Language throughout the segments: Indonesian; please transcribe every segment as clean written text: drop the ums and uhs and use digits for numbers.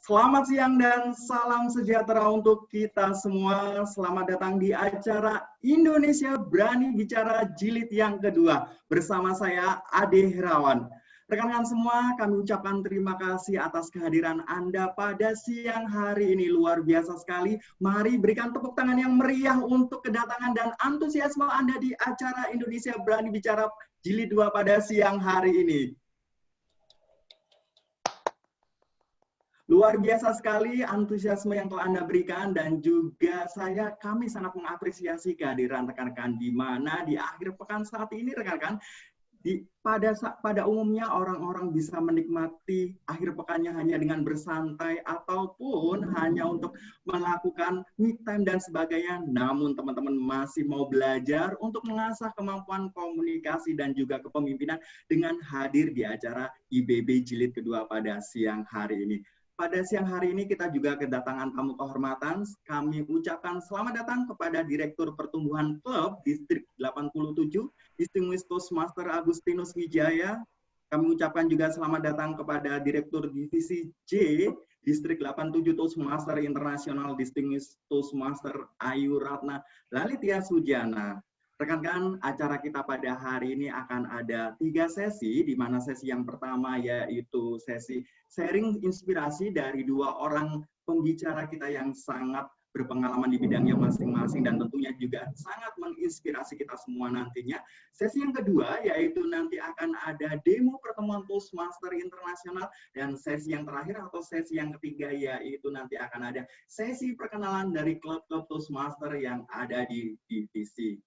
Selamat siang dan salam sejahtera untuk kita semua. Selamat datang di acara Indonesia Berani Bicara Jilid yang kedua. Bersama saya Ade Herawan. Rekan-rekan semua, kami ucapkan terima kasih atas kehadiran Anda pada siang hari ini. Luar biasa sekali. Mari berikan tepuk tangan yang meriah untuk kedatangan dan antusiasme Anda di acara Indonesia Berani Bicara Jilid 2 pada siang hari ini. Luar biasa sekali antusiasme yang telah Anda berikan dan juga kami sangat mengapresiasi kehadiran rekan-rekan di mana di akhir pekan saat ini rekan-rekan pada umumnya orang-orang bisa menikmati akhir pekannya hanya dengan bersantai ataupun hanya untuk melakukan me time dan sebagainya. Namun teman-teman masih mau belajar untuk mengasah kemampuan komunikasi dan juga kepemimpinan dengan hadir di acara IBB Jilid kedua pada siang hari ini. Pada siang hari ini kita juga kedatangan tamu kehormatan. Kami ucapkan selamat datang kepada Direktur Pertumbuhan Klub Distrik 87, Distinguished Toastmaster Agustinus Wijaya. Kami ucapkan juga selamat datang kepada Direktur Divisi J, Distrik 87 Toastmaster Internasional Distinguished Toastmaster Ayu Ratna Lalitia Sujana. Rekan-rekan, acara kita pada hari ini akan ada 3 sesi, di mana sesi yang pertama yaitu sesi sharing inspirasi dari 2 orang pembicara kita yang sangat berpengalaman di bidangnya masing-masing dan tentunya juga sangat menginspirasi kita semua nantinya. Sesi yang kedua yaitu nanti akan ada demo pertemuan Toastmaster Internasional dan sesi yang terakhir atau sesi yang ketiga yaitu nanti akan ada sesi perkenalan dari klub-klub Toastmaster yang ada di divisi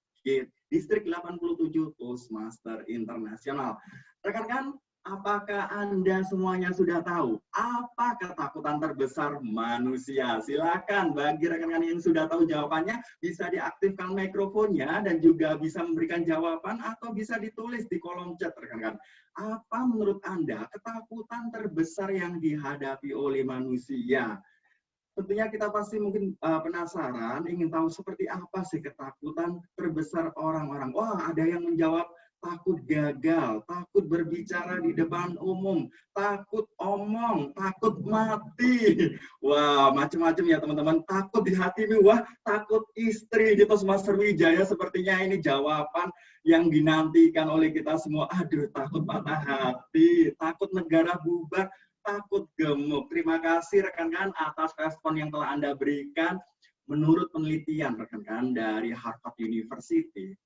Distrik 87 Toastmaster Internasional. Rekan-rekan, apakah Anda semuanya sudah tahu apa ketakutan terbesar manusia? Silakan bagi rekan-rekan yang sudah tahu jawabannya bisa diaktifkan mikrofonnya dan juga bisa memberikan jawaban atau bisa ditulis di kolom chat rekan-rekan. Apa menurut Anda ketakutan terbesar yang dihadapi oleh manusia? Tentunya kita pasti mungkin penasaran, ingin tahu seperti apa sih ketakutan terbesar orang-orang. Wah, ada yang menjawab takut gagal, takut berbicara di depan umum, takut omong, takut mati. Wah, macam-macam ya teman-teman. Takut di hati ini, wah takut istri di Toastmaster Wijaya. Sepertinya ini jawaban yang dinantikan oleh kita semua. Aduh, takut patah hati, takut negara bubar, takut gemuk. Terima kasih rekan-rekan atas respon yang telah Anda berikan. Menurut penelitian rekan-rekan dari Harvard University,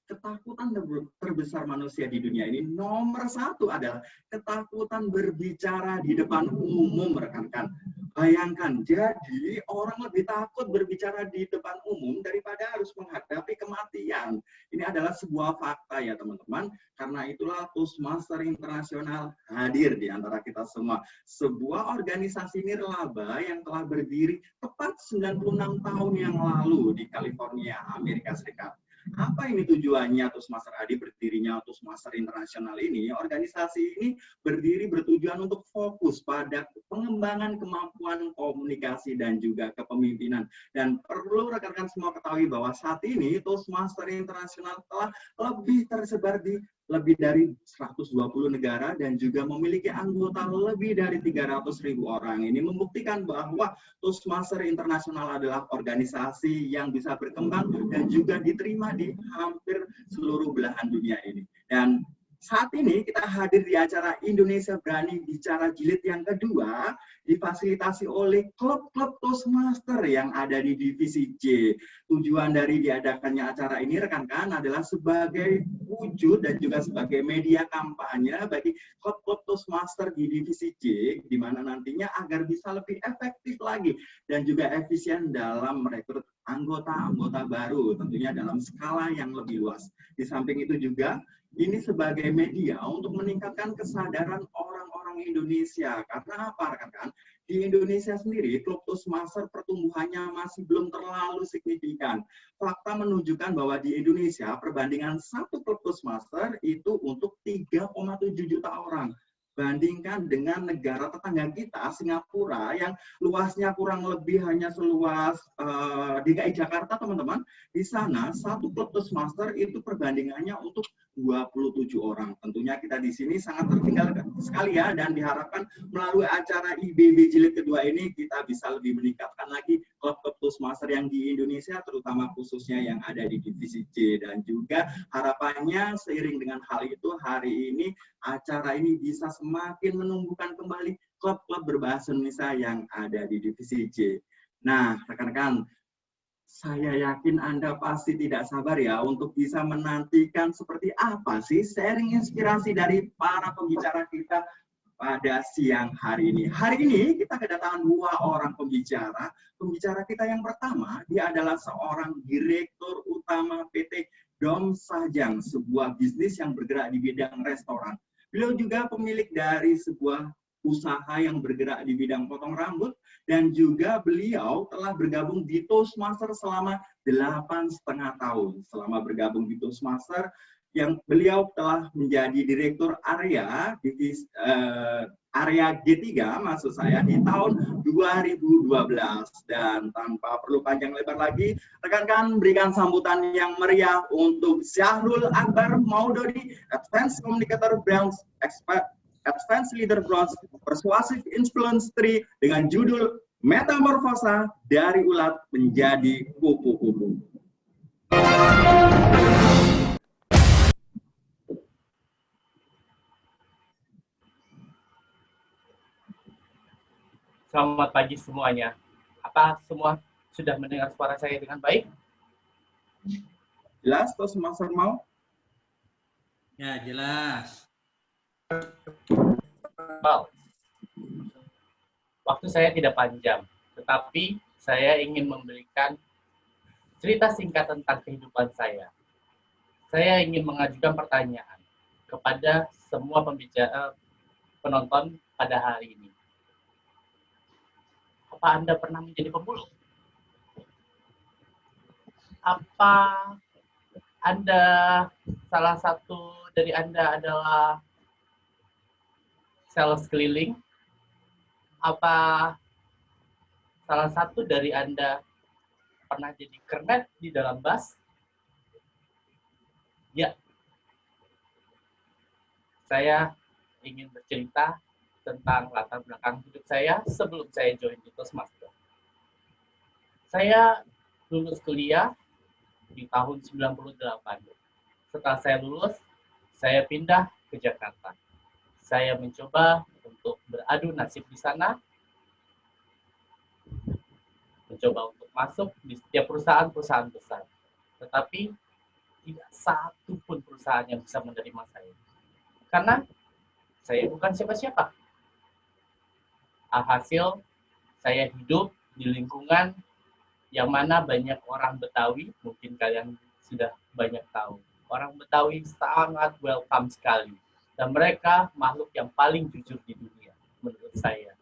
ketakutan terbesar manusia di dunia ini nomor 1 adalah ketakutan berbicara di depan umum rekan-rekan. Bayangkan, jadi orang lebih takut berbicara di depan umum daripada harus menghadapi kematian. Ini adalah sebuah fakta ya teman-teman. Karena itulah Toastmaster Internasional hadir di antara kita semua. Sebuah organisasi nirlaba yang telah berdiri tepat 96 tahun yang lalu di California, Amerika Serikat. Apa ini tujuannya Toastmaster Adi berdirinya Toastmaster Internasional ini? Organisasi ini berdiri bertujuan untuk fokus pada pengembangan kemampuan komunikasi dan juga kepemimpinan. Dan perlu rekan-rekan semua ketahui bahwa saat ini Toastmaster Internasional telah lebih tersebar di lebih dari 120 negara dan juga memiliki anggota lebih dari 300.000 orang. Ini membuktikan bahwa Toastmaster Internasional adalah organisasi yang bisa berkembang dan juga diterima di hampir seluruh belahan dunia ini. Dan saat ini kita hadir di acara Indonesia Berani Bicara Jilid yang kedua, difasilitasi oleh klub-klub Toastmaster yang ada di divisi J. Tujuan dari diadakannya acara ini rekan-rekan adalah sebagai wujud dan juga sebagai media kampanye bagi klub-klub Toastmaster di divisi J, di mana nantinya agar bisa lebih efektif lagi dan juga efisien dalam merekrut anggota-anggota baru, tentunya dalam skala yang lebih luas. Di samping itu juga, ini sebagai media untuk meningkatkan kesadaran orang-orang Indonesia. Karena apa, rekan-rekan? Di Indonesia sendiri, klub Toastmaster pertumbuhannya masih belum terlalu signifikan. Fakta menunjukkan bahwa di Indonesia, perbandingan satu klub Toastmaster itu untuk 3,7 juta orang. bandingkan dengan negara tetangga kita, Singapura, yang luasnya kurang lebih hanya seluas DKI Jakarta, teman-teman. Di sana, satu klub Toastmaster itu perbandingannya untuk 27 orang. Tentunya kita di sini sangat tertinggal sekali ya, dan diharapkan melalui acara IBB Jilid kedua ini kita bisa lebih meningkatkan lagi klub-klub Toastmaster yang di Indonesia, terutama khususnya yang ada di divisi C. Dan juga harapannya seiring dengan hal itu, hari ini acara ini bisa semakin menumbuhkan kembali klub-klub berbahasa Indonesia yang ada di divisi C. Nah, rekan-rekan, saya yakin Anda pasti tidak sabar ya untuk bisa menantikan seperti apa sih sharing inspirasi dari para pembicara kita pada siang hari ini. Hari ini kita kedatangan 2 orang pembicara. Pembicara kita yang pertama, dia adalah seorang direktur utama PT Dom Sajang, sebuah bisnis yang bergerak di bidang restoran. Beliau juga pemilik dari sebuah usaha yang bergerak di bidang potong rambut, dan juga beliau telah bergabung di Toastmaster selama 8,5 tahun. Selama bergabung di Toastmaster, yang beliau telah menjadi direktur area area G3 maksud saya di tahun 2012. Dan tanpa perlu panjang lebar lagi, rekan-rekan berikan sambutan yang meriah untuk Syahrul Akbar Maudodi, Advanced Communicator Branch Expert, Advanced Leader Branch Persuasive Influence 3, dengan judul Metamorfosa dari Ulat Menjadi Kupu-Kupu. Selamat pagi semuanya. Apa semua sudah mendengar suara saya dengan baik? Jelas, Toastmaster mau? Ya, jelas. Well, waktu saya tidak panjang, tetapi saya ingin memberikan cerita singkat tentang kehidupan saya. Saya ingin mengajukan pertanyaan kepada semua pembicara penonton pada hari ini. Apa Anda pernah menjadi pemulung? Apa Anda, salah satu dari Anda adalah sales keliling? Apa salah satu dari Anda pernah jadi kernet di dalam bus? Ya, saya ingin bercerita tentang latar belakang hidup saya sebelum saya join di Toastmaster. Saya lulus kuliah di tahun 98. Setelah saya lulus, saya pindah ke Jakarta. Saya mencoba untuk beradu nasib di sana, mencoba untuk masuk di setiap perusahaan-perusahaan besar. Tetapi tidak satu pun perusahaan yang bisa menerima saya. Karena saya bukan siapa-siapa. Alhasil, saya hidup di lingkungan yang mana banyak orang Betawi, mungkin kalian sudah banyak tahu. Orang Betawi sangat welcome sekali. Dan mereka makhluk yang paling jujur di dunia, menurut saya.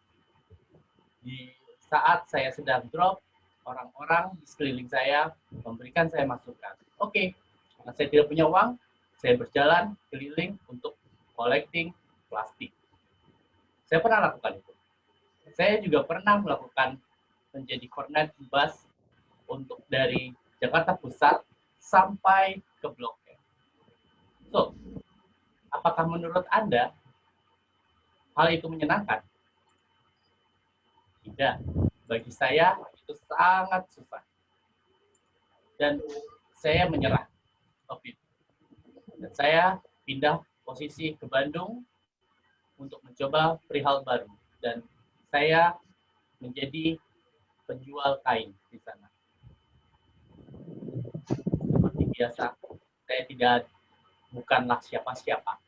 Di saat saya sedang drop, orang-orang di sekeliling saya memberikan saya masukan. Oke, karena saya tidak punya uang, saya berjalan keliling untuk collecting plastik. Saya pernah lakukan itu. Saya juga pernah melakukan menjadi kornet bus untuk dari Jakarta Pusat sampai ke Blok M. So, apakah menurut Anda hal itu menyenangkan? Tidak. Bagi saya itu sangat susah. Dan saya menyerah. Dan saya pindah posisi ke Bandung untuk mencoba perihal baru. Dan saya menjadi penjual kain di sana. Seperti biasa, saya bukanlah siapa-siapa.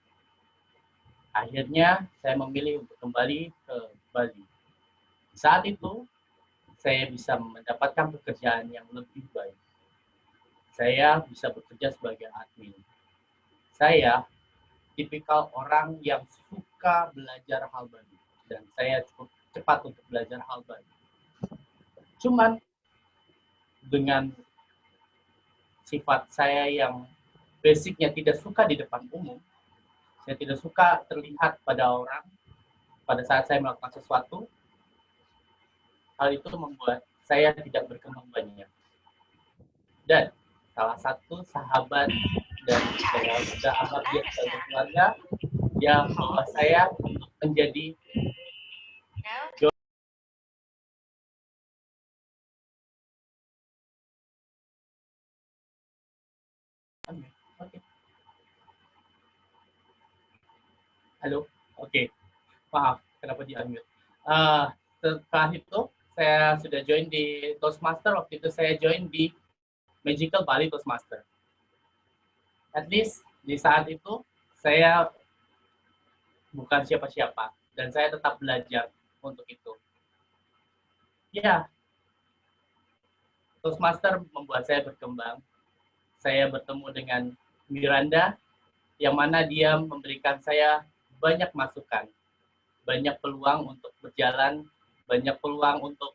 Akhirnya, saya memilih untuk kembali ke Bali. Saat itu, saya bisa mendapatkan pekerjaan yang lebih baik. Saya bisa bekerja sebagai admin. Saya tipikal orang yang suka belajar hal baru. Dan saya cukup cepat untuk belajar hal baru. Cuman dengan sifat saya yang basicnya tidak suka di depan umum, saya tidak suka terlihat pada orang, pada saat saya melakukan sesuatu, hal itu membuat saya tidak berkembang banyak. Dan salah satu sahabat dan saya sudah anggap dia sebagai keluarga yang membawa saya untuk menjadi okay. Halo, oke, maaf kenapa di unmute. Setelah itu saya sudah join di Toastmaster. Waktu itu saya join di Magical Bali Toastmaster. At least di saat itu saya bukan siapa-siapa dan saya tetap belajar untuk itu. Ya, Toastmaster membuat saya berkembang. Saya bertemu dengan Miranda, yang mana dia memberikan saya banyak masukan, banyak peluang untuk berjalan, banyak peluang untuk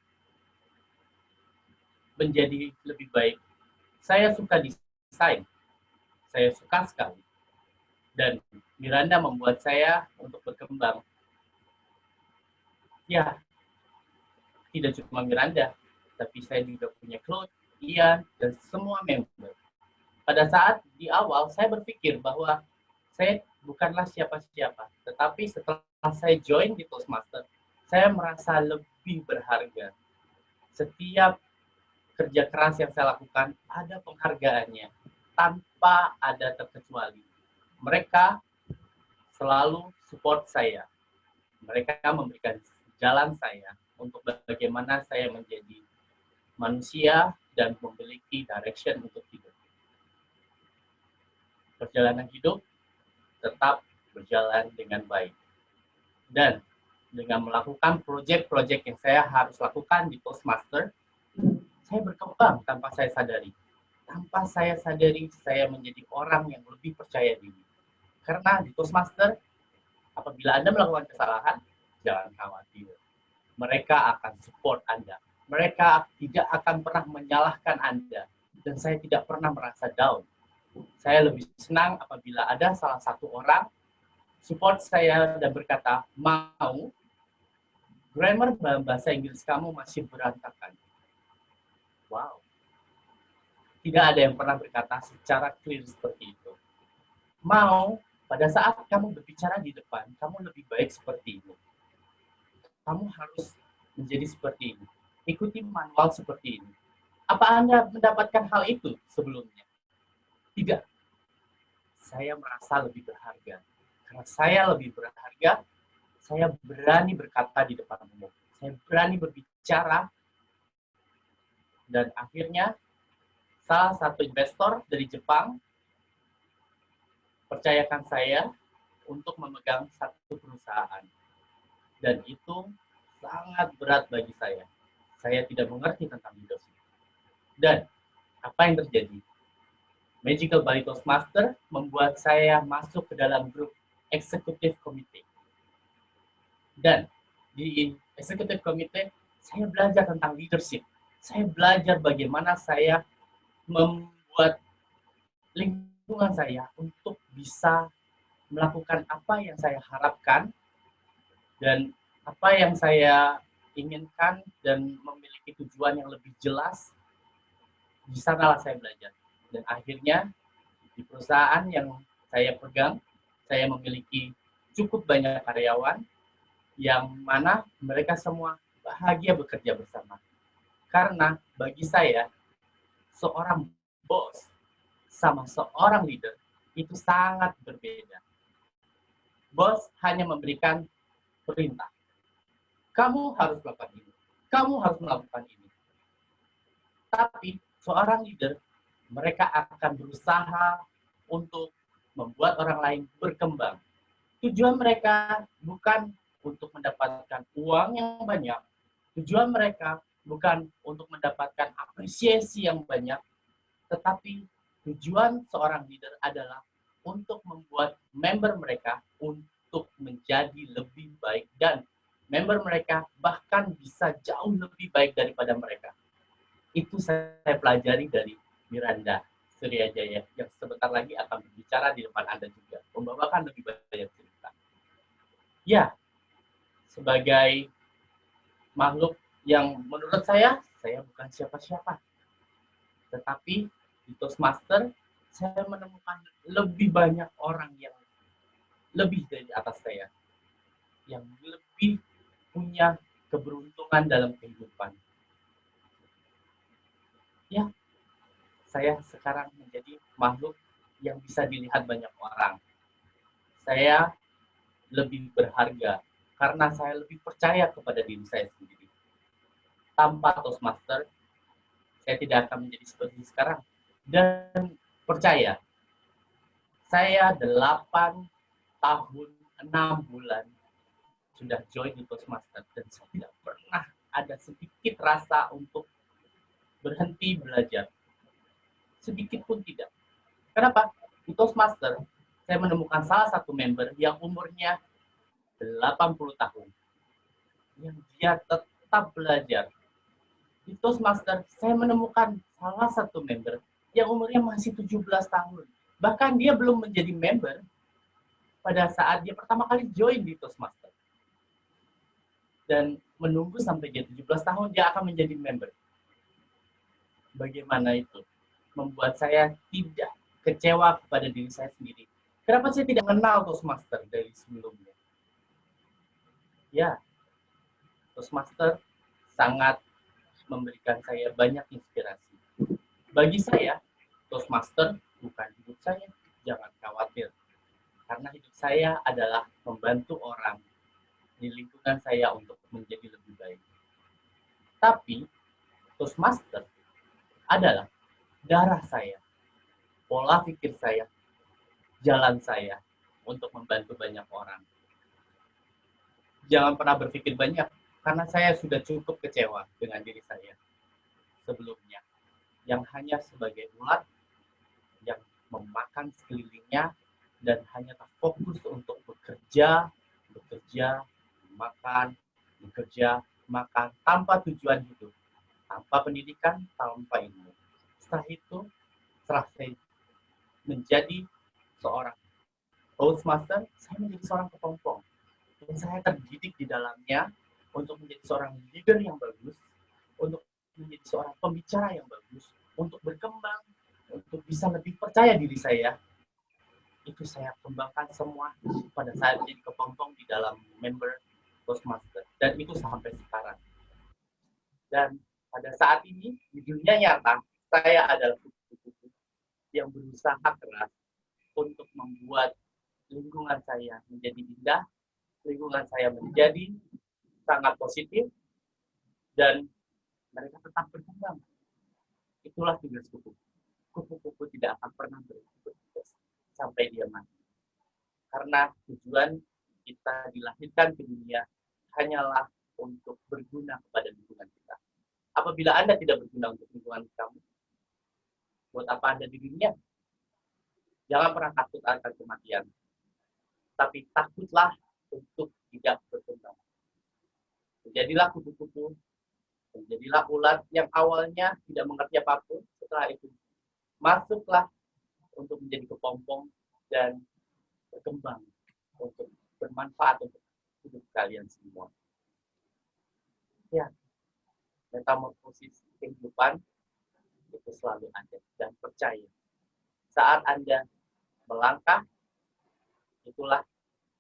menjadi lebih baik. Saya suka desain, saya suka sekali. Dan Miranda membuat saya untuk berkembang. Ya, tidak cuma Miranda, tapi saya juga punya Claude, Ian, dan semua member. Pada saat di awal, saya berpikir bahwa saya bukanlah siapa-siapa. Tetapi setelah saya join di Toastmaster, saya merasa lebih berharga. Setiap kerja keras yang saya lakukan, ada penghargaannya. Tanpa ada terkecuali. Mereka selalu support saya. Mereka memberikan jalan saya untuk bagaimana saya menjadi manusia dan memiliki direction untuk hidup. Perjalanan hidup tetap berjalan dengan baik. Dan dengan melakukan proyek-proyek yang saya harus lakukan di Toastmaster, saya berkembang tanpa saya sadari. Tanpa saya sadari, saya menjadi orang yang lebih percaya diri. Karena di Toastmaster, apabila Anda melakukan kesalahan, jangan khawatir. Mereka akan support Anda. Mereka tidak akan pernah menyalahkan Anda. Dan saya tidak pernah merasa down. Saya lebih senang apabila ada salah satu orang support saya dan berkata, mau, grammar dalam bahasa Inggris kamu masih berantakan. Wow. Tidak ada yang pernah berkata secara clear seperti itu. Mau, pada saat kamu berbicara di depan, kamu lebih baik seperti ini. Kamu harus menjadi seperti ini. Ikuti manual seperti ini. Apa Anda mendapatkan hal itu sebelumnya? Tidak. Saya merasa lebih berharga. Karena saya lebih berharga, saya berani berkata di depan umum. Saya berani berbicara. Dan akhirnya, salah satu investor dari Jepang percayakan saya untuk memegang satu perusahaan. Dan itu sangat berat bagi saya. Saya tidak mengerti tentang leadership. Dan apa yang terjadi? Magical Bali Toastmaster membuat saya masuk ke dalam grup Executive Committee. Dan di Executive Committee, saya belajar tentang leadership. Saya belajar bagaimana saya membuat lingkungan saya untuk bisa melakukan apa yang saya harapkan dan apa yang saya inginkan dan memiliki tujuan yang lebih jelas. Di sanalah saya belajar. Dan akhirnya di perusahaan yang saya pegang, saya memiliki cukup banyak karyawan yang mana mereka semua bahagia bekerja bersama. Karena bagi saya, seorang bos sama seorang leader itu sangat berbeda. Bos hanya memberikan perintah. Kamu harus melakukan ini. Kamu harus melakukan ini. Tapi seorang leader, mereka akan berusaha untuk membuat orang lain berkembang. Tujuan mereka bukan untuk mendapatkan uang yang banyak. Tujuan mereka bukan untuk mendapatkan apresiasi yang banyak, tetapi tujuan seorang leader adalah untuk membuat member mereka untuk menjadi lebih baik dan member mereka bahkan bisa jauh lebih baik daripada mereka. Itu saya pelajari dari Miranda Suryajaya yang sebentar lagi akan berbicara di depan Anda juga, membawakan lebih banyak cerita. Ya, sebagai makhluk yang menurut saya bukan siapa-siapa. Tetapi di Toastmaster, saya menemukan lebih banyak orang yang lebih dari atas saya, yang lebih punya keberuntungan dalam kehidupan. Ya, saya sekarang menjadi makhluk yang bisa dilihat banyak orang. Saya lebih berharga karena saya lebih percaya kepada diri saya sendiri. Tanpa Toastmaster, saya tidak akan menjadi seperti sekarang. Dan percaya, saya 8 tahun 6 bulan sudah join di Toastmaster dan saya tidak pernah ada sedikit rasa untuk berhenti belajar. Sedikit pun tidak. Kenapa? Di Toastmaster, saya menemukan salah satu member yang umurnya 80 tahun. Yang dia tetap belajar. Di Toastmaster, saya menemukan salah satu member yang umurnya masih 17 tahun. Bahkan dia belum menjadi member pada saat dia pertama kali join di Toastmaster. Dan menunggu sampai dia 17 tahun, dia akan menjadi member. Bagaimana itu? Membuat saya tidak kecewa kepada diri saya sendiri. Kenapa saya tidak mengenal Toastmaster dari sebelumnya? Ya, Toastmaster sangat memberikan saya banyak inspirasi. Bagi saya, Toastmaster bukan hidup saya, jangan khawatir. Karena hidup saya adalah membantu orang di lingkungan saya untuk menjadi lebih baik. Tapi, Toastmaster adalah darah saya, pola pikir saya, jalan saya untuk membantu banyak orang. Jangan pernah berpikir banyak, karena saya sudah cukup kecewa dengan diri saya sebelumnya, yang hanya sebagai ulat yang memakan sekelilingnya dan hanya terfokus untuk bekerja, makan, tanpa tujuan hidup, tanpa pendidikan, tanpa ilmu. Setelah itu, setelah saya menjadi seorang Toastmaster, saya menjadi seorang kepompong. Dan saya terdidik di dalamnya untuk menjadi seorang leader yang bagus, untuk menjadi seorang pembicara yang bagus, untuk berkembang, untuk bisa lebih percaya diri saya. Itu saya kembangkan semua pada saat menjadi kepompong di dalam member Toastmaster. Dan itu sampai sekarang. Dan pada saat ini, di dunia nyata, saya adalah kupu-kupu yang berusaha keras untuk membuat lingkungan saya menjadi indah, lingkungan saya menjadi sangat positif, dan mereka tetap berkembang. Itulah tugas kupu-kupu. Kupu-kupu tidak akan pernah bertugas sampai dia mati. Karena tujuan kita dilahirkan ke dunia hanyalah untuk berguna kepada lingkungan kita. Apabila Anda tidak berguna untuk lingkungan kamu, buat apa Anda di dunia? Jangan pernah takut akan kematian. Tapi takutlah untuk tidak berkembang. Menjadilah kupu-kupu, menjadilah ulat yang awalnya tidak mengerti apapun, setelah itu masuklah untuk menjadi kepompong dan berkembang untuk bermanfaat untuk hidup kalian semua. Ya, metamorfosis kehidupan itu selalu ada, dan percaya saat Anda melangkah, itulah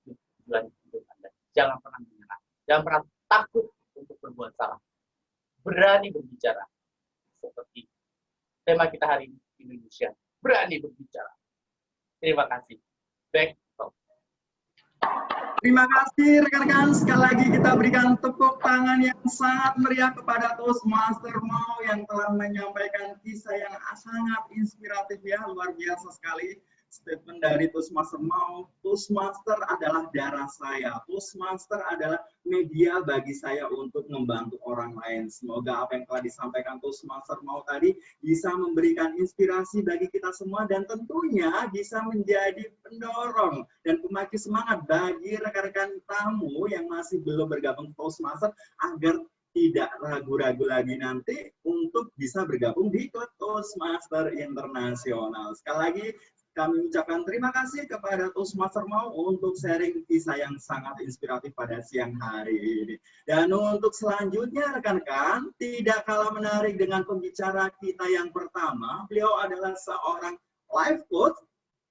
tujuan hidup Anda. Jangan pernah menyerah, jangan pernah takut untuk berbuat salah, berani berbicara seperti tema kita hari ini, Indonesia berani berbicara. Terima kasih. Back talk. Terima kasih rekan-rekan, sekali lagi kita berikan tepuk tangan yang sangat meriah kepada Toastmaster Mau yang telah menyampaikan kisah yang sangat inspiratif ya, luar biasa sekali. Statement dari Toastmaster Mau, Toastmaster adalah darah saya, Toastmaster adalah media bagi saya untuk membantu orang lain. Semoga apa yang telah disampaikan Toastmaster Mau tadi bisa memberikan inspirasi bagi kita semua dan tentunya bisa menjadi pendorong dan pemacu semangat bagi rekan-rekan tamu yang masih belum bergabung Toastmaster agar tidak ragu-ragu lagi nanti untuk bisa bergabung di klub Toastmaster Internasional. Sekali lagi, kami ucapkan terima kasih kepada Toastmaster Mau untuk sharing kisah yang sangat inspiratif pada siang hari ini. Dan untuk selanjutnya rekan-rekan, tidak kalah menarik dengan pembicara kita yang pertama. Beliau adalah seorang life coach,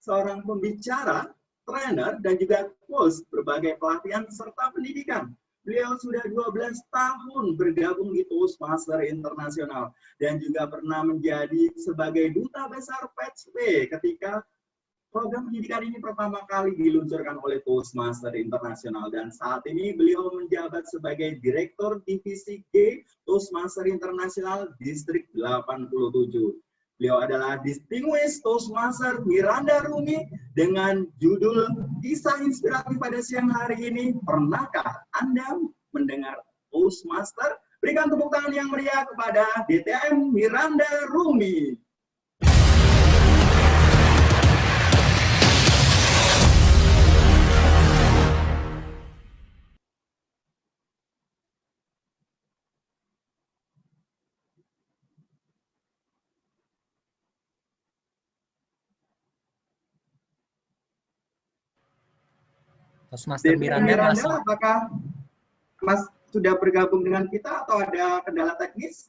seorang pembicara, trainer, dan juga coach berbagai pelatihan serta pendidikan. Beliau sudah 12 tahun bergabung di Toastmaster Internasional dan juga pernah menjadi sebagai duta besar PathWay ketika program pendidikan ini pertama kali diluncurkan oleh Toastmaster Internasional, dan saat ini beliau menjabat sebagai Direktur Divisi G Toastmaster Internasional Distrik 87. Beliau adalah Distinguished Toastmaster Miranda Rumi dengan judul kisah inspiratif pada siang hari ini. Pernahkah Anda mendengar Toastmaster? Berikan tepuk tangan yang meriah kepada DTM Miranda Rumi. Toastmaster Miranda masih. Apakah Mas sudah bergabung dengan kita atau ada kendala teknis?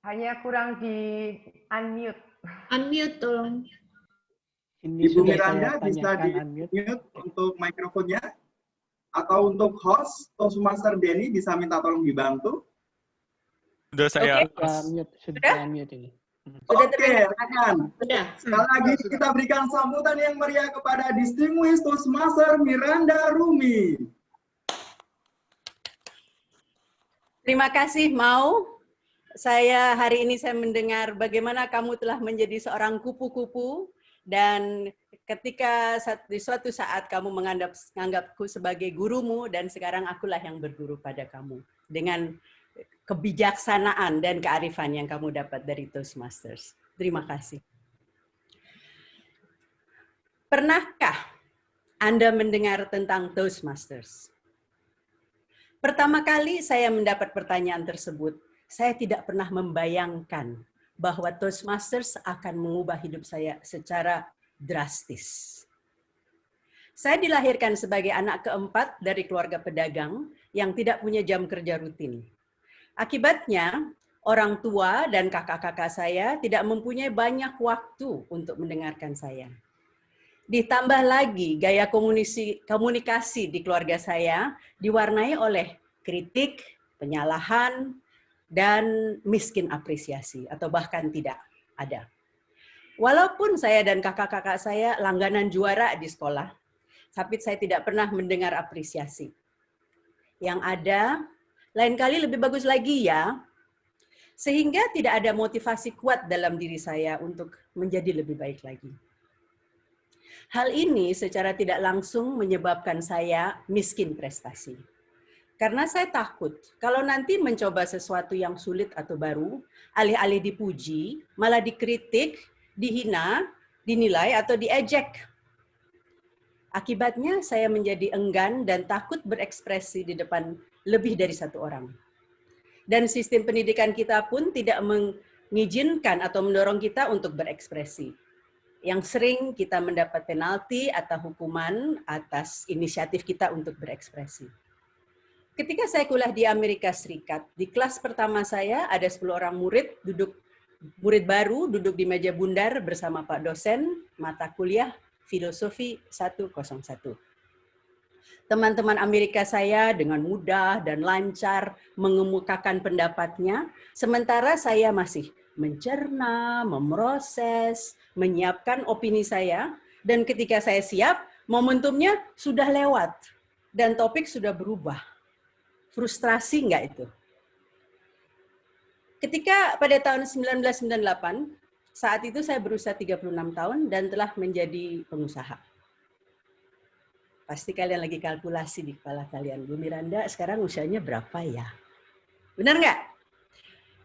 Hanya kurang di unmute. Unmute tolong. Ibu Miranda bisa di-mute untuk mikrofonnya? Atau untuk host, Toastmaster Denny bisa minta tolong dibantu? Sudah saya Sudah unmute ini. Oke, rekan. Sekali lagi kita berikan sambutan yang meriah kepada Distinguished Toastmaster Miranda Rumi. Terima kasih, Mau. Hari ini saya mendengar bagaimana kamu telah menjadi seorang kupu-kupu, dan ketika di suatu saat kamu menganggapku sebagai gurumu, dan sekarang akulah yang berguru pada kamu dengan kebijaksanaan dan kearifan yang kamu dapat dari Toastmasters. Terima kasih. Pernahkah Anda mendengar tentang Toastmasters? Pertama kali saya mendapat pertanyaan tersebut, saya tidak pernah membayangkan bahwa Toastmasters akan mengubah hidup saya secara drastis. Saya dilahirkan sebagai anak keempat dari keluarga pedagang yang tidak punya jam kerja rutin. Akibatnya, orang tua dan kakak-kakak saya tidak mempunyai banyak waktu untuk mendengarkan saya. Ditambah lagi, gaya komunikasi di keluarga saya diwarnai oleh kritik, penyalahan, dan miskin apresiasi, atau bahkan tidak ada. Walaupun saya dan kakak-kakak saya langganan juara di sekolah, tapi saya tidak pernah mendengar apresiasi. Yang ada, lain kali lebih bagus lagi ya, sehingga tidak ada motivasi kuat dalam diri saya untuk menjadi lebih baik lagi. Hal ini secara tidak langsung menyebabkan saya miskin prestasi. Karena saya takut kalau nanti mencoba sesuatu yang sulit atau baru, alih-alih dipuji, malah dikritik, dihina, dinilai, atau diejek. Akibatnya saya menjadi enggan dan takut berekspresi di depan lebih dari satu orang. Dan sistem pendidikan kita pun tidak mengizinkan atau mendorong kita untuk berekspresi. Yang sering kita mendapat penalti atau hukuman atas inisiatif kita untuk berekspresi. Ketika saya kuliah di Amerika Serikat, di kelas pertama saya ada 10 orang murid baru duduk di meja bundar bersama Pak dosen mata kuliah Filosofi 101. Teman-teman Amerika saya dengan mudah dan lancar mengemukakan pendapatnya, sementara saya masih mencerna, memproses, menyiapkan opini saya, dan ketika saya siap, momentumnya sudah lewat, dan topik sudah berubah. Frustrasi nggak itu? Ketika pada tahun 1998, saat itu saya berusia 36 tahun dan telah menjadi pengusaha. Pasti kalian lagi kalkulasi di kepala kalian. Bu Miranda sekarang usianya berapa ya? Benar nggak?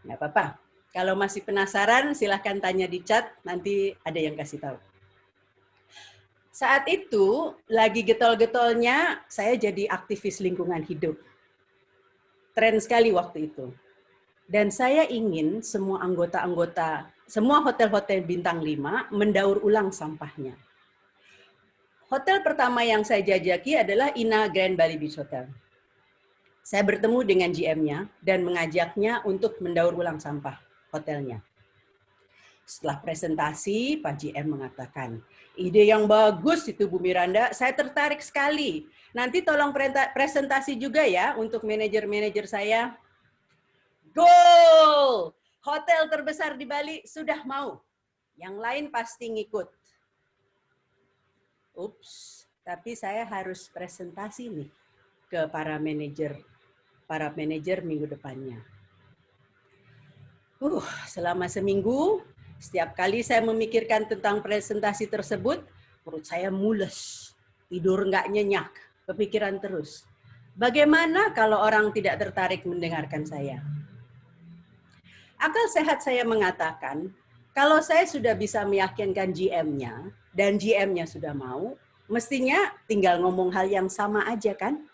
Nggak apa-apa. Kalau masih penasaran, silahkan tanya di chat. Nanti ada yang kasih tahu. Saat itu, lagi getol-getolnya, saya jadi aktivis lingkungan hidup. Tren sekali waktu itu. Dan saya ingin semua anggota-anggota, semua hotel-hotel bintang 5 mendaur ulang sampahnya. Hotel pertama yang saya jajaki adalah Ina Grand Bali Beach Hotel. Saya bertemu dengan GM-nya dan mengajaknya untuk mendaur ulang sampah hotelnya. Setelah presentasi, Pak GM mengatakan, ide yang bagus itu Bu Miranda, saya tertarik sekali. Nanti tolong presentasi juga ya untuk manajer-manajer saya. Goal! Hotel terbesar di Bali sudah mau. Yang lain pasti ngikut. Ups, tapi saya harus presentasi nih ke para manajer minggu depannya. Selama seminggu, setiap kali saya memikirkan tentang presentasi tersebut, perut saya mules, tidur nggak nyenyak, kepikiran terus. Bagaimana kalau orang tidak tertarik mendengarkan saya? Akal sehat saya mengatakan, kalau saya sudah bisa meyakinkan GM-nya, dan GM-nya sudah mau, mestinya tinggal ngomong hal yang sama aja kan?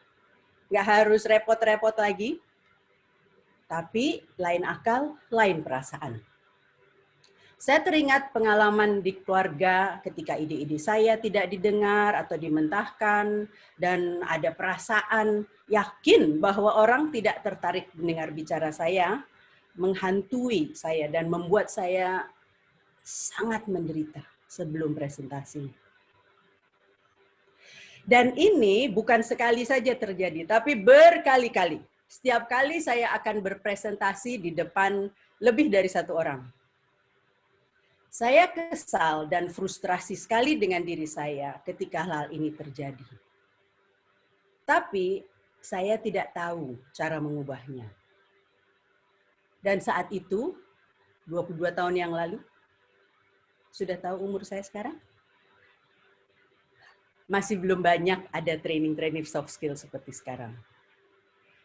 Nggak harus repot-repot lagi. Tapi lain akal, lain perasaan. Saya teringat pengalaman di keluarga ketika ide-ide saya tidak didengar atau dimentahkan, dan ada perasaan yakin bahwa orang tidak tertarik mendengar bicara saya, menghantui saya dan membuat saya sangat menderita sebelum presentasi. Dan ini bukan sekali saja terjadi, tapi berkali-kali. Setiap kali saya akan berpresentasi di depan lebih dari satu orang. Saya kesal dan frustrasi sekali dengan diri saya ketika hal ini terjadi. Tapi saya tidak tahu cara mengubahnya. Dan saat itu, 22 tahun yang lalu, sudah tahu umur saya sekarang? Masih belum banyak ada training-training soft skill seperti sekarang.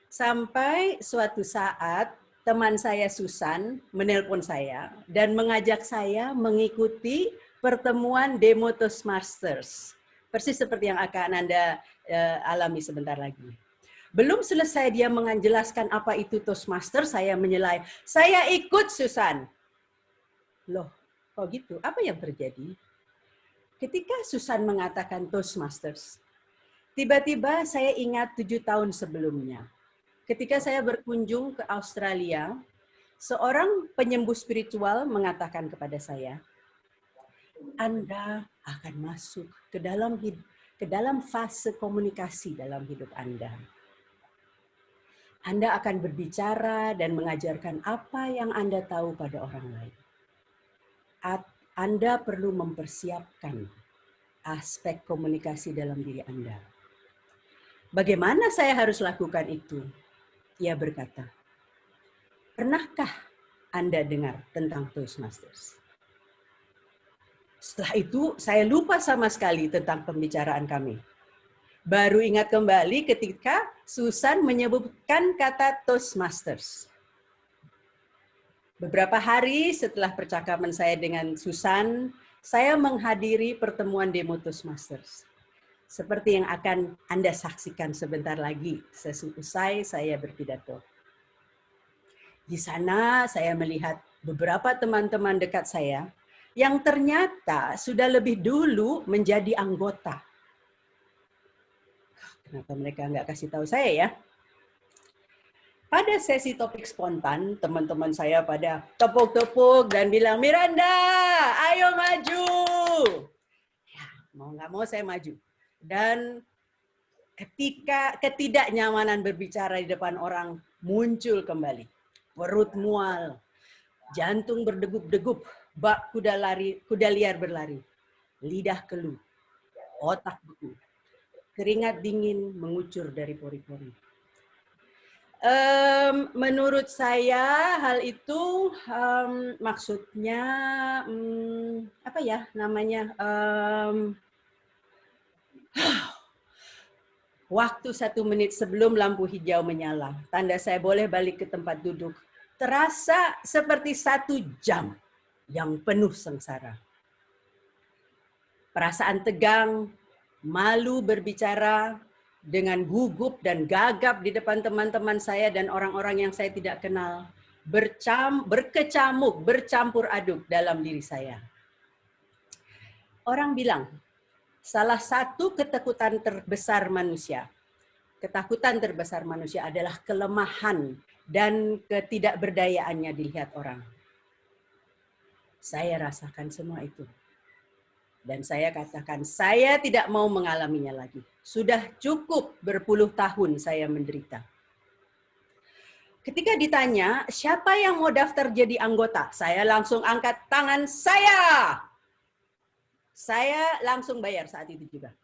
Sampai suatu saat, teman saya Susan menelpon saya dan mengajak saya mengikuti pertemuan demo Toastmasters. Persis seperti yang akan Anda alami sebentar lagi. Belum selesai dia menjelaskan apa itu Toastmasters, saya menyelai, saya ikut Susan. Loh, kok gitu? Apa yang terjadi? Ketika Susan mengatakan Toastmasters, tiba-tiba saya ingat 7 tahun sebelumnya. Ketika saya berkunjung ke Australia, seorang penyembuh spiritual mengatakan kepada saya, Anda akan masuk ke dalam fase komunikasi dalam hidup Anda. Anda akan berbicara dan mengajarkan apa yang Anda tahu pada orang lain. Anda perlu mempersiapkan aspek komunikasi dalam diri Anda. Bagaimana saya harus lakukan itu? Ia berkata, pernahkah Anda dengar tentang Toastmasters? Setelah itu, saya lupa sama sekali tentang pembicaraan kami. Baru ingat kembali ketika Susan menyebutkan kata Toastmasters. Beberapa hari setelah percakapan saya dengan Susan, saya menghadiri pertemuan demo Toastmasters. Seperti yang akan Anda saksikan sebentar lagi sesusai saya berpidato. Di sana saya melihat beberapa teman-teman dekat saya yang ternyata sudah lebih dulu menjadi anggota. Kenapa mereka nggak kasih tahu saya ya? Pada sesi topik spontan, teman-teman saya pada tepuk-tepuk dan bilang, Miranda, ayo maju. Ya, mau nggak mau saya maju. Dan ketika ketidaknyamanan berbicara di depan orang muncul kembali. Perut mual, jantung berdegup-degup, bak kuda liar berlari, lidah keluh, otak beku, keringat dingin mengucur dari pori-pori. Menurut saya hal itu maksudnya apa ya namanya waktu 1 menit sebelum lampu hijau menyala, tanda saya boleh balik ke tempat duduk, terasa seperti 1 jam yang penuh sengsara. Perasaan tegang, malu berbicara, dengan gugup dan gagap di depan teman-teman saya dan orang-orang yang saya tidak kenal, berkecamuk, bercampur aduk dalam diri saya. Orang bilang, salah satu ketakutan terbesar manusia adalah kelemahan dan ketidakberdayaannya dilihat orang. Saya rasakan semua itu. Dan saya katakan, saya tidak mau mengalaminya lagi. Sudah cukup berpuluh tahun saya menderita. Ketika ditanya, siapa yang mau daftar jadi anggota? Saya langsung angkat tangan saya. Saya langsung bayar saat itu juga.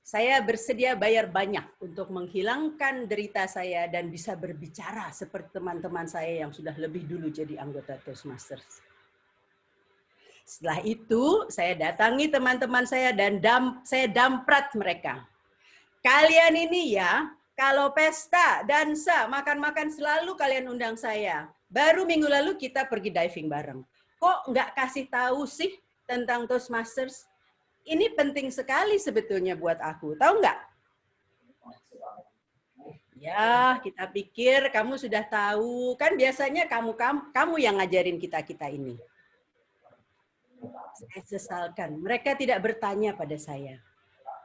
Saya bersedia bayar banyak untuk menghilangkan derita saya dan bisa berbicara seperti teman-teman saya yang sudah lebih dulu jadi anggota Toastmasters. Setelah itu, saya datangi teman-teman saya dan saya damprat mereka. Kalian ini ya, kalau pesta, dansa, makan-makan selalu kalian undang saya. Baru minggu lalu kita pergi diving bareng. Kok nggak kasih tahu sih tentang Toastmasters? Ini penting sekali sebetulnya buat aku. Tahu nggak? Ya, kita pikir kamu sudah tahu. Kan biasanya kamu yang ngajarin kita ini. Saya sesalkan. Mereka tidak bertanya pada saya.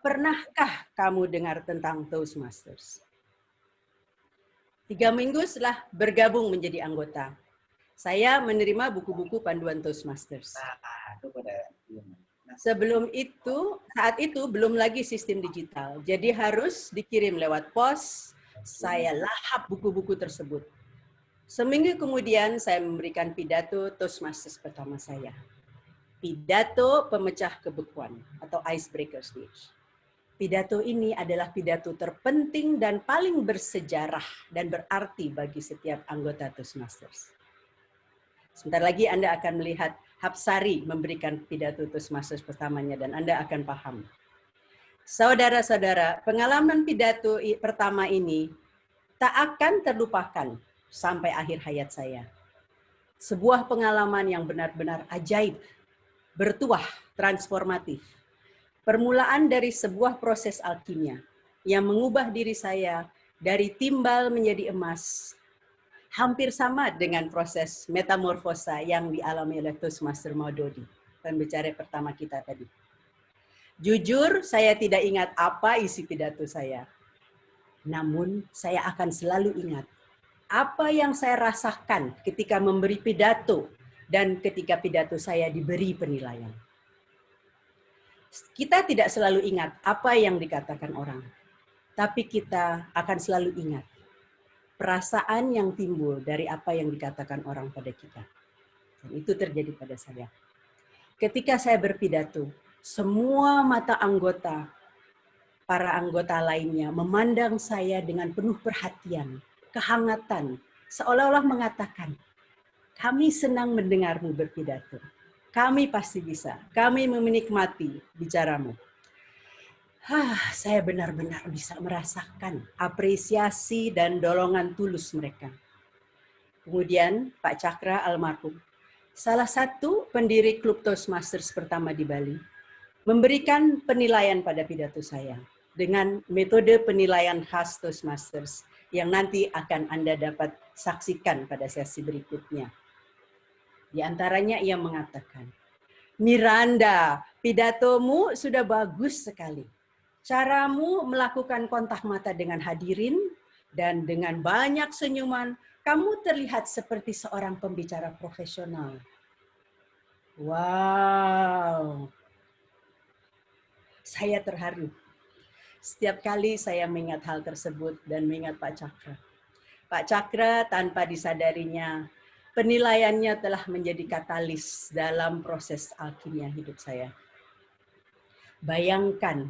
Pernahkah kamu dengar tentang Toastmasters? 3 minggu setelah bergabung menjadi anggota, saya menerima buku-buku panduan Toastmasters. Sebelum itu, saat itu belum lagi sistem digital. Jadi harus dikirim lewat pos. Saya lahap buku-buku tersebut. Seminggu kemudian saya memberikan pidato Toastmasters pertama saya. Pidato pemecah kebekuan atau icebreaker speech. Pidato ini adalah pidato terpenting dan paling bersejarah dan berarti bagi setiap anggota Toastmasters. Sebentar lagi Anda akan melihat Hapsari memberikan pidato Toastmasters pertamanya dan Anda akan paham. Saudara-saudara, pengalaman pidato pertama ini tak akan terlupakan sampai akhir hayat saya. Sebuah pengalaman yang benar-benar ajaib, bertuah, transformatif. Permulaan dari sebuah proses alkimia yang mengubah diri saya dari timbal menjadi emas. Hampir sama dengan proses metamorfosa yang dialami oleh Toastmaster Maudodi, pembicara pertama kita tadi. Jujur, saya tidak ingat apa isi pidato saya. Namun, saya akan selalu ingat apa yang saya rasakan ketika memberi pidato dan ketika pidato saya diberi penilaian. Kita tidak selalu ingat apa yang dikatakan orang, tapi kita akan selalu ingat perasaan yang timbul dari apa yang dikatakan orang pada kita. Dan itu terjadi pada saya. Ketika saya berpidato, semua mata anggota, para anggota lainnya memandang saya dengan penuh perhatian, kehangatan, seolah-olah mengatakan, kami senang mendengarmu berpidato. Kami pasti bisa. Kami menikmati bicaramu. Saya benar-benar bisa merasakan apresiasi dan dorongan tulus mereka. Kemudian Pak Cakra almarhum, salah satu pendiri klub Toastmasters pertama di Bali, memberikan penilaian pada pidato saya dengan metode penilaian khas Toastmasters yang nanti akan Anda dapat saksikan pada sesi berikutnya. Di antaranya ia mengatakan, Miranda, pidatomu sudah bagus sekali. Caramu melakukan kontak mata dengan hadirin dan dengan banyak senyuman, kamu terlihat seperti seorang pembicara profesional. Wow. Saya terharu. Setiap kali saya mengingat hal tersebut dan mengingat Pak Cakra. Pak Cakra tanpa disadarinya, penilaiannya telah menjadi katalis dalam proses alkimia hidup saya. Bayangkan,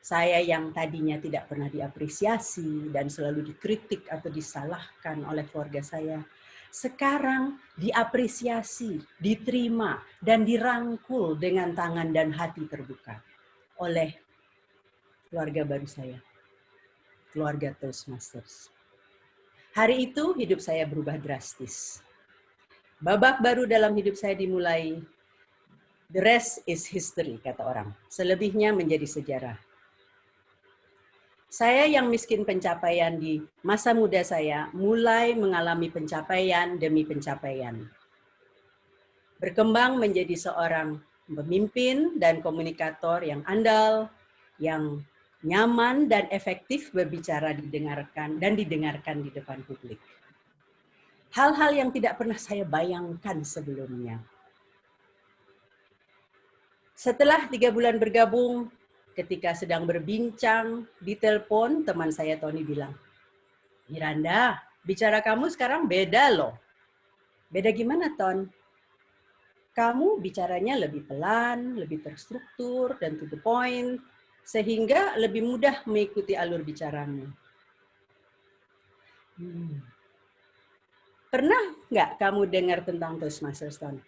saya yang tadinya tidak pernah diapresiasi dan selalu dikritik atau disalahkan oleh keluarga saya, sekarang diapresiasi, diterima, dan dirangkul dengan tangan dan hati terbuka oleh keluarga baru saya, keluarga Toastmasters. Hari itu hidup saya berubah drastis. Babak baru dalam hidup saya dimulai. The rest is history, kata orang. Selebihnya menjadi sejarah. Saya yang miskin pencapaian di masa muda saya mulai mengalami pencapaian demi pencapaian. Berkembang menjadi seorang pemimpin dan komunikator yang andal, yang nyaman dan efektif berbicara didengarkan di depan publik. Hal-hal yang tidak pernah saya bayangkan sebelumnya. Setelah 3 bulan bergabung, ketika sedang berbincang di telepon, teman saya Tony bilang, Miranda, bicara kamu sekarang beda loh. Beda gimana, Ton? Kamu bicaranya lebih pelan, lebih terstruktur, dan to the point, sehingga lebih mudah mengikuti alur bicaramu. Pernah nggak kamu dengar tentang Toastmasters, Ton?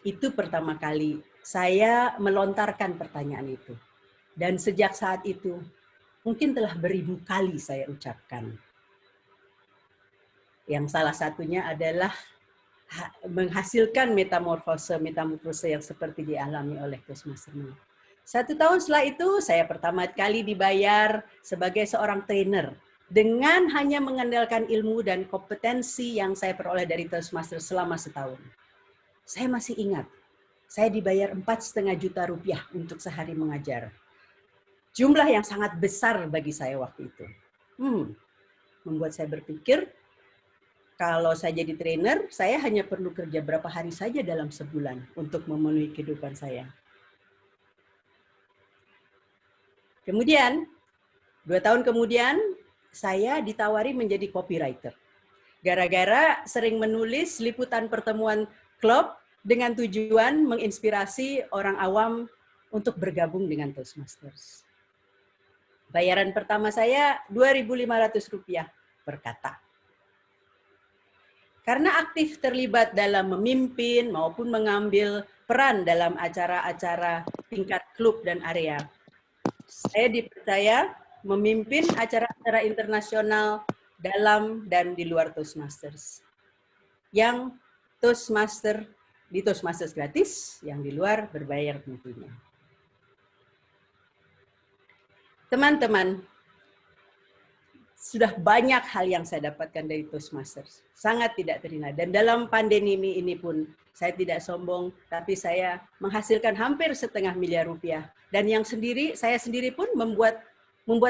Itu pertama kali saya melontarkan pertanyaan itu. Dan sejak saat itu, mungkin telah beribu kali saya ucapkan. Yang salah satunya adalah menghasilkan metamorfose yang seperti dialami oleh Toastmasters. 1 tahun setelah itu, saya pertama kali dibayar sebagai seorang trainer dengan hanya mengandalkan ilmu dan kompetensi yang saya peroleh dari Toastmasters selama setahun. Saya masih ingat, saya dibayar 4,5 juta rupiah untuk sehari mengajar. Jumlah yang sangat besar bagi saya waktu itu. Membuat saya berpikir, kalau saya jadi trainer, saya hanya perlu kerja berapa hari saja dalam sebulan untuk memenuhi kehidupan saya. Kemudian, 2 tahun kemudian, saya ditawari menjadi copywriter. Gara-gara sering menulis liputan pertemuan klub dengan tujuan menginspirasi orang awam untuk bergabung dengan Toastmasters. Bayaran pertama saya Rp2.500 per kata. Karena aktif terlibat dalam memimpin maupun mengambil peran dalam acara-acara tingkat klub dan area, saya dipercaya memimpin acara-acara internasional dalam dan di luar Toastmasters. Yang di Toastmasters gratis, yang di luar berbayar tentunya. Teman-teman, sudah banyak hal yang saya dapatkan dari Toastmasters. Sangat tidak terhina. Dan dalam pandemi ini pun, saya tidak sombong, tapi saya menghasilkan hampir R500 000 Dan yang saya sendiri pun membuat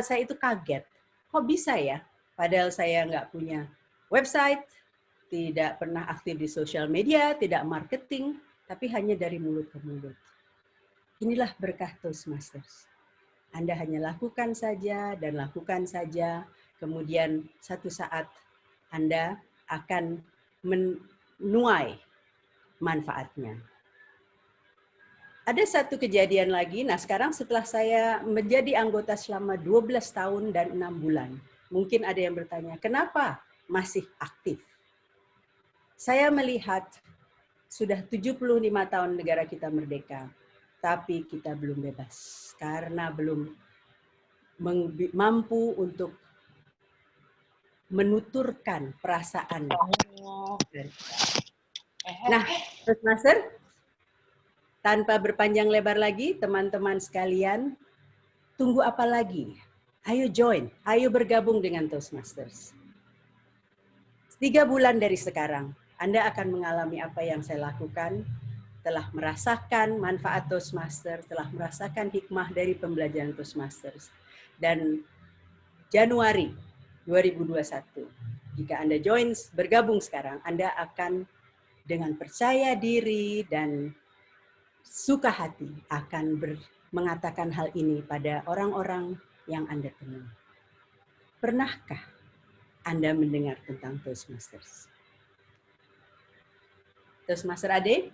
saya itu kaget. Kok bisa ya? Padahal saya nggak punya website, tidak pernah aktif di sosial media, tidak marketing, tapi hanya dari mulut ke mulut. Inilah berkah Toastmasters. Anda hanya lakukan saja dan lakukan saja, kemudian satu saat Anda akan menuai manfaatnya. Ada satu kejadian lagi, nah sekarang setelah saya menjadi anggota selama 12 tahun dan 6 bulan, mungkin ada yang bertanya, kenapa masih aktif? Saya melihat sudah 75 tahun negara kita merdeka, tapi kita belum bebas karena belum mampu untuk menuturkan perasaan. Nah, Toastmaster, tanpa berpanjang lebar lagi, teman-teman sekalian, tunggu apa lagi? Ayo join, ayo bergabung dengan Toastmasters. 3 bulan dari sekarang, Anda akan mengalami apa yang saya lakukan, telah merasakan manfaat Toastmasters, telah merasakan hikmah dari pembelajaran Toastmasters. Dan Januari 2021, jika Anda bergabung sekarang, Anda akan dengan percaya diri dan suka hati akan mengatakan hal ini pada orang-orang yang Anda temui. Pernahkah Anda mendengar tentang Toastmasters? Toastmaster Ade?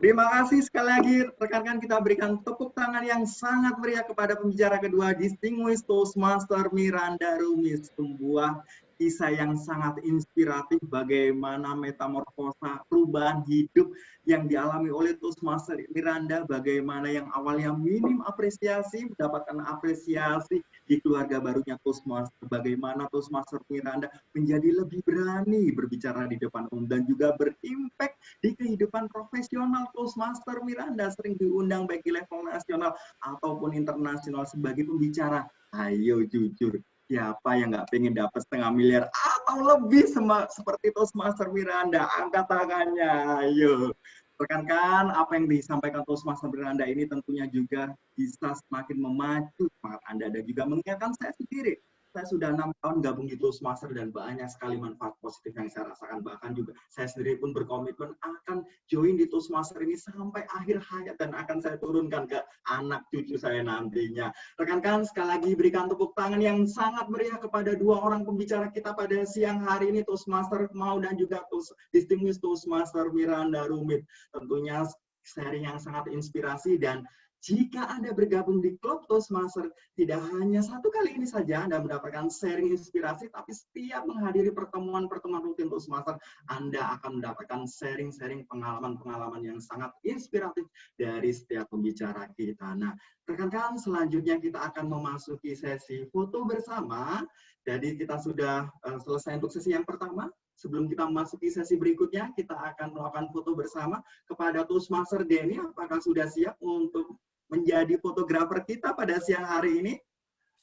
Terima kasih sekali lagi rekan-rekan, kita berikan tepuk tangan yang sangat meriah kepada pembicara kedua, Distinguished Toastmaster Miranda Rumis, sebuah kisah yang sangat inspiratif bagaimana metamorfosa perubahan hidup yang dialami oleh Toastmaster Miranda, bagaimana yang awalnya minim apresiasi mendapatkan apresiasi di keluarga barunya Toastmaster, bagaimana Toastmaster Miranda menjadi lebih berani berbicara di depan umum dan juga berimpact di kehidupan profesional. Toastmaster Miranda sering diundang baik di level nasional ataupun internasional sebagai pembicara. Ayo jujur, siapa yang nggak pengen dapat 500 miliar atau lebih seperti Toastmaster Miranda? Angkat tangannya, ayo. Rekan-rekan, apa yang disampaikan Toastmaster Miranda ini tentunya juga bisa semakin memacu semangat Anda dan juga mengingatkan saya sendiri. Saya sudah 6 tahun gabung di Toastmaster dan banyak sekali manfaat positif yang saya rasakan. Bahkan juga saya sendiri pun berkomitmen akan join di Toastmaster ini sampai akhir hayat dan akan saya turunkan ke anak cucu saya nantinya. Rekan-rekan, sekali lagi berikan tepuk tangan yang sangat meriah kepada 2 orang pembicara kita pada siang hari ini, Toastmaster Mau dan juga Distinguished Toastmaster Miranda Rumit. Tentunya sharing yang sangat inspirasi, dan jika Anda bergabung di klub Toastmaster, tidak hanya 1 kali ini saja Anda mendapatkan sharing inspirasi, tapi setiap menghadiri pertemuan-pertemuan rutin Toastmaster, Anda akan mendapatkan sharing-sharing pengalaman-pengalaman yang sangat inspiratif dari setiap pembicara kita. Nah, rekan-rekan, selanjutnya kita akan memasuki sesi foto bersama. Jadi kita sudah selesai untuk sesi yang pertama. Sebelum kita memasuki sesi berikutnya, kita akan melakukan foto bersama. Kepada Toastmaster Denny, apakah sudah siap untuk menjadi fotografer kita pada siang hari ini?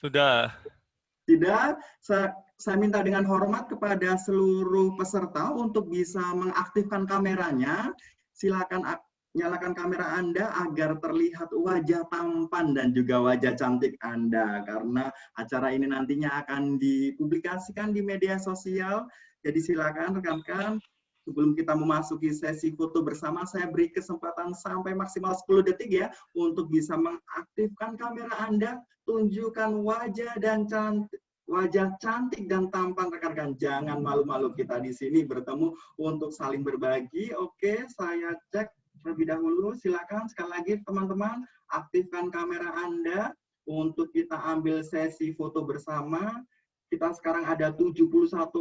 Sudah. Tidak. Saya minta dengan hormat kepada seluruh peserta untuk bisa mengaktifkan kameranya. Silakan nyalakan kamera Anda agar terlihat wajah tampan dan juga wajah cantik Anda. Karena acara ini nantinya akan dipublikasikan di media sosial. Jadi silakan rekan-rekan. Sebelum kita memasuki sesi foto bersama, saya beri kesempatan sampai maksimal 10 detik ya untuk bisa mengaktifkan kamera Anda, tunjukkan wajah cantik dan tampan rekan-rekan. Jangan malu-malu, kita di sini bertemu untuk saling berbagi. Oke, saya cek terlebih dahulu. Silakan sekali lagi teman-teman aktifkan kamera Anda untuk kita ambil sesi foto bersama. Kita sekarang ada 71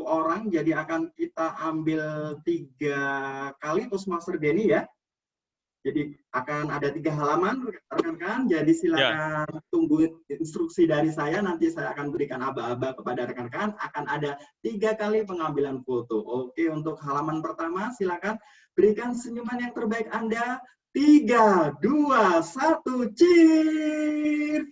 orang, jadi akan kita ambil 3 kali Toastmaster Denny ya. Jadi akan ada 3 halaman rekan-rekan, jadi silakan tunggu instruksi dari saya, nanti saya akan berikan aba-aba kepada rekan-rekan, akan ada 3 kali pengambilan foto. Oke, untuk halaman pertama silakan berikan senyuman yang terbaik Anda. 3, 2, 1, cheers!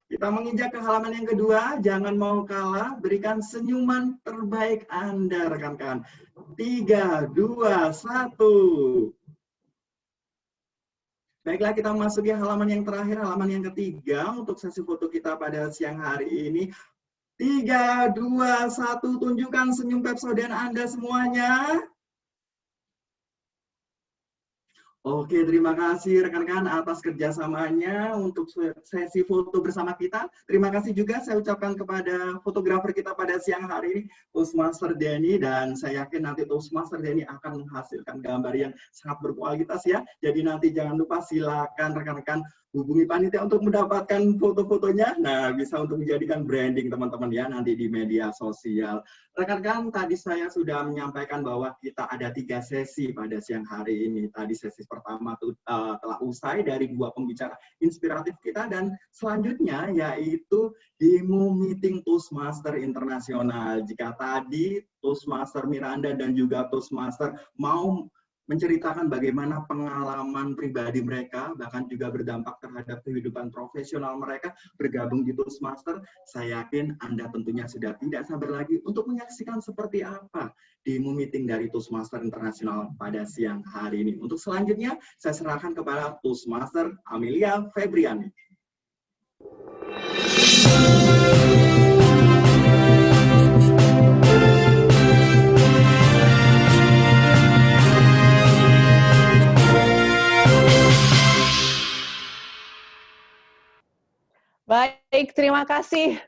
Kita menginjak ke halaman yang kedua, jangan mau kalah, berikan senyuman terbaik Anda, rekan-rekan. 3, 2, 1. Baiklah, kita memasuki halaman yang terakhir, halaman yang ketiga untuk sesi foto kita pada siang hari ini. 3, 2, 1, tunjukkan senyum Pepsodent Anda semuanya. Oke, terima kasih rekan-rekan atas kerjasamanya untuk sesi foto bersama kita. Terima kasih juga saya ucapkan kepada fotografer kita pada siang hari ini, Toastmaster Denny, dan saya yakin nanti Toastmaster Denny akan menghasilkan gambar yang sangat berkualitas ya. Jadi nanti jangan lupa silakan rekan-rekan hubungi panitia untuk mendapatkan foto-fotonya. Nah, bisa untuk menjadikan branding teman-teman ya nanti di media sosial. Rekan-rekan, tadi saya sudah menyampaikan bahwa kita ada 3 sesi pada siang hari ini. Tadi sesi pertama telah usai dari 2 pembicara inspiratif kita, dan selanjutnya yaitu demo meeting Toastmaster Internasional. Jika tadi Toastmaster Miranda dan juga Toastmaster Mau menceritakan bagaimana pengalaman pribadi mereka, bahkan juga berdampak terhadap kehidupan profesional mereka bergabung di Toastmaster, saya yakin Anda tentunya sudah tidak sabar lagi untuk menyaksikan seperti apa demo meeting dari Toastmaster Internasional pada siang hari ini. Untuk selanjutnya, saya serahkan kepada Toastmaster Amelia Febriani. Baik, Baik, terima kasih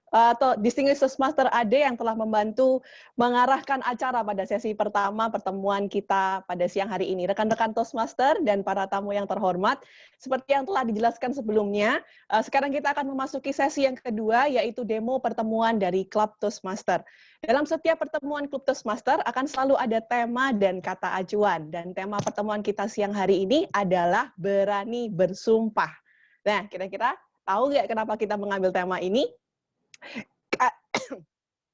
Distinguished Toastmaster Ade yang telah membantu mengarahkan acara pada sesi pertama pertemuan kita pada siang hari ini. Rekan-rekan Toastmaster dan para tamu yang terhormat, seperti yang telah dijelaskan sebelumnya, sekarang kita akan memasuki sesi yang kedua, yaitu demo pertemuan dari Klub Toastmaster. Dalam setiap pertemuan Klub Toastmaster akan selalu ada tema dan kata acuan, dan tema pertemuan kita siang hari ini adalah berani bersumpah. Nah, kira-kira tahu nggak kenapa kita mengambil tema ini?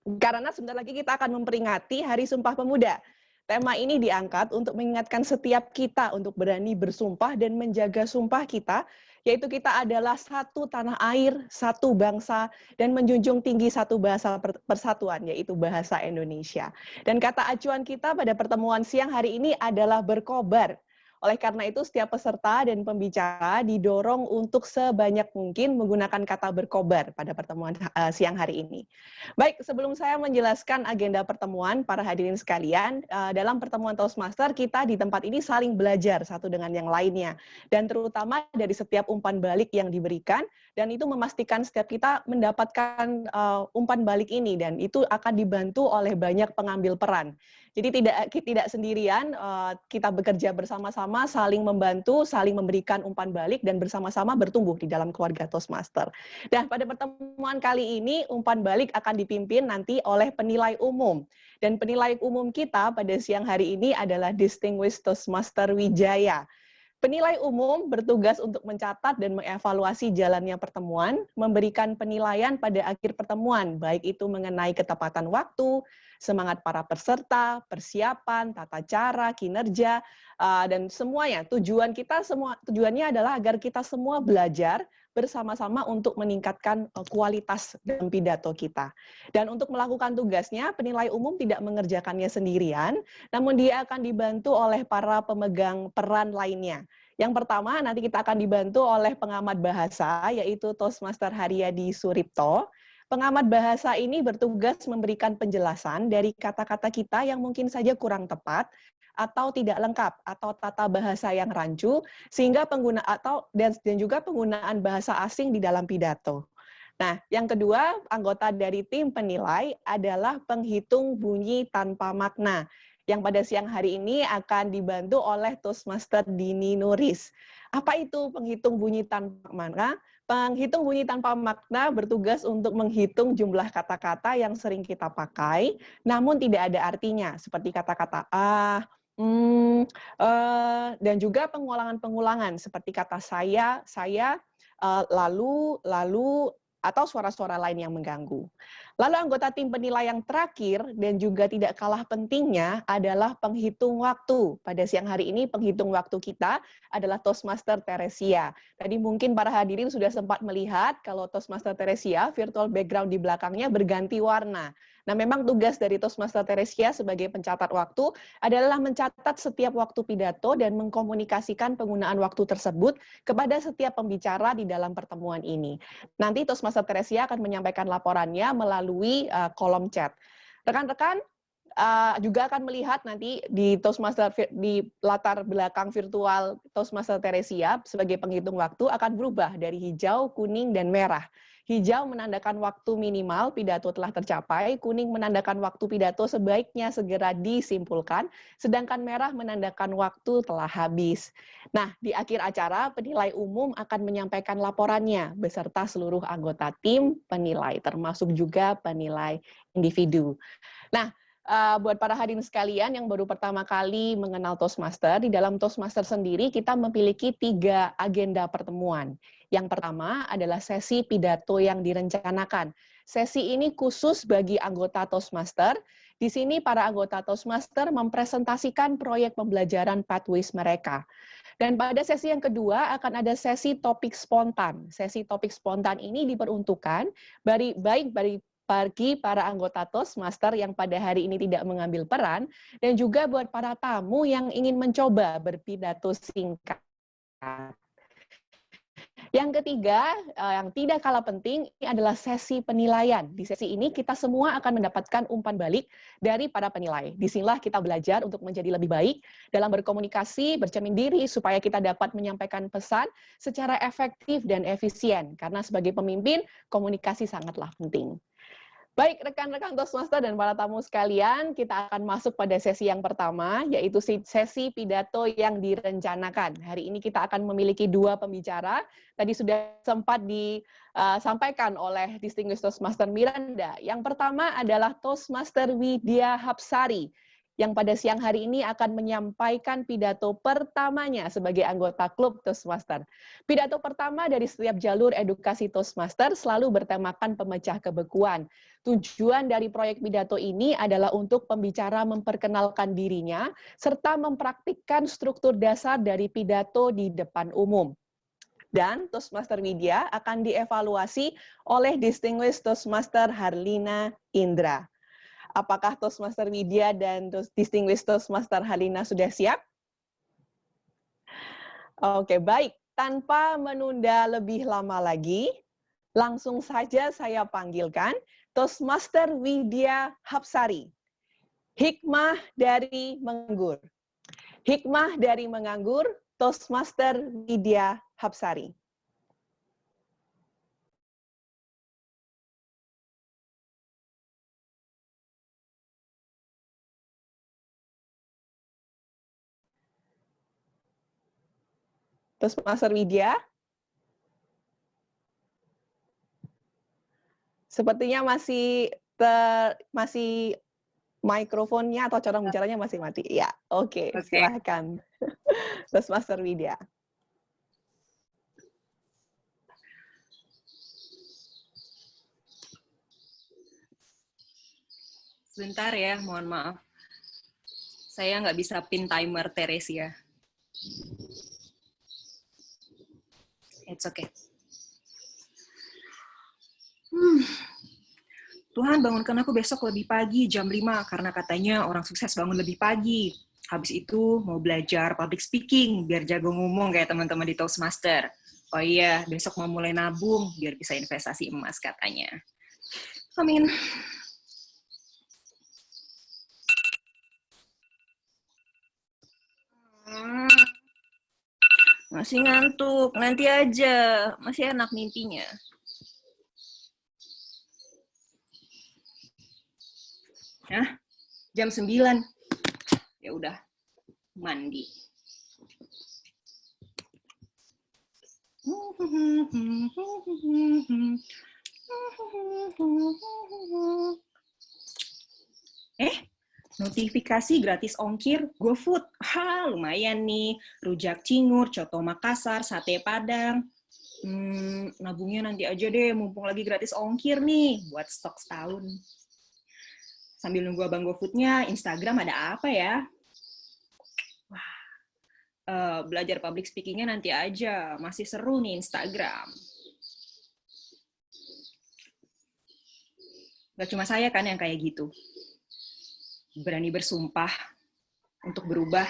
Karena sebentar lagi kita akan memperingati Hari Sumpah Pemuda. Tema ini diangkat untuk mengingatkan setiap kita untuk berani bersumpah dan menjaga sumpah kita, yaitu kita adalah satu tanah air, satu bangsa, dan menjunjung tinggi satu bahasa persatuan, yaitu bahasa Indonesia. Dan kata acuan kita pada pertemuan siang hari ini adalah berkobar. Oleh karena itu, setiap peserta dan pembicara didorong untuk sebanyak mungkin menggunakan kata berkobar pada pertemuan siang hari ini. Baik, sebelum saya menjelaskan agenda pertemuan, para hadirin sekalian, dalam pertemuan Toastmaster, kita di tempat ini saling belajar satu dengan yang lainnya. Dan terutama dari setiap umpan balik yang diberikan, dan itu memastikan setiap kita mendapatkan umpan balik ini, dan itu akan dibantu oleh banyak pengambil peran. Jadi tidak sendirian, kita bekerja bersama-sama, saling membantu, saling memberikan umpan balik, dan bersama-sama bertumbuh di dalam keluarga Toastmaster. Dan pada pertemuan kali ini, umpan balik akan dipimpin nanti oleh penilai umum. Dan penilai umum kita pada siang hari ini adalah Distinguished Toastmaster Wijaya. Penilai umum bertugas untuk mencatat dan mengevaluasi jalannya pertemuan, memberikan penilaian pada akhir pertemuan, baik itu mengenai ketepatan waktu, semangat para peserta, persiapan, tata cara, kinerja, dan semuanya. Tujuannya adalah agar kita semua belajar bersama-sama untuk meningkatkan kualitas dalam pidato kita. Dan untuk melakukan tugasnya, penilai umum tidak mengerjakannya sendirian, namun dia akan dibantu oleh para pemegang peran lainnya. Yang pertama, nanti kita akan dibantu oleh pengamat bahasa, yaitu Toastmaster Haryadi Suripto. Pengamat bahasa ini bertugas memberikan penjelasan dari kata-kata kita yang mungkin saja kurang tepat, atau tidak lengkap, atau tata bahasa yang rancu, sehingga dan juga penggunaan bahasa asing di dalam pidato. Nah, yang kedua, anggota dari tim penilai adalah penghitung bunyi tanpa makna, yang pada siang hari ini akan dibantu oleh Toastmaster Dini Nuris. Apa itu penghitung bunyi tanpa makna? Penghitung bunyi tanpa makna bertugas untuk menghitung jumlah kata-kata yang sering kita pakai, namun tidak ada artinya, seperti kata-kata dan juga pengulangan-pengulangan, seperti kata saya, lalu, atau suara-suara lain yang mengganggu. Lalu anggota tim penilai yang terakhir dan juga tidak kalah pentingnya adalah penghitung waktu. Pada siang hari ini penghitung waktu kita adalah Toastmaster Teresia. Tadi mungkin para hadirin sudah sempat melihat kalau Toastmaster Teresia, virtual background di belakangnya berganti warna. Nah, memang tugas dari Toastmaster Teresia sebagai pencatat waktu adalah mencatat setiap waktu pidato dan mengkomunikasikan penggunaan waktu tersebut kepada setiap pembicara di dalam pertemuan ini. Nanti Toastmaster Teresia akan menyampaikan laporannya melalui kolom chat. Rekan-rekan juga akan melihat nanti di Toastmaster di latar belakang virtual Toastmaster Teresia sebagai penghitung waktu akan berubah dari hijau, kuning, dan merah. Hijau menandakan waktu minimal pidato telah tercapai, kuning menandakan waktu pidato sebaiknya segera disimpulkan, sedangkan merah menandakan waktu telah habis. Nah, di akhir acara, penilai umum akan menyampaikan laporannya beserta seluruh anggota tim penilai, termasuk juga penilai individu. Nah, buat para hadirin sekalian yang baru pertama kali mengenal Toastmaster, di dalam Toastmaster sendiri kita memiliki 3 agenda pertemuan. Yang pertama adalah sesi pidato yang direncanakan. Sesi ini khusus bagi anggota Toastmaster. Di sini para anggota Toastmaster mempresentasikan proyek pembelajaran Pathways mereka. Dan pada sesi yang kedua akan ada sesi topik spontan. Sesi topik spontan ini diperuntukkan bagi para anggota Toastmaster yang pada hari ini tidak mengambil peran, dan juga buat para tamu yang ingin mencoba berpidato singkat. Yang ketiga, yang tidak kalah penting, ini adalah sesi penilaian. Di sesi ini kita semua akan mendapatkan umpan balik dari para penilai. Disinilah kita belajar untuk menjadi lebih baik dalam berkomunikasi, bercermin diri, supaya kita dapat menyampaikan pesan secara efektif dan efisien. Karena sebagai pemimpin, komunikasi sangatlah penting. Baik, rekan-rekan Toastmaster dan para tamu sekalian, kita akan masuk pada sesi yang pertama, yaitu sesi pidato yang direncanakan. Hari ini kita akan memiliki 2 pembicara. Tadi sudah sempat disampaikan oleh Distinguished Toastmaster Miranda. Yang pertama adalah Toastmaster Widya Hapsari, yang pada siang hari ini akan menyampaikan pidato pertamanya sebagai anggota klub Toastmaster. Pidato pertama dari setiap jalur edukasi Toastmaster selalu bertemakan pemecah kebekuan. Tujuan dari proyek pidato ini adalah untuk pembicara memperkenalkan dirinya, serta mempraktikkan struktur dasar dari pidato di depan umum. Dan Toastmaster Widya akan dievaluasi oleh Distinguished Toastmaster Harlina Indra. Apakah Toastmaster Widya dan Distinguished Toastmaster Harlina sudah siap? Oke, baik. Tanpa menunda lebih lama lagi, langsung saja saya panggilkan Toastmaster Widya Hapsari. Hikmah dari menganggur. Hikmah dari menganggur, Toastmaster Widya Hapsari. Toastmaster Widya. Sepertinya masih mikrofonnya atau cara bicaranya masih mati. Ya, oke. Silahkan. Toastmaster Widya. Sebentar ya, mohon maaf. Saya nggak bisa pin timer Teresia. It's okay. Tuhan, bangunkan aku besok lebih pagi, jam 5, karena katanya orang sukses bangun lebih pagi. Habis itu mau belajar public speaking, biar jago ngomong kayak teman-teman di Toastmaster. Oh iya, besok mau mulai nabung, biar bisa investasi emas katanya. Amin. Masih ngantuk, nanti aja. Masih enak mimpinya. Hah? Jam 9. Ya udah, mandi. Notifikasi gratis ongkir GoFood. Lumayan nih. Rujak cingur, coto Makassar, sate Padang. Nabungnya nanti aja deh, mumpung lagi gratis ongkir nih, buat stok setahun. Sambil nunggu abang GoFood-nya, Instagram ada apa ya? Belajar public speaking-nya nanti aja. Masih seru nih Instagram. Gak cuma saya kan yang kayak gitu. Berani bersumpah untuk berubah,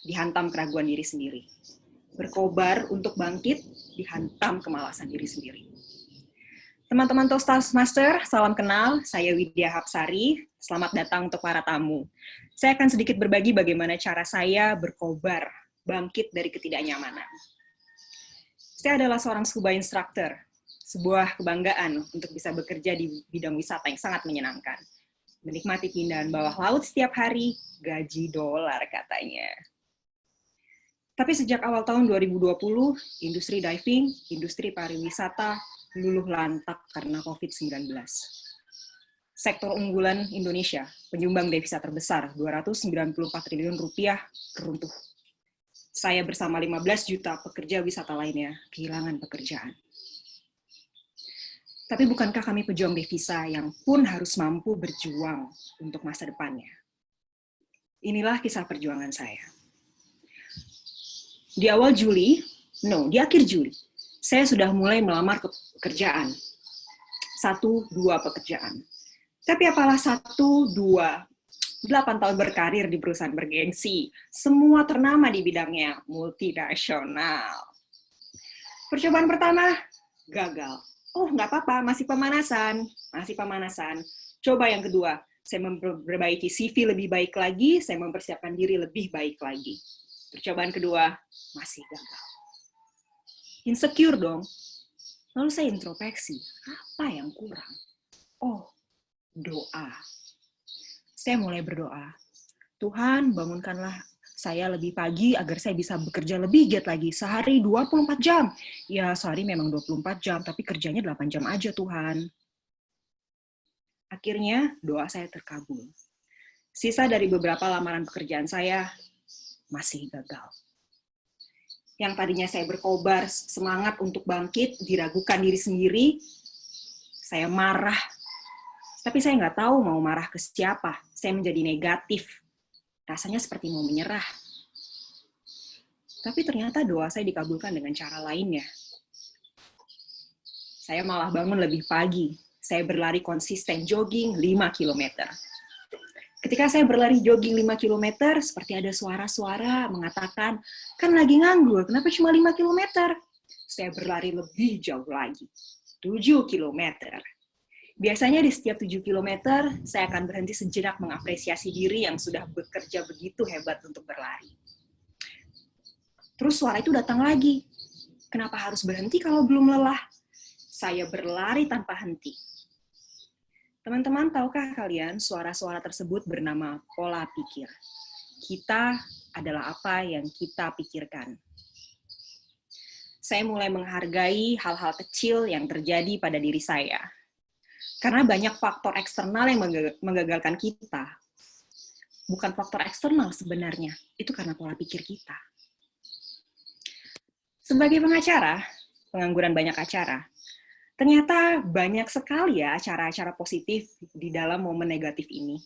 dihantam keraguan diri sendiri. Berkobar untuk bangkit, dihantam kemalasan diri sendiri. Teman-teman Toastmaster, salam kenal. Saya Widya Hapsari. Selamat datang untuk para tamu. Saya akan sedikit berbagi bagaimana cara saya berkobar, bangkit dari ketidaknyamanan. Saya adalah seorang scuba instructor, sebuah kebanggaan untuk bisa bekerja di bidang wisata yang sangat menyenangkan. Menikmati keindahan bawah laut setiap hari, gaji dolar katanya. Tapi sejak awal tahun 2020, industri diving, industri pariwisata, luluh lantak karena COVID-19. Sektor unggulan Indonesia, penyumbang devisa terbesar, 294 triliun rupiah, runtuh. Saya bersama 15 juta pekerja wisata lainnya kehilangan pekerjaan. Tapi bukankah kami pejuang devisa yang pun harus mampu berjuang untuk masa depannya? Inilah kisah perjuangan saya. Di akhir Juli, saya sudah mulai melamar pekerjaan. 1-2 pekerjaan. Tapi apalah 1-2, 8 tahun berkarir di perusahaan bergengsi, semua ternama di bidangnya, multinasional. Percobaan pertama, gagal. Oh, nggak apa-apa, masih pemanasan. Coba yang kedua, saya memperbaiki CV lebih baik lagi, saya mempersiapkan diri lebih baik lagi. Percobaan kedua, masih gagal. Insecure dong. Lalu saya introspeksi, apa yang kurang? Oh, doa. Saya mulai berdoa. Tuhan, bangunkanlah saya lebih pagi agar saya bisa bekerja lebih giat lagi. Sehari 24 jam. Ya, sehari memang 24 jam, tapi kerjanya 8 jam aja, Tuhan. Akhirnya, doa saya terkabul. Sisa dari beberapa lamaran pekerjaan saya masih gagal. Yang tadinya saya berkobar, semangat untuk bangkit, diragukan diri sendiri, saya marah. Tapi saya nggak tahu mau marah ke siapa. Saya menjadi negatif. Rasanya seperti mau menyerah. Tapi ternyata doa saya dikabulkan dengan cara lainnya. Saya malah bangun lebih pagi. Saya berlari konsisten, jogging 5 km. Ketika saya berlari jogging 5 km, seperti ada suara-suara mengatakan, kan lagi nganggur, kenapa cuma 5 km? Saya berlari lebih jauh lagi, 7 km. Biasanya di setiap 7 km, saya akan berhenti sejenak mengapresiasi diri yang sudah bekerja begitu hebat untuk berlari. Terus suara itu datang lagi. Kenapa harus berhenti kalau belum lelah? Saya berlari tanpa henti. Teman-teman, tahukah kalian suara-suara tersebut bernama pola pikir? Kita adalah apa yang kita pikirkan. Saya mulai menghargai hal-hal kecil yang terjadi pada diri saya. Karena banyak faktor eksternal yang menggagalkan kita. Bukan faktor eksternal sebenarnya, itu karena pola pikir kita. Sebagai pengacara, pengangguran banyak acara, ternyata banyak sekali ya acara-acara positif di dalam momen negatif ini.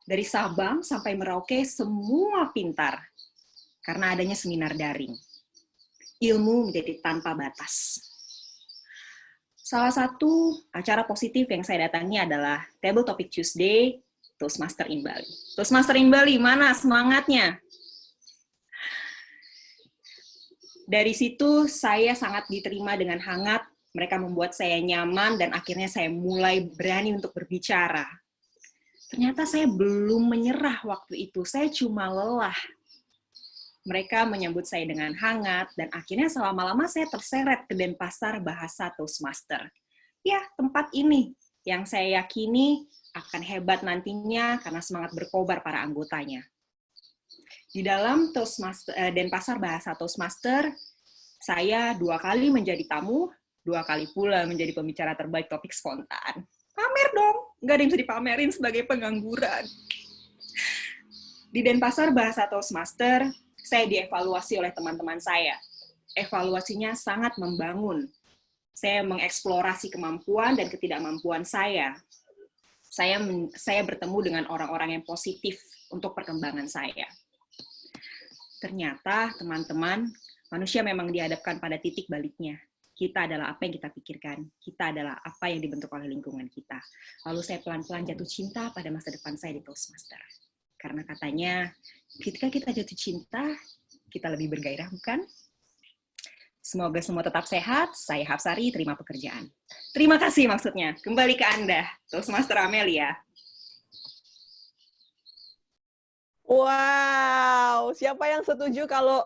Dari Sabang sampai Merauke, semua pintar. Karena adanya seminar daring. Ilmu menjadi tanpa batas. Salah satu acara positif yang saya datangi adalah Table Topic Tuesday, Toastmaster in Bali. Toastmaster in Bali, mana semangatnya? Dari situ saya sangat diterima dengan hangat. Mereka membuat saya nyaman dan akhirnya saya mulai berani untuk berbicara. Ternyata saya belum menyerah waktu itu, saya cuma lelah. Mereka menyambut saya dengan hangat dan akhirnya selama-lama saya terseret ke Denpasar Bahasa Toastmaster. Ya, tempat ini yang saya yakini akan hebat nantinya karena semangat berkobar para anggotanya. Di dalam Denpasar Bahasa Toastmaster, saya 2 kali menjadi tamu, 2 kali pula menjadi pembicara terbaik topik spontan. Pamer dong, nggak ada yang bisa dipamerin sebagai pengangguran. Di Denpasar Bahasa Toastmaster, saya dievaluasi oleh teman-teman saya. Evaluasinya sangat membangun. Saya mengeksplorasi kemampuan dan ketidakmampuan saya. Saya bertemu dengan orang-orang yang positif untuk perkembangan saya. Ternyata, teman-teman, manusia memang dihadapkan pada titik baliknya. Kita adalah apa yang kita pikirkan. Kita adalah apa yang dibentuk oleh lingkungan kita. Lalu saya pelan-pelan jatuh cinta pada masa depan saya di Toastmaster. Karena katanya, ketika kita jatuh cinta, kita lebih bergairah, bukan? Semoga semua tetap sehat. Saya Hapsari, terima pekerjaan. Terima kasih maksudnya. Kembali ke Anda, Toastmaster Amelia. Wow, siapa yang setuju kalau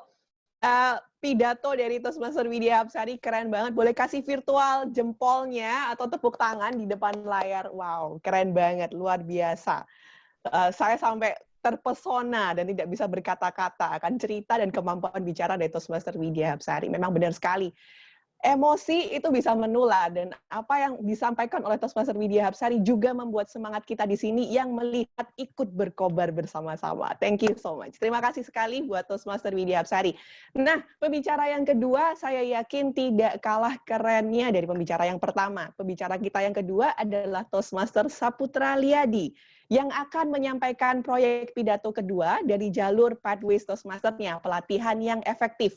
pidato dari Toastmaster Widya Hapsari keren banget? Boleh kasih virtual jempolnya atau tepuk tangan di depan layar. Wow, keren banget, luar biasa. Saya sampai terpesona dan tidak bisa berkata-kata akan cerita dan kemampuan bicara dari Toastmaster Widya Hapsari. Memang benar sekali. Emosi itu bisa menular dan apa yang disampaikan oleh Toastmaster Widya Hapsari juga membuat semangat kita di sini yang melihat ikut berkobar bersama-sama. Thank you so much. Terima kasih sekali buat Toastmaster Widya Hapsari. Nah, pembicara yang kedua saya yakin tidak kalah kerennya dari pembicara yang pertama. Pembicara kita yang kedua adalah Toastmaster Saputra Liadi yang akan menyampaikan proyek pidato kedua dari jalur Pathways Toastmaster-nya, pelatihan yang efektif.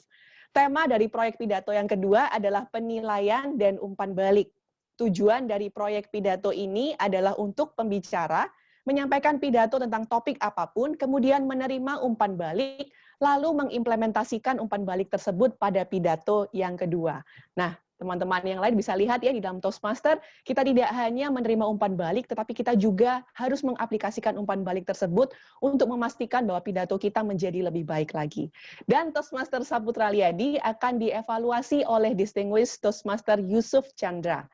Tema dari proyek pidato yang kedua adalah penilaian dan umpan balik. Tujuan dari proyek pidato ini adalah untuk pembicara menyampaikan pidato tentang topik apapun, kemudian menerima umpan balik, lalu mengimplementasikan umpan balik tersebut pada pidato yang kedua. Nah, teman-teman yang lain bisa lihat ya di dalam Toastmaster, kita tidak hanya menerima umpan balik, tetapi kita juga harus mengaplikasikan umpan balik tersebut untuk memastikan bahwa pidato kita menjadi lebih baik lagi. Dan Toastmaster Saputra Liadi akan dievaluasi oleh Distinguished Toastmaster Yusuf Chandra.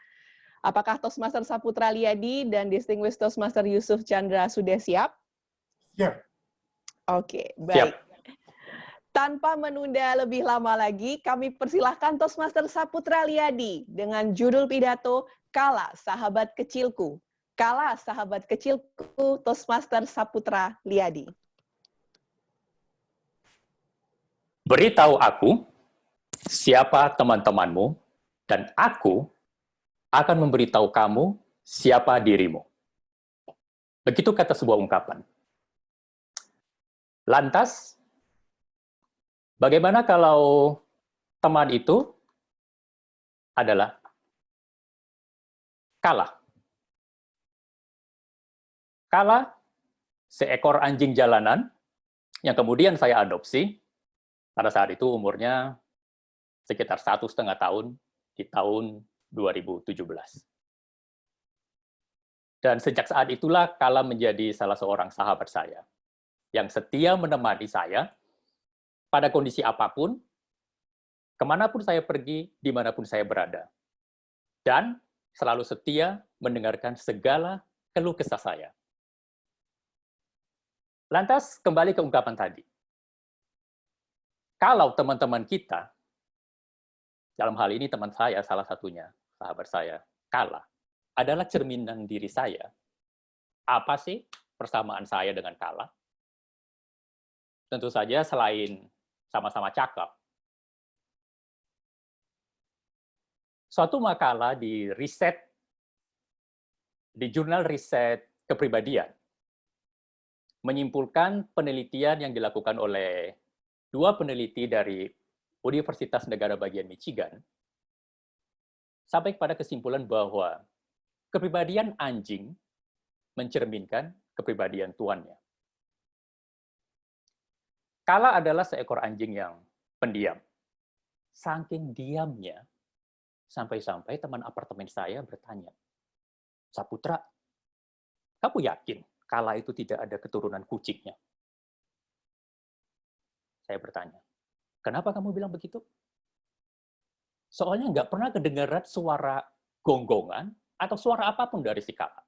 Apakah Toastmaster Saputra Liadi dan Distinguished Toastmaster Yusuf Chandra sudah siap? Siap. Oke, baik. Siap. Tanpa menunda lebih lama lagi, kami persilahkan Toastmaster Saputra Liadi dengan judul pidato Kala Sahabat Kecilku. Kala Sahabat Kecilku, Toastmaster Saputra Liadi. Beritahu aku siapa teman-temanmu, dan aku akan memberitahu kamu siapa dirimu. Begitu kata sebuah ungkapan. Lantas, bagaimana kalau teman itu adalah Kala? Kala, seekor anjing jalanan yang kemudian saya adopsi. Pada saat itu umurnya sekitar 1,5 tahun di tahun 2017. Dan sejak saat itulah Kala menjadi salah seorang sahabat saya yang setia menemani saya pada kondisi apapun, kemanapun saya pergi, dimanapun saya berada. Dan selalu setia mendengarkan segala keluh kesah saya. Lantas, kembali ke ungkapan tadi. Kalau teman-teman kita, dalam hal ini teman saya, salah satunya, sahabat saya, Kala, adalah cerminan diri saya. Apa sih persamaan saya dengan Kala? Tentu saja selain sama-sama cakep. Suatu makalah di jurnal riset kepribadian menyimpulkan penelitian yang dilakukan oleh 2 peneliti dari Universitas Negara Bagian Michigan sampai kepada kesimpulan bahwa kepribadian anjing mencerminkan kepribadian tuannya. Kala adalah seekor anjing yang pendiam. Saking diamnya, sampai-sampai teman apartemen saya bertanya, Saputra, kamu yakin Kala itu tidak ada keturunan kucingnya? Saya bertanya, kenapa kamu bilang begitu? Soalnya nggak pernah kedengaran suara gonggongan atau suara apapun dari si Kala.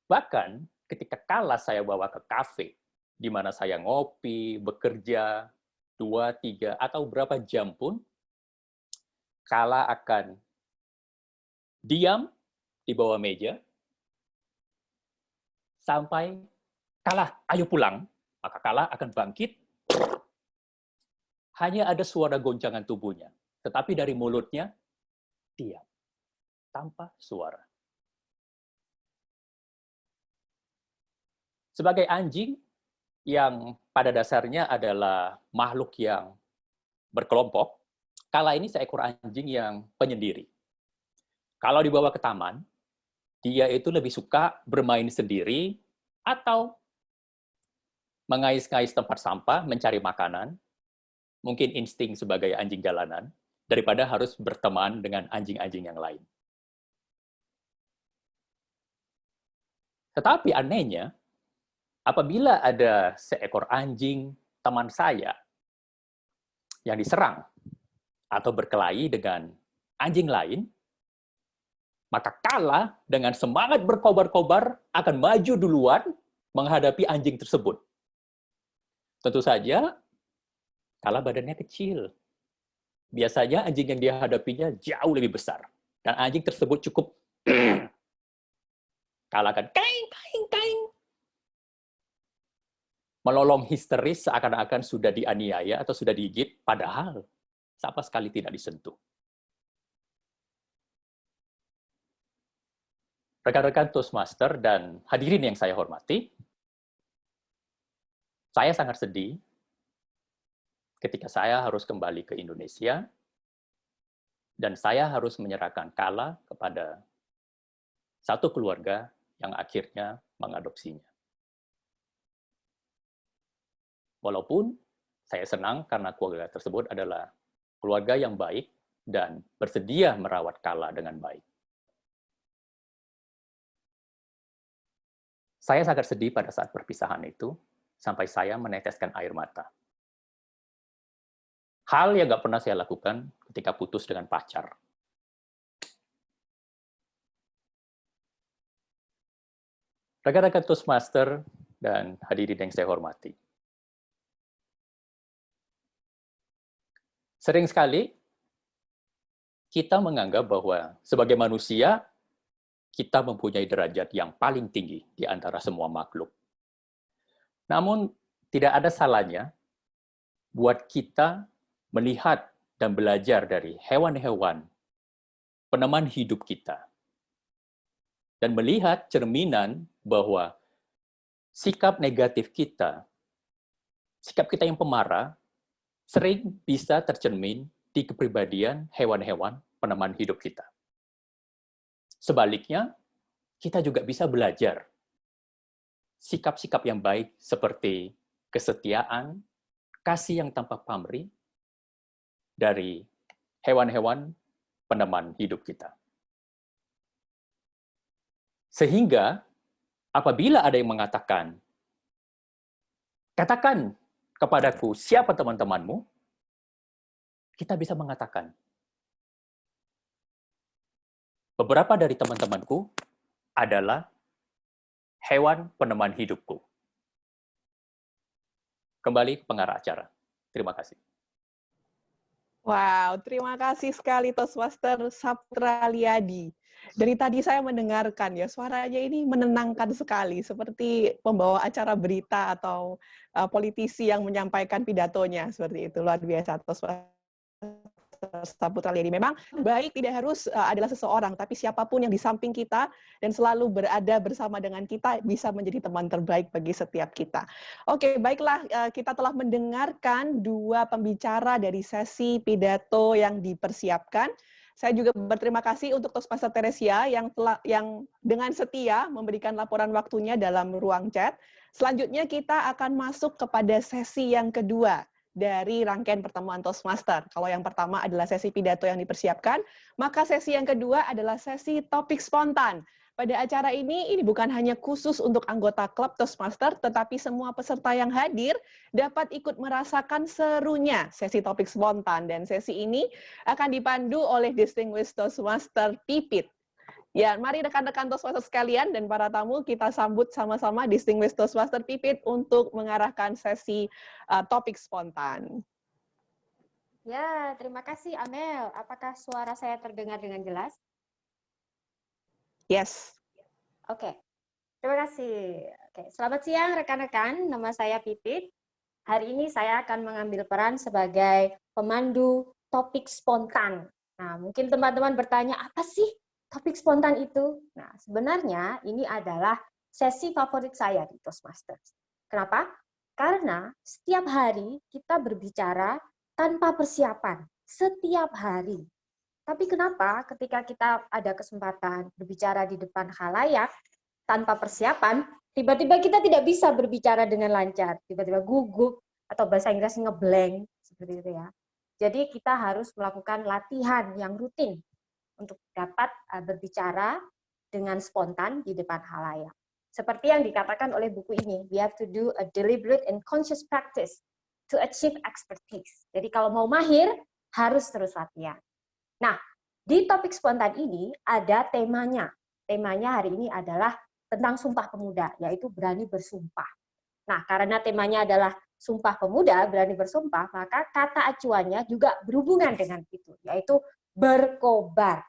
Bahkan ketika Kala saya bawa ke kafe, di mana saya ngopi, bekerja, 2, 3, atau berapa jam pun, Kala akan diam di bawah meja, sampai Kala, ayo pulang. Maka Kala akan bangkit, hanya ada suara goncangan tubuhnya. Tetapi dari mulutnya, diam. Tanpa suara. Sebagai anjing, yang pada dasarnya adalah makhluk yang berkelompok, Kala ini seekor anjing yang penyendiri. Kalau dibawa ke taman, dia itu lebih suka bermain sendiri atau mengais-ngais tempat sampah, mencari makanan, mungkin insting sebagai anjing jalanan, daripada harus berteman dengan anjing-anjing yang lain. Tetapi anehnya, apabila ada seekor anjing teman saya yang diserang atau berkelahi dengan anjing lain, maka Kala dengan semangat berkobar-kobar akan maju duluan menghadapi anjing tersebut. Tentu saja, Kala badannya kecil. Biasanya anjing yang dia hadapinya jauh lebih besar. Dan anjing tersebut cukup Kala akan kaing, kaing, kaing. Melolong histeris seakan-akan sudah dianiaya atau sudah digigit, padahal sama sekali tidak disentuh. Rekan-rekan Toastmaster dan hadirin yang saya hormati, saya sangat sedih ketika saya harus kembali ke Indonesia dan saya harus menyerahkan Kala kepada satu keluarga yang akhirnya mengadopsinya. Walaupun saya senang karena keluarga tersebut adalah keluarga yang baik dan bersedia merawat Kala dengan baik. Saya sangat sedih pada saat perpisahan itu, sampai saya meneteskan air mata. Hal yang nggak pernah saya lakukan ketika putus dengan pacar. Rekan-rekan Toastmaster dan hadirin yang saya hormati. Sering sekali kita menganggap bahwa sebagai manusia, kita mempunyai derajat yang paling tinggi di antara semua makhluk. Namun, tidak ada salahnya buat kita melihat dan belajar dari hewan-hewan peneman hidup kita. Dan melihat cerminan bahwa sikap negatif kita, sikap kita yang pemarah, sering bisa tercermin di kepribadian hewan-hewan peneman hidup kita. Sebaliknya, kita juga bisa belajar sikap-sikap yang baik seperti kesetiaan, kasih yang tanpa pamrih dari hewan-hewan peneman hidup kita. Sehingga, apabila ada yang mengatakan, katakan kepadaku siapa teman-temanmu, kita bisa mengatakan, beberapa dari teman-temanku adalah hewan peneman hidupku. Kembali ke pengarah acara. Terima kasih. Wow, terima kasih sekali Toastmaster Saputra Liadi. Dari tadi saya mendengarkan ya, suaranya ini menenangkan sekali, seperti pembawa acara berita atau politisi yang menyampaikan pidatonya, seperti itu. Luar biasa, Toastmaster Saputra Liadi. Memang baik tidak harus adalah seseorang, tapi siapapun yang di samping kita dan selalu berada bersama dengan kita bisa menjadi teman terbaik bagi setiap kita. Oke, baiklah, kita telah mendengarkan dua pembicara dari sesi pidato yang dipersiapkan. Saya juga berterima kasih untuk Toastmaster Teresia yang dengan setia memberikan laporan waktunya dalam ruang chat. Selanjutnya kita akan masuk kepada sesi yang kedua dari rangkaian pertemuan Toastmaster. Kalau yang pertama adalah sesi pidato yang dipersiapkan, maka sesi yang kedua adalah sesi topik spontan. Pada acara ini bukan hanya khusus untuk anggota klub Toastmaster, tetapi semua peserta yang hadir dapat ikut merasakan serunya sesi topik spontan. Dan sesi ini akan dipandu oleh Distinguished Toastmaster Pipit. Ya, mari rekan-rekan Toastmaster sekalian dan para tamu, kita sambut sama-sama Distinguished Toastmaster Pipit untuk mengarahkan sesi topik spontan. Ya, terima kasih Amel. Apakah suara saya terdengar dengan jelas? Yes. Oke, terima kasih. Oke, selamat siang rekan-rekan, nama saya Pipit. Hari ini saya akan mengambil peran sebagai pemandu topik spontan. Nah, mungkin teman-teman bertanya, apa sih topik spontan itu? Nah, sebenarnya ini adalah sesi favorit saya di Toastmasters. Kenapa? Karena setiap hari kita berbicara tanpa persiapan, setiap hari. Tapi kenapa ketika kita ada kesempatan berbicara di depan khalayak tanpa persiapan, tiba-tiba kita tidak bisa berbicara dengan lancar, tiba-tiba gugup atau bahasa Inggrisnya ngeblank, seperti itu ya. Jadi kita harus melakukan latihan yang rutin untuk dapat berbicara dengan spontan di depan khalayak. Seperti yang dikatakan oleh buku ini, we have to do a deliberate and conscious practice to achieve expertise. Jadi kalau mau mahir, harus terus latihan. Nah, di topik spontan ini ada temanya. Temanya hari ini adalah tentang Sumpah Pemuda, yaitu berani bersumpah. Nah, karena temanya adalah Sumpah Pemuda, berani bersumpah, maka kata acuannya juga berhubungan dengan itu, yaitu berkobar.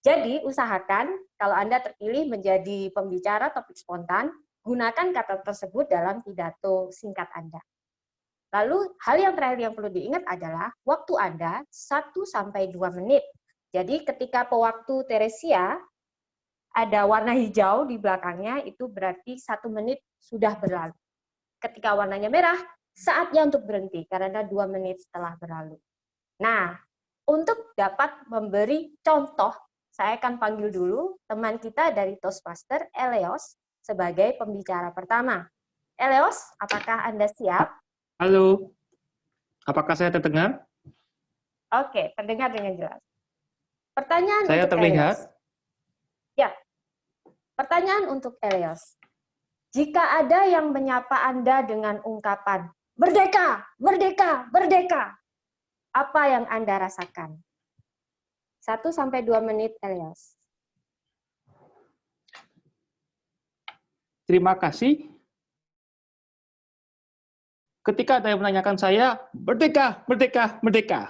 Jadi, usahakan kalau Anda terpilih menjadi pembicara topik spontan, gunakan kata tersebut dalam pidato singkat Anda. Lalu, hal yang terakhir yang perlu diingat adalah waktu Anda 1-2 menit. Jadi, ketika pewaktu Teresia ada warna hijau di belakangnya, itu berarti 1 menit sudah berlalu. Ketika warnanya merah, saatnya untuk berhenti, karena 2 menit setelah berlalu. Nah, untuk dapat memberi contoh saya akan panggil dulu teman kita dari Toastmaster, Eleos, sebagai pembicara pertama. Eleos, apakah Anda siap? Halo, apakah saya terdengar? Oke, terdengar dengan jelas. Pertanyaan Saya untuk terlihat? Eleos. Ya, pertanyaan untuk Eleos. Jika ada yang menyapa Anda dengan ungkapan, "Merdeka, merdeka, merdeka," apa yang Anda rasakan? 1-2 menit, Eleos. Terima kasih. Ketika ada yang menanyakan saya, merdeka, merdeka, merdeka.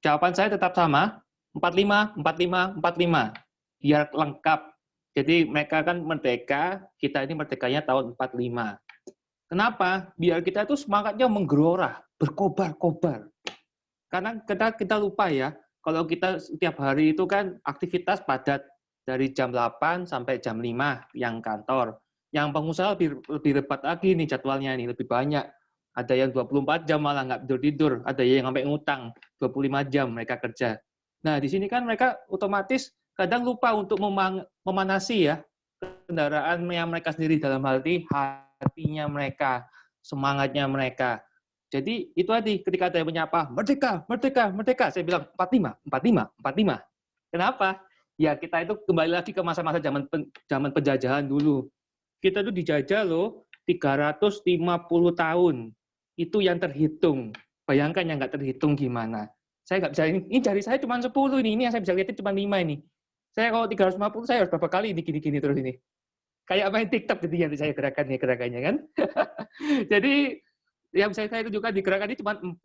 Jawaban saya tetap sama, 45, 45, 45. Biar lengkap. Jadi mereka kan merdeka, kita ini merdekanya tahun 45. Kenapa? Biar kita itu semangatnya menggelora, berkobar-kobar. Karena kita lupa ya, kalau kita setiap hari itu kan aktivitas padat dari jam 8 sampai jam 5 yang kantor. Yang pengusaha lebih lebat lagi nih jadwalnya nih, lebih banyak. Ada yang 24 jam malah nggak tidur-tidur, ada yang sampai ngutang 25 jam mereka kerja. Nah, di sini kan mereka otomatis kadang lupa untuk memanasi ya kendaraan yang mereka sendiri, dalam arti hatinya mereka, semangatnya mereka. Jadi itu tadi ketika ada yang menyapa, merdeka, merdeka, merdeka, saya bilang 45, 45, 45. Kenapa? Ya kita itu kembali lagi ke masa-masa zaman penjajahan dulu. Kita itu dijajah loh 350 tahun. Itu yang terhitung. Bayangkan yang nggak terhitung gimana. Saya nggak bisa, ini jari saya cuma 10 ini yang saya bisa lihat cuma 5 ini. Saya kalau 350 saya harus berapa kali ini gini-gini terus ini. Kayak main TikTok gitu ya saya gerakannya kan. Jadi yang saya tunjukkan di gerakan ini cuma 4-5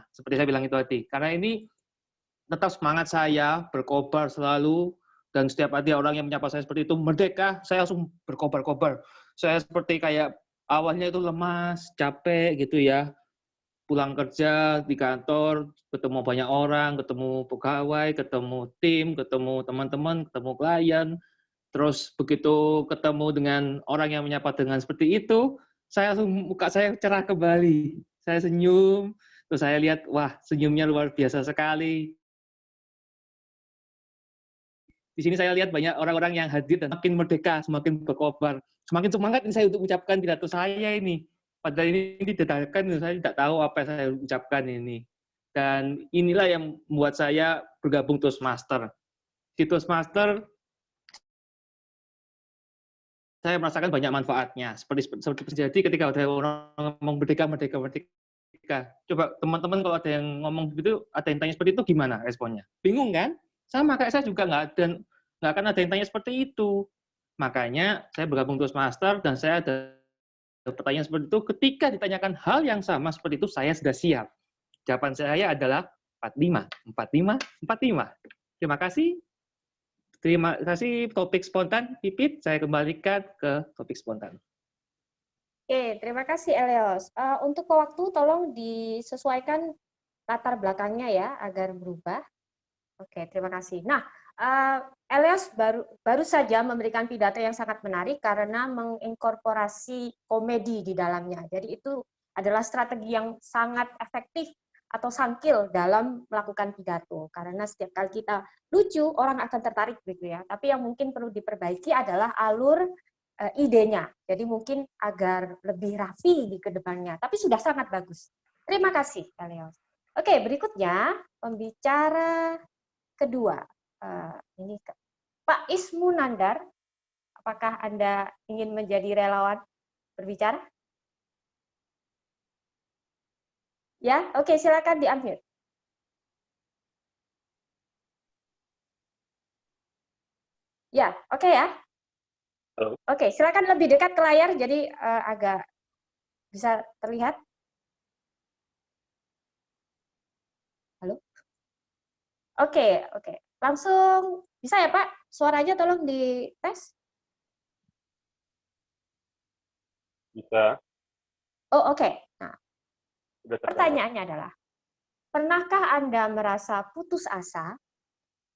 seperti saya bilang itu tadi. Karena ini tetap semangat saya berkobar selalu, dan setiap ada orang yang menyapa saya seperti itu, merdeka, saya langsung berkobar-kobar. Saya seperti kayak awalnya itu lemas, capek gitu ya. Pulang kerja di kantor, ketemu banyak orang, ketemu pegawai, ketemu tim, ketemu teman-teman, ketemu klien. Terus begitu ketemu dengan orang yang menyapa dengan seperti itu, saya langsung muka saya cerah kembali. Saya senyum, terus saya lihat, wah senyumnya luar biasa sekali. Di sini saya lihat banyak orang-orang yang hadir dan makin merdeka, semakin berkobar. Semakin semangat ini saya untuk ucapkan pidato saya ini. Padahal ini dadakan, saya tidak tahu apa yang saya ucapkan ini. Dan inilah yang membuat saya bergabung Toastmaster. Di Toastmaster, saya merasakan banyak manfaatnya. Seperti terjadi ketika ada orang ngomong merdeka, merdeka, merdeka. Coba teman-teman kalau ada yang ngomong begitu, ada yang tanya seperti itu, gimana responnya? Bingung kan? Sama kayak saya juga nggak akan ada yang tanya seperti itu. Makanya saya bergabung Toastmaster dan saya ada pertanyaan seperti itu. Ketika ditanyakan hal yang sama seperti itu, saya sudah siap. Jawaban saya adalah 45, 45, 45. Terima kasih. Terima kasih topik spontan, Pipit. Saya kembalikan ke topik spontan. Oke, terima kasih Eleos. Untuk waktu tolong disesuaikan latar belakangnya ya agar berubah. Oke, terima kasih. Nah, Eleos baru saja memberikan pidato yang sangat menarik karena menginkorporasi komedi di dalamnya. Jadi itu adalah strategi yang sangat efektif atau sangkil dalam melakukan pidato. Karena setiap kali kita lucu, orang akan tertarik gitu ya. Tapi yang mungkin perlu diperbaiki adalah alur idenya. Jadi mungkin agar lebih rapi di kedepannya. Tapi sudah sangat bagus. Terima kasih, Eleos. Oke, berikutnya pembicara kedua. Ini Pak Ismu Nandar. Apakah Anda ingin menjadi relawan berbicara? Ya, oke, silakan di-unmute. Ya, oke ya. Halo. Oke, silakan lebih dekat ke layar, jadi agak bisa terlihat. Halo. Oke, oke. Langsung bisa ya Pak? Suaranya tolong dites. Bisa. Oh, oke. Nah, pertanyaannya adalah, pernahkah Anda merasa putus asa?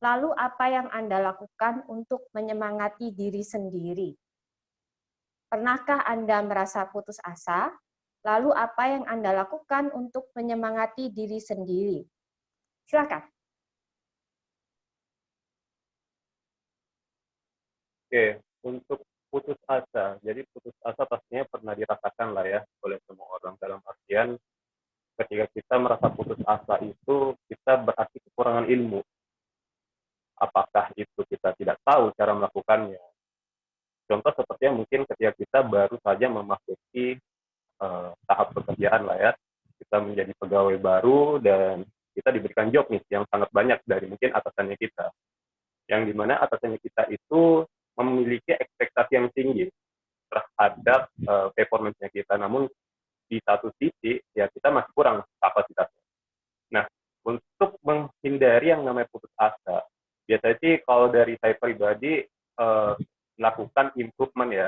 Lalu apa yang Anda lakukan untuk menyemangati diri sendiri? Pernahkah Anda merasa putus asa? Lalu apa yang Anda lakukan untuk menyemangati diri sendiri? Silakan. Oke, untuk putus asa. Jadi putus asa pastinya pernah dirasakan lah ya oleh semua orang, dalam artian ketika kita merasa putus asa itu kita berarti kekurangan ilmu. Apakah itu kita tidak tahu cara melakukannya? Contoh sepertinya mungkin ketika kita baru saja memasuki tahap pekerjaan lah ya. Kita menjadi pegawai baru dan kita diberikan job nih yang sangat banyak dari mungkin atasannya kita. Yang dimana atasannya kita itu memiliki ekspektasi yang tinggi terhadap performance-nya kita. Namun di satu sisi ya kita masih kurang kapasitasnya. Nah, untuk menghindari yang namanya putus asa, biasanya sih kalau dari saya pribadi melakukan improvement ya,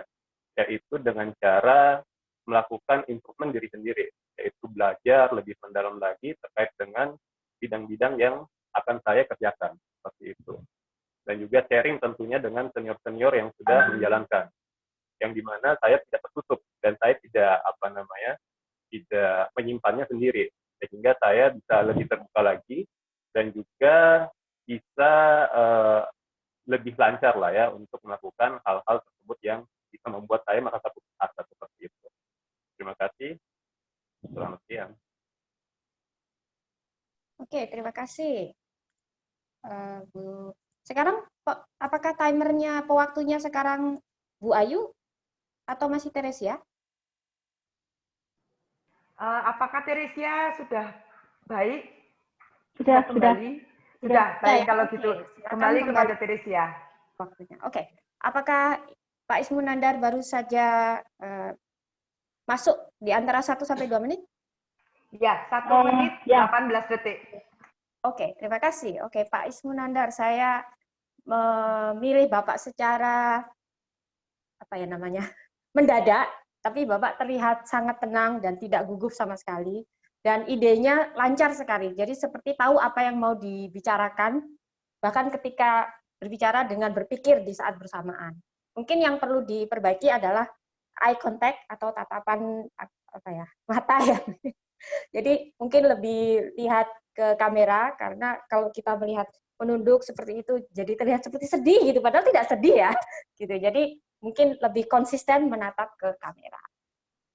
yaitu dengan cara melakukan improvement diri sendiri, yaitu belajar lebih mendalam lagi terkait dengan bidang-bidang yang akan saya kerjakan, seperti itu. Dan juga sharing tentunya dengan senior-senior yang sudah menjalankan, yang dimana saya tidak tertutup dan saya tidak tidak menyimpannya sendiri, sehingga saya bisa lebih terbuka lagi dan juga bisa lebih lancar lah ya untuk melakukan hal-hal tersebut yang bisa membuat saya merasa putus asa seperti itu. Terima kasih. Selamat siang. Oke, terima kasih, Bu. Sekarang apakah timernya, pewaktunya sekarang Bu Ayu atau masih Teresia? Apakah Teresia sudah baik? Sudah. Kembali? Sudah, baik kalau gitu. Kembali kepada Teresia. Waktunya. Oke. Apakah Pak Ismu Nandar baru saja masuk di antara 1 sampai 2 menit? Ya, 1 menit 18 detik. Oke, terima kasih. Oke, Pak Ismu Nandar, saya memilih Bapak secara mendadak, tapi Bapak terlihat sangat tenang dan tidak gugup sama sekali. Dan idenya lancar sekali, jadi seperti tahu apa yang mau dibicarakan, bahkan ketika berbicara dengan berpikir di saat bersamaan. Mungkin yang perlu diperbaiki adalah eye contact atau tatapan mata ya. Jadi mungkin lebih lihat ke kamera, karena kalau kita melihat menunduk seperti itu, jadi terlihat seperti sedih gitu, padahal tidak sedih ya. Gitu. Jadi mungkin lebih konsisten menatap ke kamera.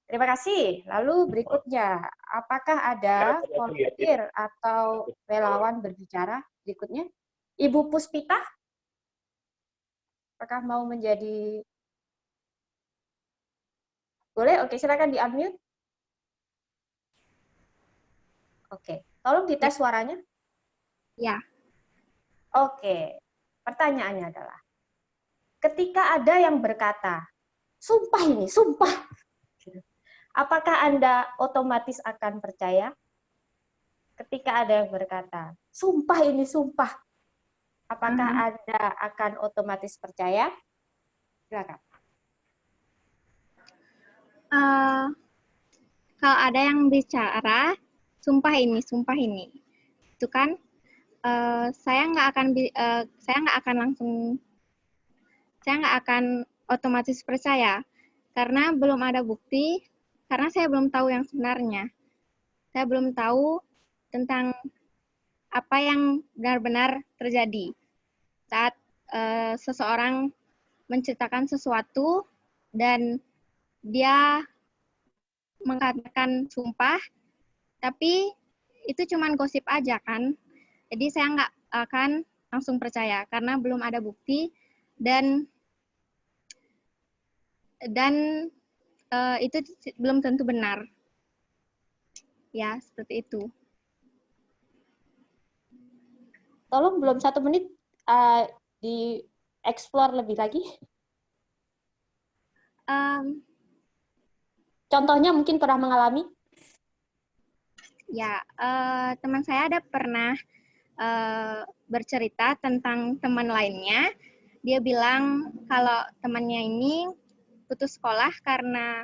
Terima kasih. Lalu berikutnya, apakah ada volunteer atau relawan berbicara berikutnya? Ibu Puspita, apakah mau menjadi... Boleh? Oke, silakan di-unmute. Oke, tolong dites suaranya. Ya. Oke, pertanyaannya adalah, ketika ada yang berkata, sumpah ini, sumpah, apakah Anda otomatis akan percaya? Ketika ada yang berkata, sumpah ini sumpah, apakah Anda akan otomatis percaya? Silakan. Kalau ada yang bicara, sumpah ini, itu kan saya nggak akan otomatis percaya karena belum ada bukti. Karena saya belum tahu yang sebenarnya. Saya belum tahu tentang apa yang benar-benar terjadi saat seseorang menceritakan sesuatu dan dia mengatakan sumpah, tapi itu cuma gosip aja kan. Jadi saya nggak akan langsung percaya karena belum ada bukti dan itu belum tentu benar. Ya, seperti itu. Tolong belum 1 menit di-explore lebih lagi. Contohnya mungkin pernah mengalami? Ya, teman saya ada pernah bercerita tentang teman lainnya. Dia bilang kalau temannya ini putus sekolah karena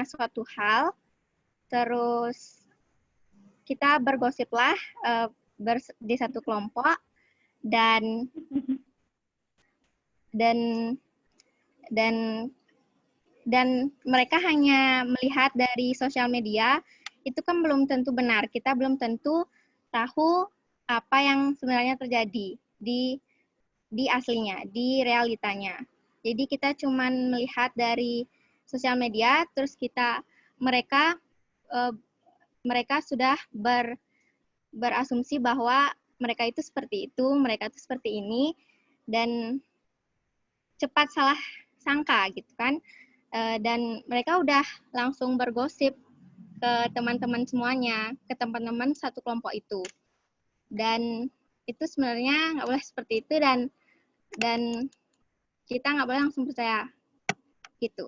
suatu hal, terus kita bergosiplah di satu kelompok dan mereka hanya melihat dari sosial media, itu kan belum tentu benar. Kita belum tentu tahu apa yang sebenarnya terjadi di aslinya, di realitanya. Jadi kita cuman melihat dari sosial media, terus mereka sudah berasumsi bahwa mereka itu seperti itu, mereka itu seperti ini, dan cepat salah sangka gitu kan. Dan mereka udah langsung bergosip ke teman-teman semuanya, ke teman-teman satu kelompok itu. Dan itu sebenarnya nggak boleh seperti itu, dan kita nggak boleh langsung percaya gitu.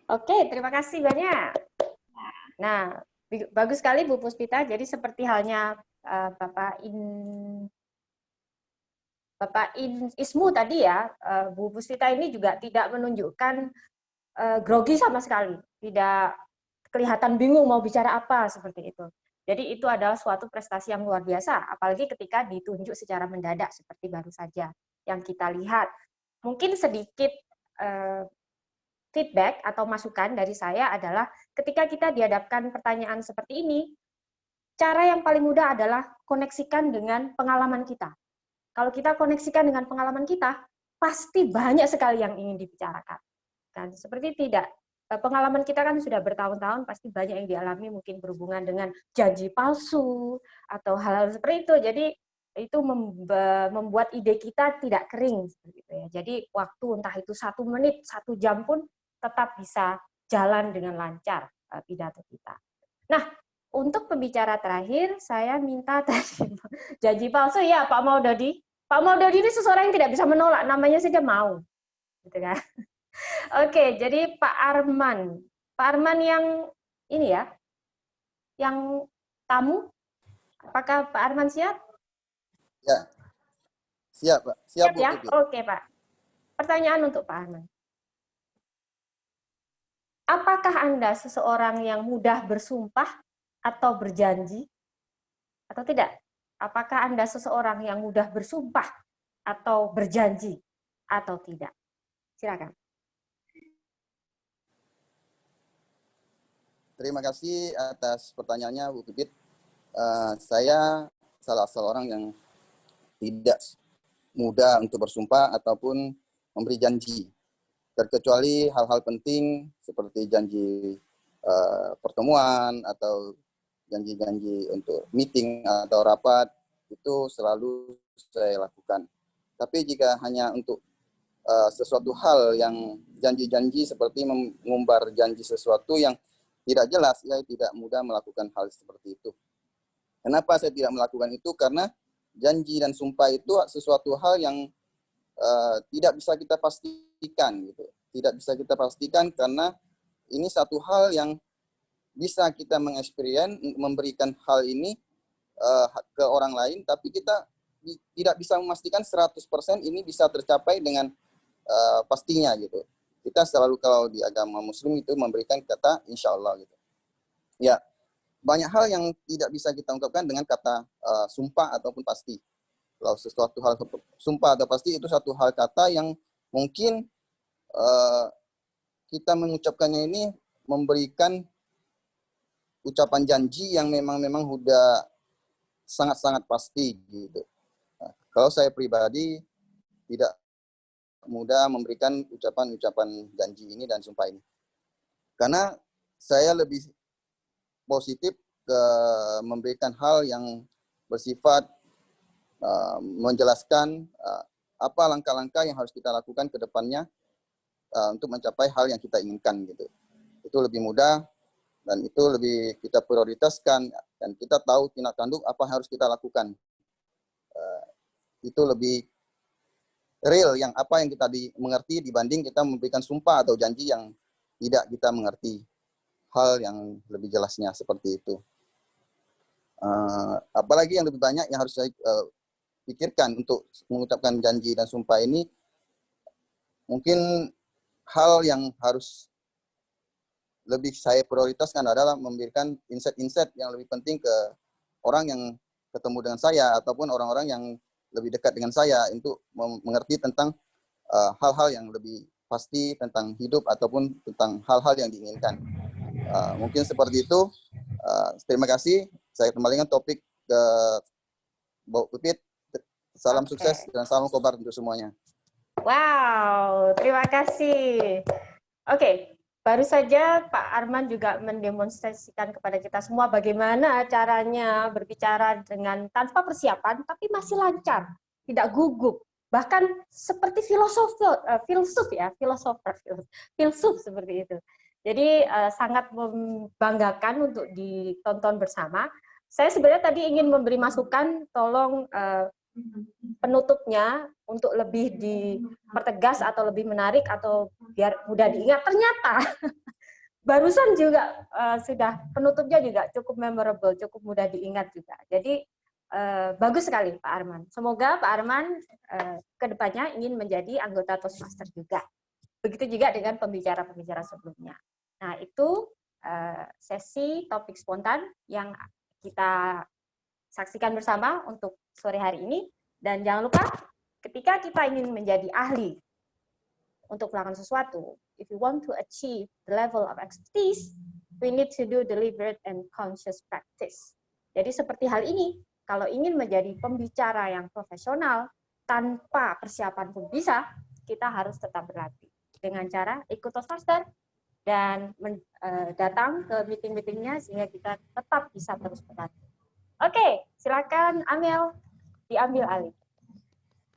Oke, terima kasih banyak. Nah, bagus sekali Bu Puspita. Jadi seperti halnya Bapak Ismu tadi ya, Bu Puspita ini juga tidak menunjukkan grogi sama sekali, tidak kelihatan bingung mau bicara apa seperti itu. Jadi itu adalah suatu prestasi yang luar biasa, apalagi ketika ditunjuk secara mendadak seperti baru saja yang kita lihat. Mungkin sedikit feedback atau masukan dari saya adalah ketika kita dihadapkan pertanyaan seperti ini, cara yang paling mudah adalah koneksikan dengan pengalaman kita. Kalau kita koneksikan dengan pengalaman kita, pasti banyak sekali yang ingin dibicarakan. Kan? Seperti tidak. Pengalaman kita kan sudah bertahun-tahun, pasti banyak yang dialami mungkin berhubungan dengan janji palsu, atau hal-hal seperti itu. Jadi itu membuat ide kita tidak kering. Seperti itu ya. Jadi waktu entah itu 1 menit, 1 jam pun tetap bisa jalan dengan lancar pidato kita. Nah, untuk pembicara terakhir, saya minta tadi janji palsu ya Pak Maudodi. Pak Maudodi ini seseorang yang tidak bisa menolak, namanya saja mau. Gitu kan? Oke, jadi Pak Arman. Pak Arman yang ini ya, yang tamu. Apakah Pak Arman siap? Ya, siap Pak. Siap Bu, ya? Pipit. Oke Pak. Pertanyaan untuk Pak Arman. Apakah Anda seseorang yang mudah bersumpah atau berjanji? Atau tidak? Apakah Anda seseorang yang mudah bersumpah atau berjanji? Atau tidak? Silakan. Terima kasih atas pertanyaannya Bu Pipit. Saya salah seorang yang tidak mudah untuk bersumpah ataupun memberi janji. Terkecuali hal-hal penting seperti janji pertemuan atau janji-janji untuk meeting atau rapat, itu selalu saya lakukan. Tapi jika hanya untuk sesuatu hal yang janji-janji seperti mengumbar janji sesuatu yang tidak jelas, saya tidak mudah melakukan hal seperti itu. Kenapa saya tidak melakukan itu? Karena janji dan sumpah itu sesuatu hal yang tidak bisa kita pastikan, gitu. Tidak bisa kita pastikan karena ini satu hal yang bisa kita mengeksperience, memberikan hal ini ke orang lain, tapi kita tidak bisa memastikan 100% ini bisa tercapai dengan pastinya gitu. Kita selalu kalau di agama Muslim itu memberikan kata insya Allah gitu. Ya, banyak hal yang tidak bisa kita ungkapkan dengan kata sumpah ataupun pasti. Kalau sesuatu hal sumpah atau pasti itu satu hal kata yang mungkin kita mengucapkannya ini memberikan ucapan janji yang memang udah sangat-sangat pasti gitu. Nah, kalau saya pribadi tidak mudah memberikan ucapan-ucapan janji ini dan sumpah ini. Karena saya lebih positif ke memberikan hal yang bersifat menjelaskan apa langkah-langkah yang harus kita lakukan ke depannya untuk mencapai hal yang kita inginkan gitu. Itu lebih mudah dan itu lebih kita prioritaskan dan kita tahu tindak tanduk apa yang harus kita lakukan. Itu lebih real yang apa yang kita mengerti dibanding kita memberikan sumpah atau janji yang tidak kita mengerti hal yang lebih jelasnya seperti itu. Apalagi yang lebih banyak yang harus saya pikirkan untuk mengucapkan janji dan sumpah ini, mungkin hal yang harus lebih saya prioritaskan adalah memberikan insight-insight yang lebih penting ke orang yang ketemu dengan saya ataupun orang-orang yang lebih dekat dengan saya untuk mengerti tentang hal-hal yang lebih pasti tentang hidup ataupun tentang hal-hal yang diinginkan. Mungkin seperti itu. Terima kasih. Saya kembalikan topik ke Mbak Pipit. Salam sukses dan salam kobar untuk semuanya. Wow, terima kasih. Oke, baru saja Pak Arman juga mendemonstrasikan kepada kita semua bagaimana caranya berbicara dengan tanpa persiapan, tapi masih lancar, tidak gugup. Bahkan seperti filsuf seperti itu. Jadi sangat membanggakan untuk ditonton bersama. Saya sebenarnya tadi ingin memberi masukan, tolong penutupnya untuk lebih dipertegas atau lebih menarik atau biar mudah diingat. Ternyata barusan juga sudah penutupnya juga cukup memorable, cukup mudah diingat juga. Jadi bagus sekali Pak Arman. Semoga Pak Arman kedepannya ingin menjadi anggota Toastmaster juga. Begitu juga dengan pembicara-pembicara sebelumnya. Nah itu sesi topik spontan yang kita saksikan bersama untuk sore hari ini. Dan jangan lupa, ketika kita ingin menjadi ahli untuk melakukan sesuatu, if you want to achieve the level of expertise, we need to do deliberate and conscious practice. Jadi seperti hal ini, kalau ingin menjadi pembicara yang profesional, tanpa persiapan pun bisa, kita harus tetap berlatih. Dengan cara ikut Toastmaster dan datang ke meeting-meetingnya sehingga kita tetap bisa terus berlatih. Oke, silakan Amel diambil alih.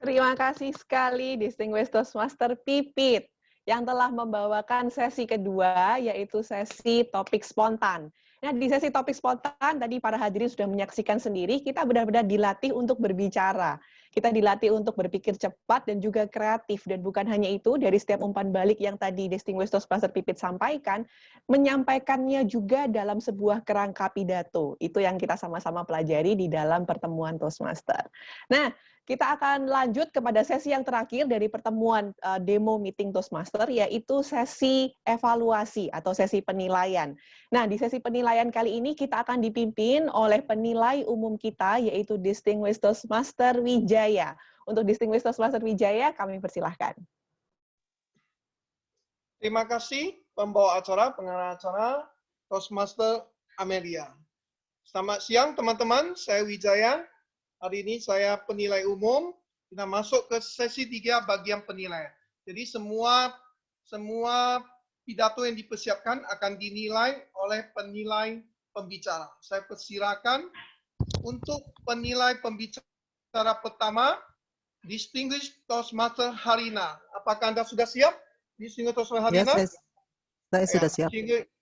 Terima kasih sekali Distinguished Toastmaster Pipit yang telah membawakan sesi kedua, yaitu sesi topik spontan. Nah, di sesi topik spontan, tadi para hadirin sudah menyaksikan sendiri, kita benar-benar dilatih untuk berbicara. Kita dilatih untuk berpikir cepat dan juga kreatif. Dan bukan hanya itu, dari setiap umpan balik yang tadi Distinguished Toastmaster Pipit sampaikan, menyampaikannya juga dalam sebuah kerangka pidato. Itu yang kita sama-sama pelajari di dalam pertemuan Toastmaster. Nah, kita akan lanjut kepada sesi yang terakhir dari pertemuan demo meeting Toastmaster, yaitu sesi evaluasi atau sesi penilaian. Nah, di sesi penilaian kali ini kita akan dipimpin oleh penilai umum kita, yaitu Distinguished Toastmaster Wijaya. Untuk Distinguished Toastmaster Wijaya, kami persilahkan. Terima kasih pembawa acara, pengarah acara, Toastmaster Amelia. Selamat siang teman-teman, saya Wijaya. Hari ini saya penilai umum. Kita masuk ke sesi 3 bagian penilaian. Jadi semua pidato yang dipersiapkan akan dinilai oleh penilai pembicara. Saya persilakan untuk penilai pembicara pertama, Distinguished Toastmaster Harina. Apakah Anda sudah siap? Distinguished Toastmaster Harina? Yes, saya sudah siap.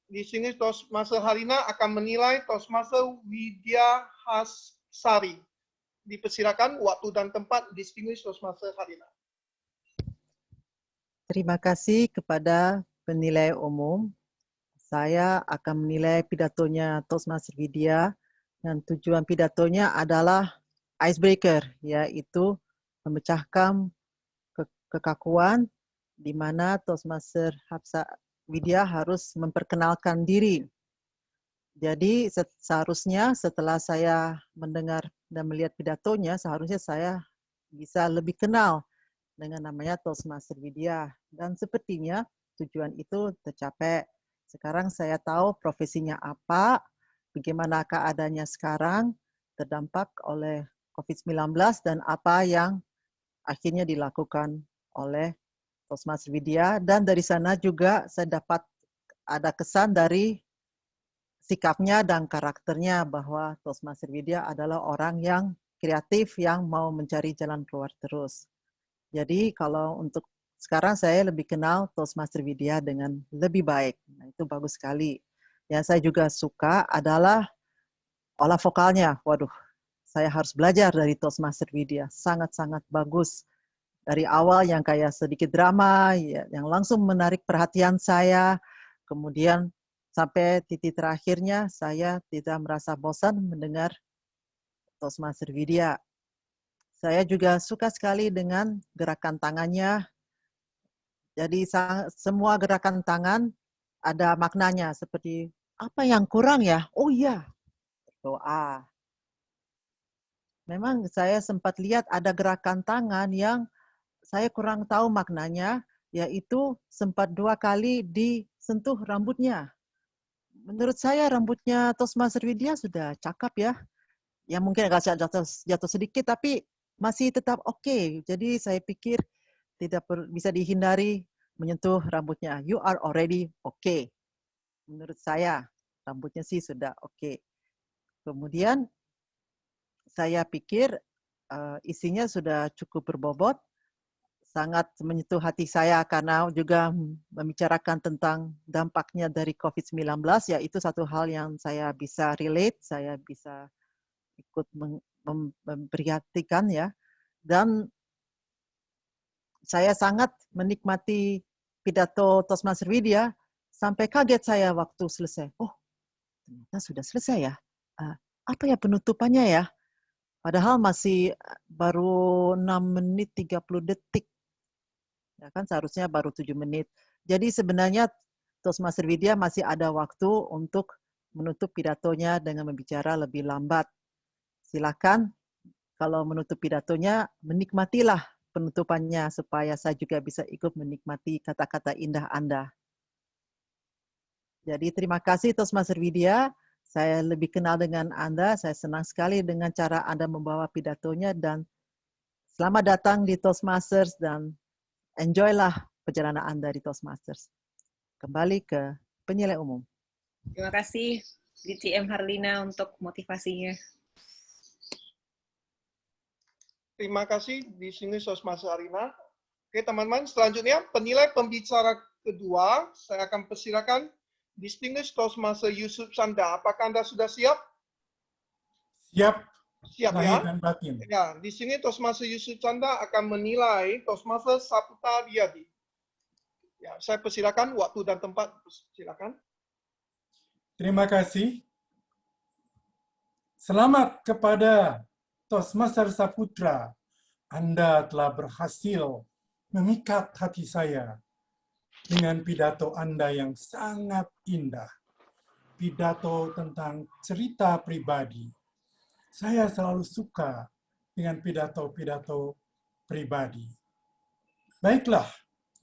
Distinguished Toastmaster Harina akan menilai Toastmaster Widya Hasari. Dipersilakan waktu dan tempat Distinguished Toastmaster Harina. Terima kasih kepada penilai umum. Saya akan menilai pidatonya Toastmaster Widya dan tujuan pidatonya adalah icebreaker, yaitu memecahkan kekakuan di mana Toastmaster Widya harus memperkenalkan diri. Jadi seharusnya setelah saya mendengar dan melihat pidatonya, seharusnya saya bisa lebih kenal dengan namanya Toastmaster Widya. Dan sepertinya tujuan itu tercapai. Sekarang saya tahu profesinya apa, bagaimana keadaannya sekarang, terdampak oleh COVID-19, dan apa yang akhirnya dilakukan oleh Toastmaster Widya. Dan dari sana juga saya dapat ada kesan dari sikapnya dan karakternya bahwa Toastmaster Widya adalah orang yang kreatif yang mau mencari jalan keluar terus. Jadi kalau untuk sekarang saya lebih kenal Toastmaster Widya dengan lebih baik. Nah, itu bagus sekali. Yang saya juga suka adalah olah vokalnya. Waduh, saya harus belajar dari Toastmaster Widya. Sangat-sangat bagus. Dari awal yang kayak sedikit drama, yang langsung menarik perhatian saya. Kemudian sampai titik terakhirnya saya tidak merasa bosan mendengar Toastmaster Widya. Saya juga suka sekali dengan gerakan tangannya. Jadi semua gerakan tangan ada maknanya, seperti apa yang kurang ya? Oh iya, doa. Memang saya sempat lihat ada gerakan tangan yang saya kurang tahu maknanya, yaitu sempat 2 kali disentuh rambutnya. Menurut saya rambutnya Toastmaster Widya sudah cakep ya. Ya mungkin agak jatuh sedikit, tapi masih tetap oke. Jadi saya pikir tidak bisa dihindari menyentuh rambutnya. You are already okay. Menurut saya, rambutnya sih sudah oke. Kemudian saya pikir isinya sudah cukup berbobot, sangat menyentuh hati saya karena juga membicarakan tentang dampaknya dari COVID-19, ya itu satu hal yang saya bisa relate, saya bisa ikut memperhatikan ya. Dan saya sangat menikmati pidato Toastmaster Widya, sampai kaget saya waktu selesai. Oh, ternyata sudah selesai ya. Apa ya penutupannya ya? Padahal masih baru 6 menit 30 detik. Ya kan seharusnya baru 7 menit. Jadi sebenarnya Toastmaster Widya masih ada waktu untuk menutup pidatonya dengan membicara lebih lambat. Silakan kalau menutup pidatonya, menikmatilah penutupannya supaya saya juga bisa ikut menikmati kata-kata indah Anda. Jadi terima kasih Toastmaster Widya. Saya lebih kenal dengan Anda. Saya senang sekali dengan cara Anda membawa pidatonya dan selamat datang di Toastmasters dan enjoylah perjalanan Anda di Toastmasters. Kembali ke penilai umum. Terima kasih DCM Harlina untuk motivasinya. Terima kasih di sini Toastmaster Harlina. Oke teman-teman, selanjutnya penilai pembicara kedua, saya akan persilakan Distinguished Toastmaster Yusuf Chandra. Apakah Anda sudah siap? Siap. Siap lahir ya? dan batin. Ya, di sini Toastmaster Yusuf Chandra akan menilai Toastmaster Saputra Riyadi. Ya, saya persilakan waktu dan tempat. Silakan. Terima kasih. Selamat kepada Toastmaster Saputra. Anda telah berhasil memikat hati saya dengan pidato Anda yang sangat indah. Pidato tentang cerita pribadi. Saya selalu suka dengan pidato-pidato pribadi. Baiklah,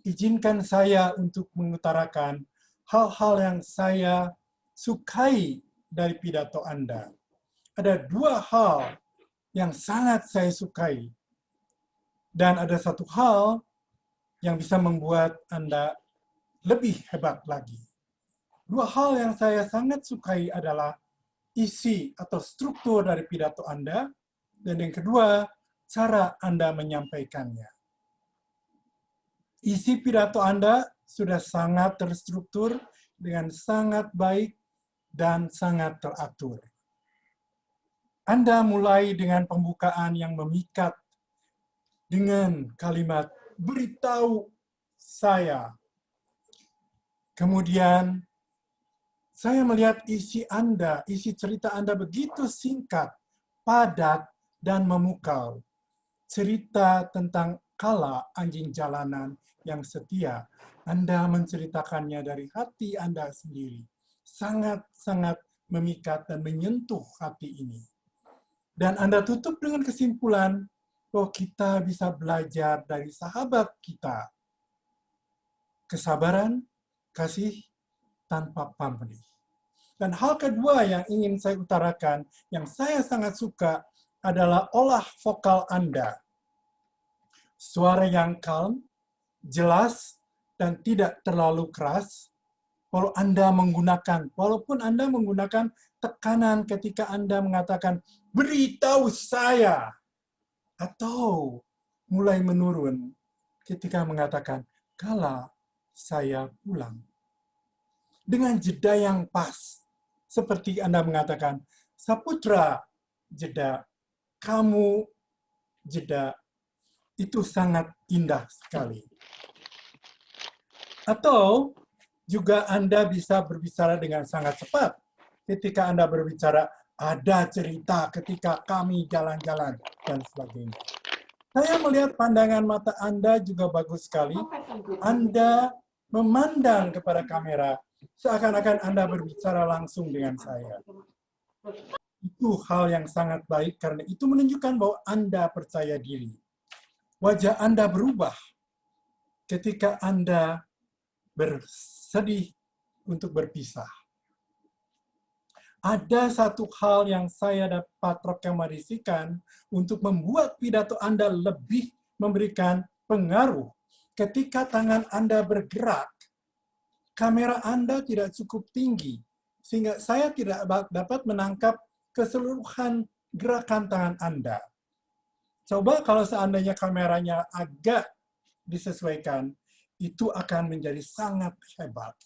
izinkan saya untuk mengutarakan hal-hal yang saya sukai dari pidato Anda. Ada dua hal yang sangat saya sukai. Dan ada satu hal yang bisa membuat Anda lebih hebat lagi. Dua hal yang saya sangat sukai adalah isi atau struktur dari pidato Anda, dan yang kedua, cara Anda menyampaikannya. Isi pidato Anda sudah sangat terstruktur, dengan sangat baik, dan sangat teratur. Anda mulai dengan pembukaan yang memikat, dengan kalimat, beritahu saya. Kemudian, saya melihat isi Anda, isi cerita Anda begitu singkat, padat, dan memukau. Cerita tentang Kala, anjing jalanan yang setia. Anda menceritakannya dari hati Anda sendiri. Sangat-sangat memikat dan menyentuh hati ini. Dan Anda tutup dengan kesimpulan bahwa kita bisa belajar dari sahabat kita. Kesabaran, kasih, tanpa pamrih. Dan hal kedua yang ingin saya utarakan, yang saya sangat suka, adalah olah vokal Anda. Suara yang calm, jelas, dan tidak terlalu keras. Walaupun Anda menggunakan tekanan ketika Anda mengatakan, beritahu saya. Atau mulai menurun ketika mengatakan, Kala saya pulang. Dengan jeda yang pas. Seperti Anda mengatakan, Saputra jeda, kamu jeda. Itu sangat indah sekali. Atau juga Anda bisa berbicara dengan sangat cepat. Ketika Anda berbicara, ada cerita ketika kami jalan-jalan, dan sebagainya. Saya melihat pandangan mata Anda juga bagus sekali. Anda memandang kepada kamera, seakan-akan Anda berbicara langsung dengan saya. Itu hal yang sangat baik, karena itu menunjukkan bahwa Anda percaya diri. Wajah Anda berubah ketika Anda bersedih untuk berpisah. ada satu hal yang saya dapat rekomendasikan untuk membuat pidato Anda lebih memberikan pengaruh. Ketika tangan Anda bergerak, kamera Anda tidak cukup tinggi, sehingga saya tidak dapat menangkap keseluruhan gerakan tangan Anda. Coba kalau seandainya kameranya agak disesuaikan, itu akan menjadi sangat hebat.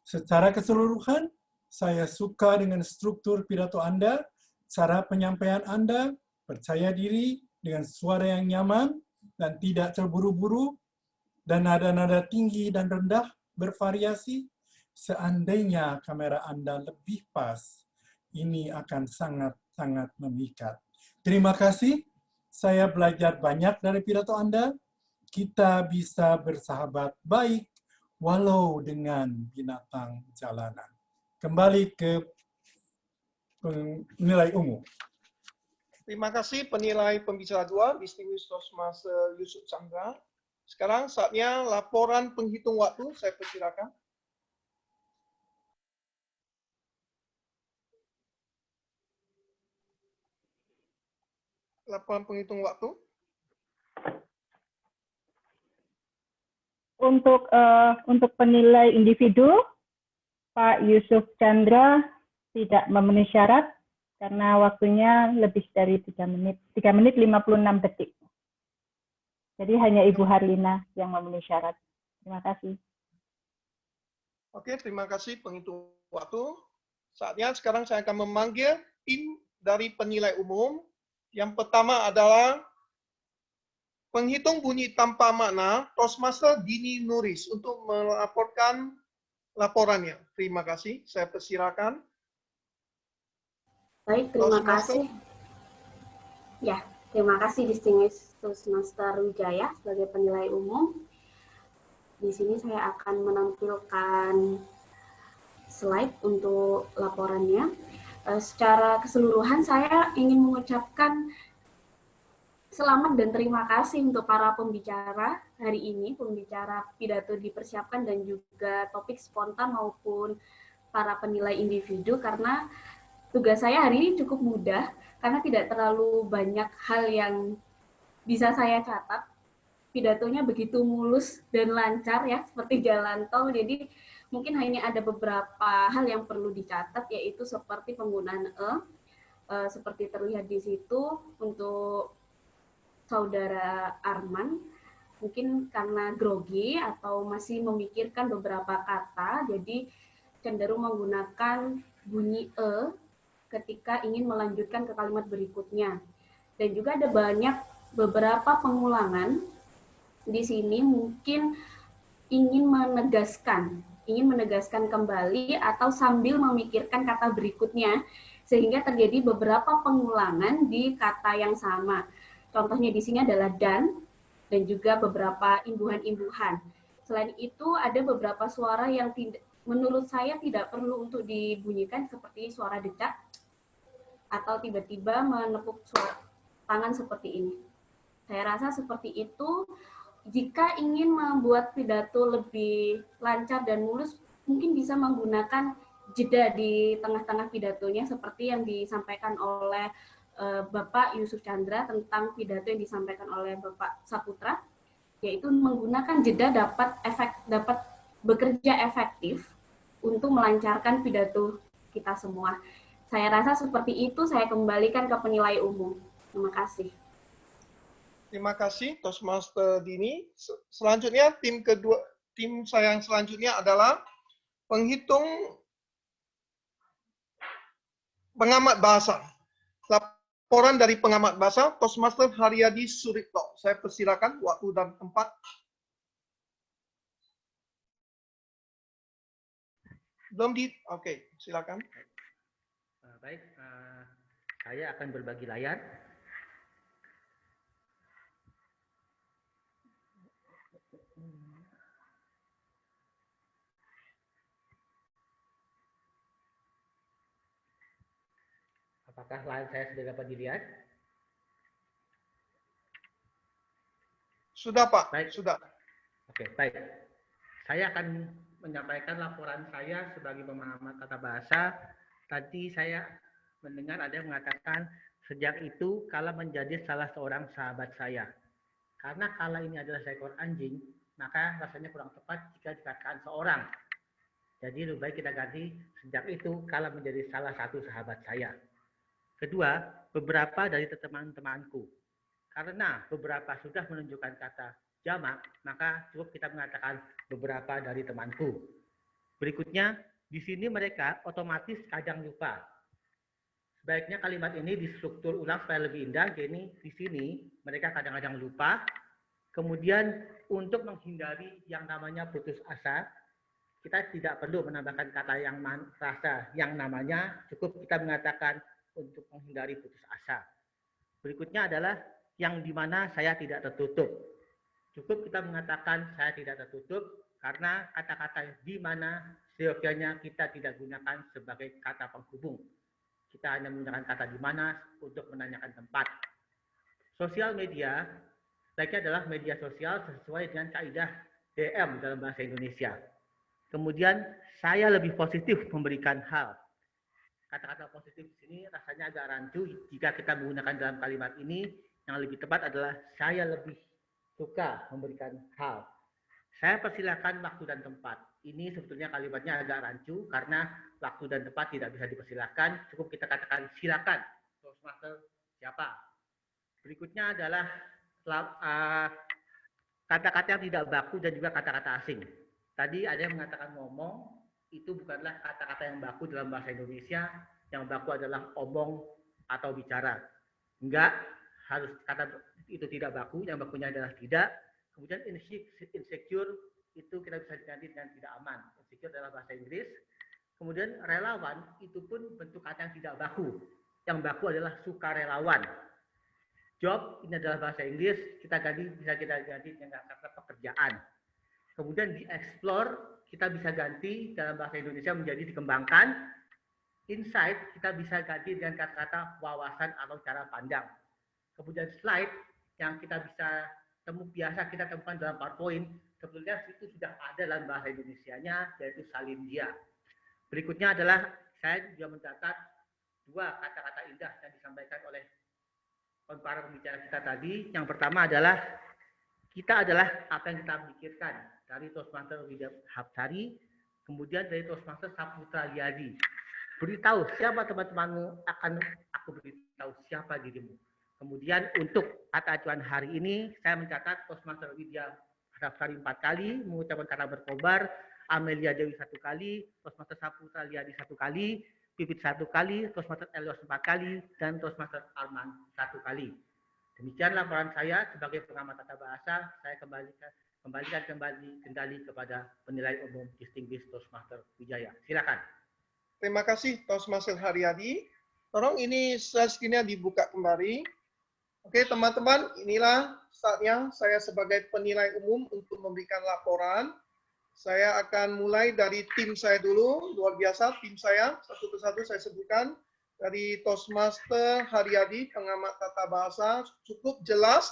Secara keseluruhan, saya suka dengan struktur pidato Anda, cara penyampaian Anda, percaya diri dengan suara yang nyaman dan tidak terburu-buru, dan nada-nada tinggi dan rendah bervariasi. Seandainya kamera Anda lebih pas, ini akan sangat-sangat memikat. Terima kasih. Saya belajar banyak dari pidato Anda. Kita bisa bersahabat baik walau dengan binatang jalanan. Kembali ke penilai umum. Terima kasih penilai pembicara 2, Distinguished Toastmaster Yusuf Chandra. Sekarang saatnya laporan penghitung waktu, saya persilakan. Laporan penghitung waktu. Untuk penilai individu, Pak Yusuf Chandra tidak memenuhi syarat karena waktunya lebih dari 3 menit 56 detik. Jadi hanya Ibu Harlina yang memenuhi syarat. Terima kasih. Oke, terima kasih penghitung waktu. Saatnya sekarang saya akan memanggil tim dari penilai umum. Yang pertama adalah penghitung bunyi tanpa makna, Toastmaster Dini Nuris untuk melaporkan laporannya. Terima kasih. Saya persilakan. Baik, terima kasih. Ya, terima kasih Distinguished Toastmaster Wijaya sebagai penilai umum. Di sini saya akan menampilkan slide untuk laporannya. Secara keseluruhan saya ingin mengucapkan selamat dan terima kasih untuk para pembicara hari ini, pembicara pidato dipersiapkan dan juga topik spontan maupun para penilai individu, karena tugas saya hari ini cukup mudah karena tidak terlalu banyak hal yang bisa saya catat. Pidatonya begitu mulus dan lancar ya, seperti jalan tol. Jadi mungkin hanya ada beberapa hal yang perlu dicatat, yaitu seperti penggunaan seperti terlihat di situ untuk Saudara Arman, mungkin karena grogi atau masih memikirkan beberapa kata, jadi cenderung menggunakan bunyi ketika ingin melanjutkan ke kalimat berikutnya. Dan juga ada beberapa pengulangan di sini mungkin ingin menegaskan kembali atau sambil memikirkan kata berikutnya, sehingga terjadi beberapa pengulangan di kata yang sama. Contohnya di sini adalah dan juga beberapa imbuhan-imbuhan. Selain itu ada beberapa suara yang menurut saya tidak perlu untuk dibunyikan, seperti suara decak atau tiba-tiba menepuk tangan seperti ini. Saya rasa seperti itu. Jika ingin membuat pidato lebih lancar dan mulus, mungkin bisa menggunakan jeda di tengah-tengah pidatonya seperti yang disampaikan oleh Bapak Yusuf Chandra tentang pidato yang disampaikan oleh Bapak Saputra, yaitu menggunakan jeda dapat bekerja efektif untuk melancarkan pidato kita semua. Saya rasa seperti itu. Saya kembalikan ke penilai umum. Terima kasih. Terima kasih, Toastmaster Dini. Selanjutnya, tim saya yang selanjutnya adalah penghitung pengamat bahasa. Laporan dari pengamat bahasa, Toastmaster Haryadi Suripto. Saya persilakan waktu dan tempat. Oke, silakan. Baik, saya akan berbagi layar. Apakah layar saya sudah dapat dilihat? Sudah, Pak. Baik. Sudah. Oke, baik. Saya akan menyampaikan laporan saya sebagai pengamat tata bahasa Tadi saya mendengar ada yang mengatakan sejak itu Kala menjadi salah seorang sahabat saya. Karena Kala ini adalah seekor anjing, maka rasanya kurang tepat jika dikatakan seorang. Jadi lebih baik kita ganti sejak itu Kala menjadi salah satu sahabat saya. Kedua, beberapa dari teman-temanku. Karena beberapa sudah menunjukkan kata jamak, maka cukup kita mengatakan beberapa dari temanku. Berikutnya, di sini mereka otomatis kadang lupa. Sebaiknya kalimat ini distruktur ulang supaya lebih indah. Jadi di sini mereka kadang-kadang lupa. Kemudian untuk menghindari yang namanya putus asa, kita tidak perlu menambahkan kata yang rasa yang namanya, cukup kita mengatakan untuk menghindari putus asa. Berikutnya adalah yang dimana saya tidak tertutup. Cukup kita mengatakan saya tidak tertutup karena kata-kata di mana seyogyanya kita tidak gunakan sebagai kata penghubung. Kita hanya menggunakan kata di mana untuk menanyakan tempat. Sosial media sebaiknya adalah media sosial sesuai dengan kaidah DM dalam bahasa Indonesia. Kemudian saya lebih positif memberikan hal. Kata-kata positif di sini rasanya agak rancu jika kita menggunakan dalam kalimat ini. Yang lebih tepat adalah saya lebih suka memberikan hal. Saya persilakan waktu dan tempat. Ini sebetulnya kalimatnya agak rancu karena waktu dan tempat tidak bisa dipersilakan. Cukup kita katakan silakan. Toastmaster siapa? Berikutnya adalah kata-kata yang tidak baku dan juga kata-kata asing. Tadi ada yang mengatakan ngomong. Itu bukanlah kata-kata yang baku dalam bahasa Indonesia. Yang baku adalah omong atau bicara. Enggak, harus kata itu tidak baku, yang bakunya adalah tidak. Kemudian insecure itu kita bisa diganti dengan tidak aman. Insecure adalah bahasa Inggris. Kemudian relawan itu pun bentuk kata yang tidak baku. Yang baku adalah sukarelawan. Job ini adalah bahasa Inggris, kita bisa kita ganti dengan kata pekerjaan. Kemudian di explore kita bisa ganti dalam bahasa Indonesia menjadi dikembangkan. Insight kita bisa ganti dengan kata-kata wawasan atau cara pandang. Kemudian slide yang kita bisa biasa kita temukan dalam PowerPoint, sebetulnya itu sudah ada dalam bahasa Indonesianya, yaitu salindia. Berikutnya adalah saya juga mencatat dua kata-kata indah yang disampaikan oleh para pembicara kita tadi. Yang pertama adalah kita adalah apa yang kita pikirkan, dari Toastmaster Widya Hapsari, kemudian dari Toastmaster Saputra Liadi. Beritahu siapa teman-temanmu, akan aku beritahu siapa dirimu. Kemudian untuk kata acuan hari ini, saya mencatat Toastmaster Widya Hapsari 4 kali, mengucapkan kata berkobar, Amelia Dewi 1 kali, Toastmaster Saputra Liadi 1 kali, Pipit 1 kali, Toastmaster Elios 4 kali, dan Toastmaster Arman 1 kali. Demikian laporan saya sebagai pengamat tata bahasa. Saya kembalikan kendali kepada penilai umum Distinguished Toastmaster Wijaya. Silakan. Terima kasih Toastmaster Haryadi. Tolong ini slide-nya dibuka kembali. Oke teman-teman, inilah saatnya saya sebagai penilai umum untuk memberikan laporan. Saya akan mulai dari tim saya dulu, luar biasa tim saya, satu persatu saya sebutkan. Dari Toastmaster Haryadi, pengamat tata bahasa, cukup jelas,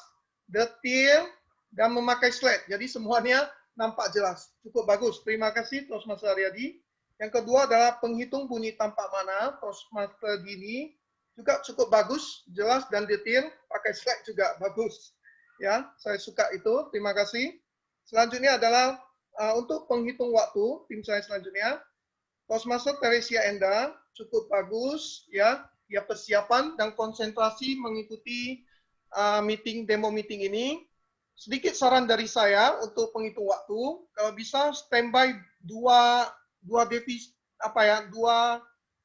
detail, dan memakai slide. Jadi semuanya nampak jelas. Cukup bagus. Terima kasih Toastmaster Haryadi. Yang kedua adalah penghitung bunyi tanpa mana, Toastmaster Dini. Juga cukup bagus, jelas dan detail. Pakai slide juga bagus. Ya, saya suka itu. Terima kasih. Selanjutnya adalah untuk penghitung waktu, tim saya selanjutnya. Toastmaster Teresia Enda, cukup bagus, ya, dia persiapan dan konsentrasi mengikuti demo meeting ini. Sedikit saran dari saya untuk penghitung waktu, kalau bisa standby dua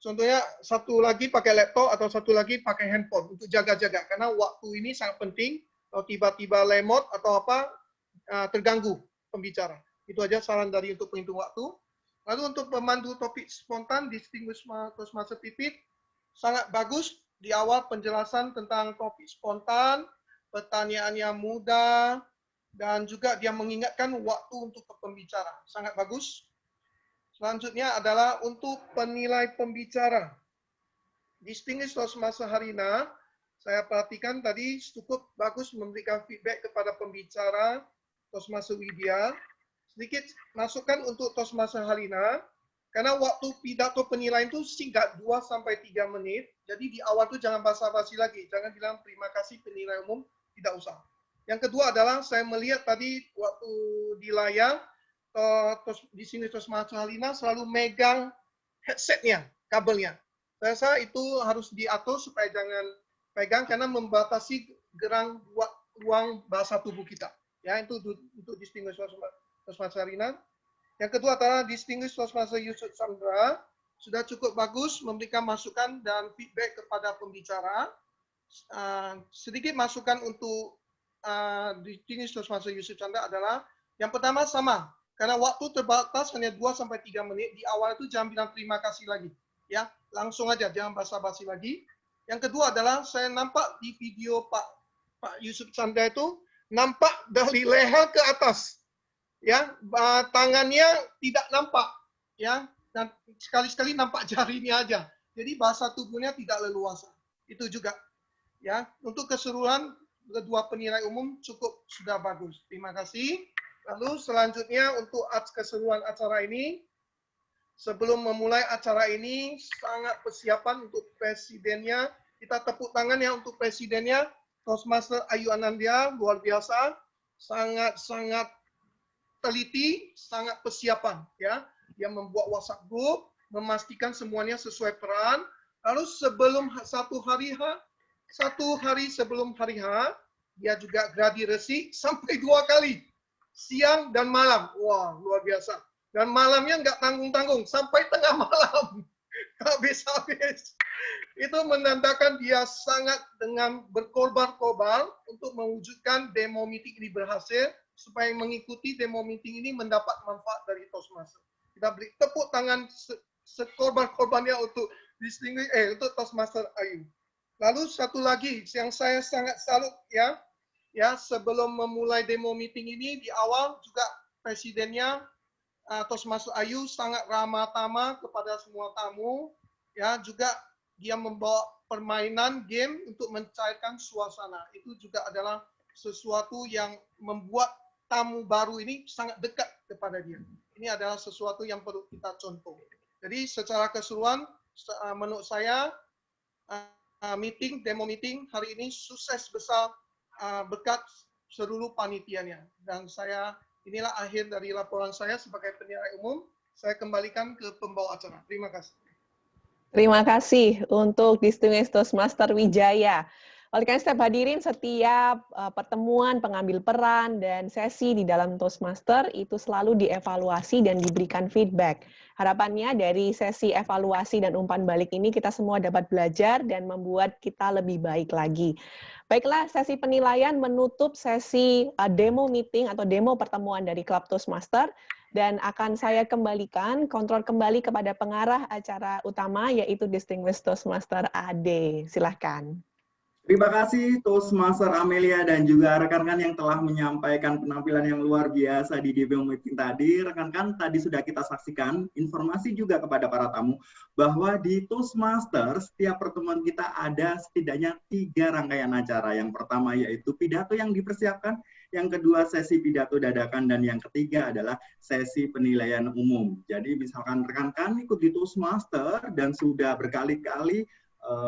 contohnya satu lagi pakai laptop atau satu lagi pakai handphone untuk jaga-jaga, karena waktu ini sangat penting. Kalau tiba-tiba lemot atau apa terganggu pembicara. Itu aja saran dari untuk penghitung waktu. Lalu untuk pemandu topik spontan, Distinguished Toastmaster Pipit, sangat bagus di awal penjelasan tentang topik spontan, pertanyaannya mudah, dan juga dia mengingatkan waktu untuk pembicara. Sangat bagus. Selanjutnya adalah untuk penilai pembicara. Distinguished Toastmaster Harina, saya perhatikan tadi cukup bagus memberikan feedback kepada pembicara, Toastmaster Widya. Sedikit masukan untuk Toastmaster Harina, Karena waktu pidato penilaian itu singkat 2-3 menit. Jadi di awal tuh jangan basa-basi lagi. Jangan bilang terima kasih penilai umum, tidak usah. Yang kedua adalah saya melihat tadi waktu di layar, terus di sini terus Mas Halina selalu megang headsetnya, kabelnya. Saya rasa itu harus diatur supaya jangan pegang karena membatasi gerak ruang bahasa tubuh kita. Ya, itu untuk distinguished Mas Halina. Yang kedua adalah distinguished Toastmaster Yusuf Chandra sudah cukup bagus memberikan masukan dan feedback kepada pembicara. Sedikit masukan untuk distinguished Toastmaster Yusuf Chandra adalah yang pertama sama, karena waktu terbatas hanya 2-3 menit. Di awal itu jangan bilang terima kasih lagi, ya langsung aja, jangan basa-basi lagi. Yang kedua adalah saya nampak di video Pak Yusuf Chandra itu nampak dari leher ke atas. Ya, tangannya tidak nampak, ya, dan sekali-sekali nampak jarinya aja. Jadi bahasa tubuhnya tidak leluasa. Itu juga, ya. Untuk keseluruhan kedua penilai umum cukup sudah bagus. Terima kasih. Lalu selanjutnya untuk keseluruhan acara ini, sebelum memulai acara ini sangat persiapan untuk presidennya. Kita tepuk tangan ya untuk presidennya, Toastmaster Ayu Anandya, luar biasa, sangat teliti, sangat persiapan, ya. Dia membuat WhatsApp group, memastikan semuanya sesuai peran. Lalu sebelum satu hari sebelum hari H, dia juga gladi resi sampai 2 kali, siang dan malam. Wah, luar biasa. Dan malamnya nggak tanggung-tanggung, sampai tengah malam, habis-habis. Itu menandakan dia sangat dengan berkorban-korban untuk mewujudkan demo meeting ini berhasil, supaya mengikuti demo meeting ini mendapat manfaat dari Toastmaster. Kita beri tepuk tangan sekorban-korbannya untuk untuk Toastmaster Ayu. Lalu satu lagi yang saya sangat salut, ya sebelum memulai demo meeting ini di awal juga presidennya Toastmaster Ayu sangat ramah tamah kepada semua tamu, ya juga dia membawa permainan game untuk mencairkan suasana. Itu juga adalah sesuatu yang membuat tamu baru ini sangat dekat kepada dia. Ini adalah sesuatu yang perlu kita contoh. Jadi secara keseluruhan, menurut saya, demo meeting hari ini sukses besar berkat seluruh panitianya. Dan inilah akhir dari laporan saya sebagai penilai umum. Saya kembalikan ke pembawa acara. Terima kasih. Terima kasih untuk Distinguished Toastmaster Wijaya. Oleh karena setiap hadirin, setiap pertemuan, pengambil peran, dan sesi di dalam Toastmaster itu selalu dievaluasi dan diberikan feedback. Harapannya dari sesi evaluasi dan umpan balik ini kita semua dapat belajar dan membuat kita lebih baik lagi. Baiklah, sesi penilaian menutup sesi demo meeting atau demo pertemuan dari Klub Toastmaster, dan akan saya kembalikan, kontrol kembali kepada pengarah acara utama, yaitu Distinguished Toastmaster AD. Silahkan. Terima kasih Toastmaster Amelia dan juga rekan-rekan yang telah menyampaikan penampilan yang luar biasa di demo meeting tadi. Rekan-rekan tadi sudah kita saksikan informasi juga kepada para tamu bahwa di Toastmaster setiap pertemuan kita ada setidaknya 3 rangkaian acara. Yang pertama yaitu pidato yang dipersiapkan, yang kedua sesi pidato dadakan, dan yang ketiga adalah sesi penilaian umum. Jadi misalkan rekan-rekan ikut di Toastmaster dan sudah berkali-kali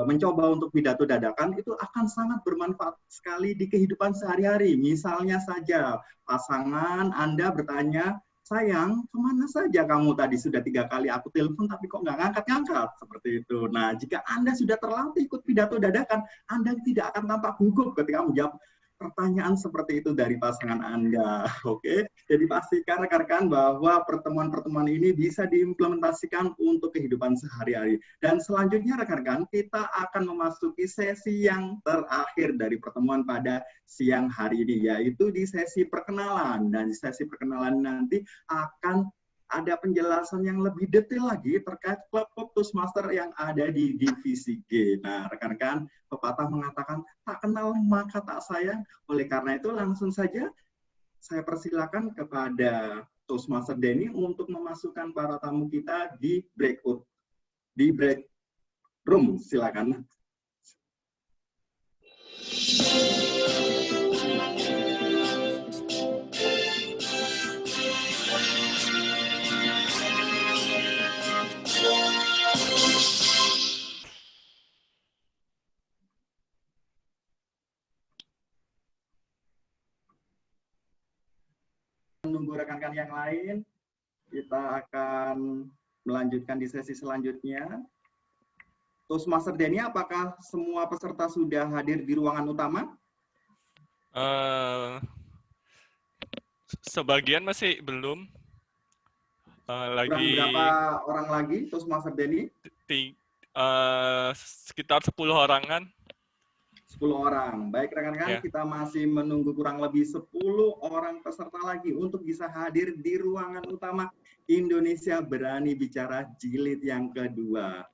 mencoba untuk pidato dadakan, itu akan sangat bermanfaat sekali di kehidupan sehari-hari. Misalnya saja pasangan Anda bertanya, sayang, kemana saja kamu tadi? Sudah 3 kali aku telepon tapi kok nggak ngangkat-ngangkat, seperti itu. Nah, jika Anda sudah terlatih ikut pidato dadakan, Anda tidak akan tampak gugup ketika menjawab pertanyaan seperti itu dari pasangan Anda. Oke, jadi pastikan rekan-rekan bahwa pertemuan-pertemuan ini bisa diimplementasikan untuk kehidupan sehari-hari. Dan selanjutnya rekan-rekan, kita akan memasuki sesi yang terakhir dari pertemuan pada siang hari ini, yaitu di sesi perkenalan. Dan di sesi perkenalan nanti akan ada penjelasan yang lebih detail lagi terkait klub-klub Toastmaster yang ada di divisi G. Nah, rekan-rekan, pepatah mengatakan, tak kenal maka tak sayang. Oleh karena itu, langsung saja saya persilakan kepada Toastmaster Denny untuk memasukkan para tamu kita di break room. Silakan. menunggu rekan-rekan yang lain, kita akan melanjutkan di sesi selanjutnya. Toastmaster Denny, apakah semua peserta sudah hadir di ruangan utama? Sebagian masih belum. Kurang berapa orang lagi, Toastmaster Denny? Sekitar 10 orangan. 10 orang. Baik rekan-rekan, kita masih menunggu kurang lebih 10 orang peserta lagi untuk bisa hadir di ruangan utama Indonesia Berani Bicara jilid yang kedua.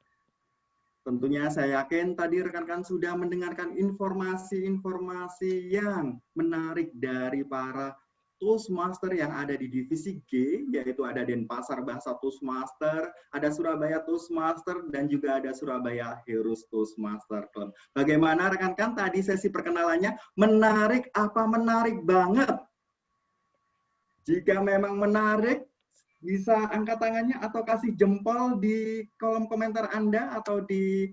Tentunya saya yakin tadi rekan-rekan sudah mendengarkan informasi-informasi yang menarik dari para Toastmaster yang ada di divisi G, yaitu ada Denpasar Bahasa Toastmaster, ada Surabaya Toastmaster, dan juga ada Surabaya Heroes Toastmaster Club. Bagaimana rekan-rekan tadi sesi perkenalannya? Menarik apa menarik banget? Jika memang menarik, bisa angkat tangannya atau kasih jempol di kolom komentar Anda atau di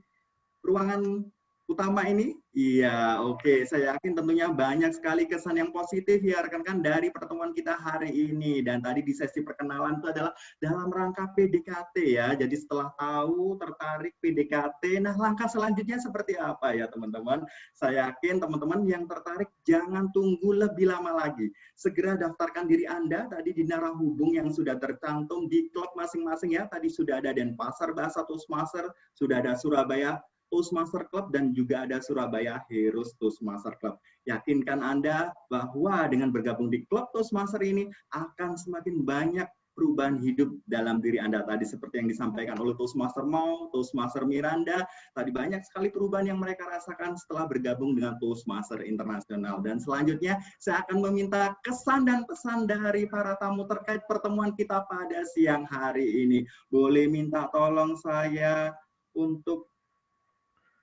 ruangan utama ini? Iya, oke. Saya yakin tentunya banyak sekali kesan yang positif ya rekan-rekan dari pertemuan kita hari ini. Dan tadi di sesi perkenalan itu adalah dalam rangka PDKT ya. Jadi setelah tahu, tertarik PDKT, nah langkah selanjutnya seperti apa ya teman-teman? Saya yakin teman-teman yang tertarik jangan tunggu lebih lama lagi. Segera daftarkan diri Anda tadi di narahubung yang sudah tercantum di klub masing-masing ya. Tadi sudah ada Denpasar Bahasa Toastmaster, sudah ada Surabaya Toastmaster Club, dan juga ada Surabaya Heroes Toastmaster Club. Yakinkan Anda bahwa dengan bergabung di klub Toastmaster ini akan semakin banyak perubahan hidup dalam diri Anda. Tadi seperti yang disampaikan oleh Toastmaster Mau, Toastmaster Miranda, tadi banyak sekali perubahan yang mereka rasakan setelah bergabung dengan Toastmaster Internasional. Dan selanjutnya saya akan meminta kesan dan pesan dari para tamu terkait pertemuan kita pada siang hari ini. Boleh minta tolong saya untuk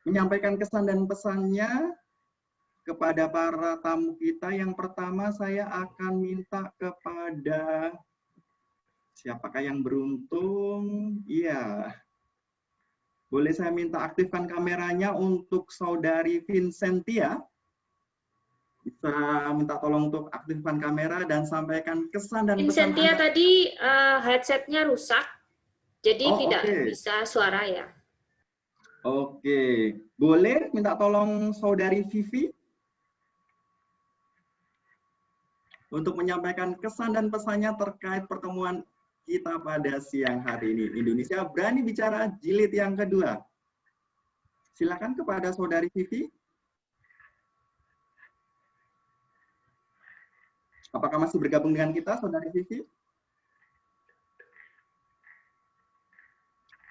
menyampaikan kesan dan pesannya kepada para tamu kita. Yang pertama saya akan minta kepada siapakah yang beruntung? Iya. Boleh saya minta aktifkan kameranya untuk Saudari Vincentia? Bisa minta tolong untuk aktifkan kamera dan sampaikan kesan dan pesan Vincentia Anda. tadi headsetnya rusak, jadi tidak bisa suara ya. Oke, boleh minta tolong Saudari Vivi untuk menyampaikan kesan dan pesannya terkait pertemuan kita pada siang hari ini. Indonesia Berani Bicara jilid yang kedua. Silakan kepada Saudari Vivi. Apakah masih bergabung dengan kita, Saudari Vivi?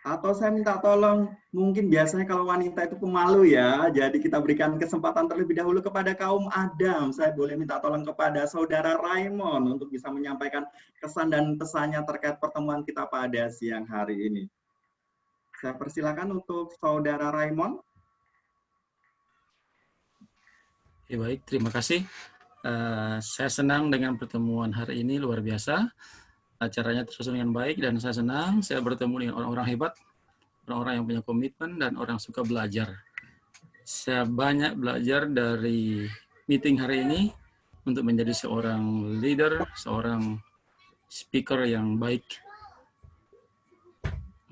Atau saya minta tolong, mungkin biasanya kalau wanita itu pemalu ya, jadi kita berikan kesempatan terlebih dahulu kepada kaum Adam. Saya boleh minta tolong kepada Saudara Raymond untuk bisa menyampaikan kesan dan pesannya terkait pertemuan kita pada siang hari ini. Saya persilakan untuk Saudara Raymond. Ya, baik, terima kasih. Saya senang dengan pertemuan hari ini, luar biasa. Acaranya tersusun dengan baik dan saya senang saya bertemu dengan orang-orang hebat, orang-orang yang punya komitmen dan orang suka belajar. Saya banyak belajar dari meeting hari ini untuk menjadi seorang leader, seorang speaker yang baik.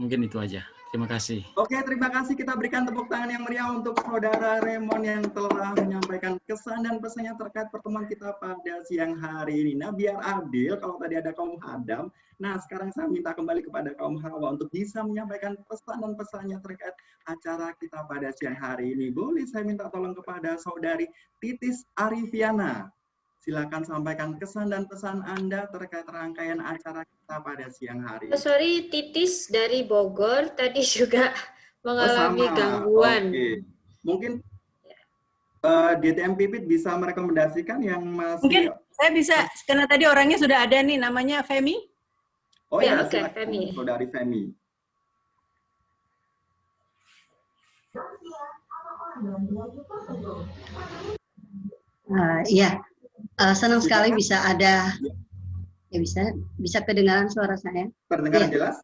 Mungkin itu aja. Terima kasih. Oke, terima kasih. Kita berikan tepuk tangan yang meriah untuk Saudara Raymond yang telah menyampaikan kesan dan pesannya terkait pertemuan kita pada siang hari ini. Nah, biar adil, kalau tadi ada kaum Adam, nah sekarang saya minta kembali kepada kaum Hawa untuk bisa menyampaikan pesan dan pesannya terkait acara kita pada siang hari ini. Boleh saya minta tolong kepada Saudari Titis Arifiana. Silakan sampaikan kesan dan pesan Anda terkait rangkaian acara kita pada siang hari ini. Sorry, Titis dari Bogor tadi juga mengalami gangguan. Oke. Mungkin DTM Pipit bisa merekomendasikan yang masih... Mungkin saya bisa, karena tadi orangnya sudah ada nih, namanya Femi. Oh ya, oke, silakan, Femi. Saudari Femi. Iya. Senang sekali bisa ada, ya bisa kedengaran suara saya. Terdengar jelas?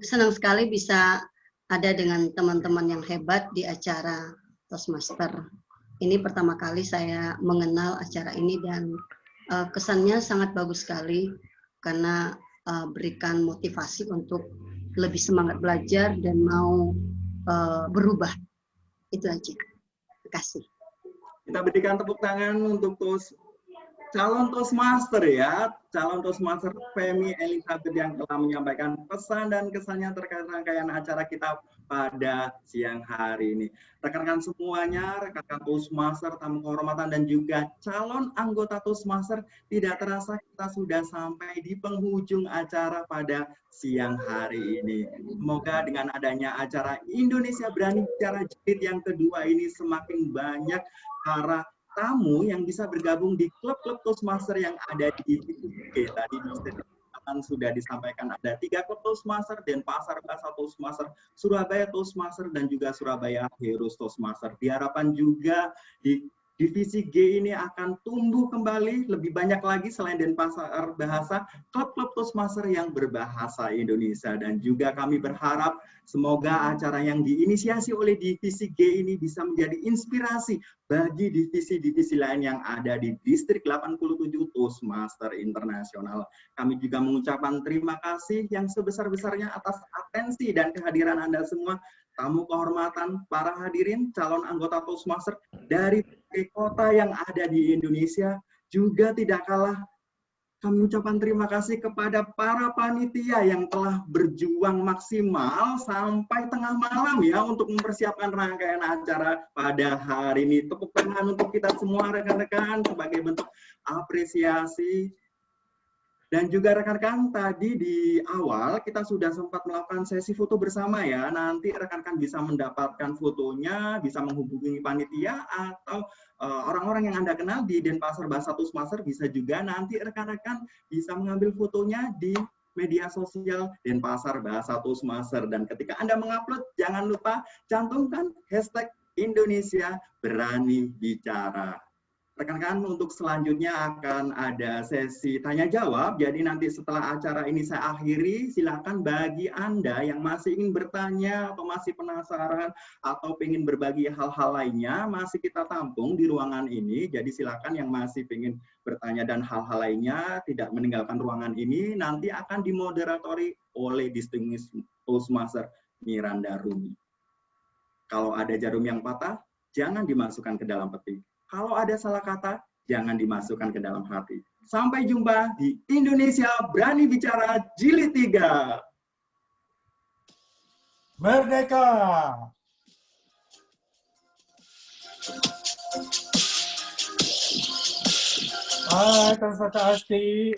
Senang sekali bisa ada dengan teman-teman yang hebat di acara Toastmaster. Ini pertama kali saya mengenal acara ini dan kesannya sangat bagus sekali karena berikan motivasi untuk lebih semangat belajar dan mau berubah. Itu aja. Terima kasih. Kita berikan tepuk tangan untuk calon Toastmaster ya, calon Toastmaster Femi Elizabeth yang telah menyampaikan pesan dan kesannya terkait rangkaian acara kita pada siang hari ini. Rekan-rekan semuanya, rekan-rekan Toastmaster, tamu kehormatan dan juga calon anggota Toastmaster, tidak terasa kita sudah sampai di penghujung acara pada siang hari ini. Semoga dengan adanya acara Indonesia Berani Bicara Jilid yang kedua ini semakin banyak para tamu yang bisa bergabung di klub-klub Toastmaster yang ada di UK. Tadi sudah disampaikan ada 3 klub Toastmaster, Denpasar Bahasa Toastmaster, Surabaya Toastmaster, dan juga Surabaya Heroes Toastmaster. Diharapkan juga di divisi G ini akan tumbuh kembali lebih banyak lagi selain Denpasar Bahasa, klub-klub Toastmaster yang berbahasa Indonesia. Dan juga kami berharap semoga acara yang diinisiasi oleh divisi G ini bisa menjadi inspirasi bagi divisi-divisi lain yang ada di Distrik 87 Toastmaster Internasional. Kami juga mengucapkan terima kasih yang sebesar-besarnya atas atensi dan kehadiran Anda semua, tamu kehormatan, para hadirin, calon anggota Toastmaster dari kota yang ada di Indonesia. Juga tidak kalah kami ucapkan terima kasih kepada para panitia yang telah berjuang maksimal sampai tengah malam ya untuk mempersiapkan rangkaian acara pada hari ini. Tepuk tangan untuk kita semua rekan-rekan sebagai bentuk apresiasi. Dan juga rekan-rekan, tadi di awal kita sudah sempat melakukan sesi foto bersama ya. Nanti rekan-rekan bisa mendapatkan fotonya, bisa menghubungi panitia atau orang-orang yang Anda kenal di Denpasar Bahasa Toastmaster, bisa juga nanti rekan-rekan bisa mengambil fotonya di media sosial Denpasar Bahasa Toastmaster. Dan ketika Anda mengupload, jangan lupa cantumkan hashtag Indonesia Berani Bicara. Rekan-rekan, untuk selanjutnya akan ada sesi tanya jawab. Jadi nanti setelah acara ini saya akhiri, silakan bagi Anda yang masih ingin bertanya atau masih penasaran atau ingin berbagi hal-hal lainnya, masih kita tampung di ruangan ini. Jadi silakan yang masih ingin bertanya dan hal-hal lainnya tidak meninggalkan ruangan ini, nanti akan dimoderatori oleh Distinguished Toastmaster Miranda Rumi. Kalau ada jarum yang patah, jangan dimasukkan ke dalam peti. Kalau ada salah kata, jangan dimasukkan ke dalam hati. Sampai jumpa di Indonesia Berani Bicara Jilid 3. Merdeka! Hai, Terima kasih.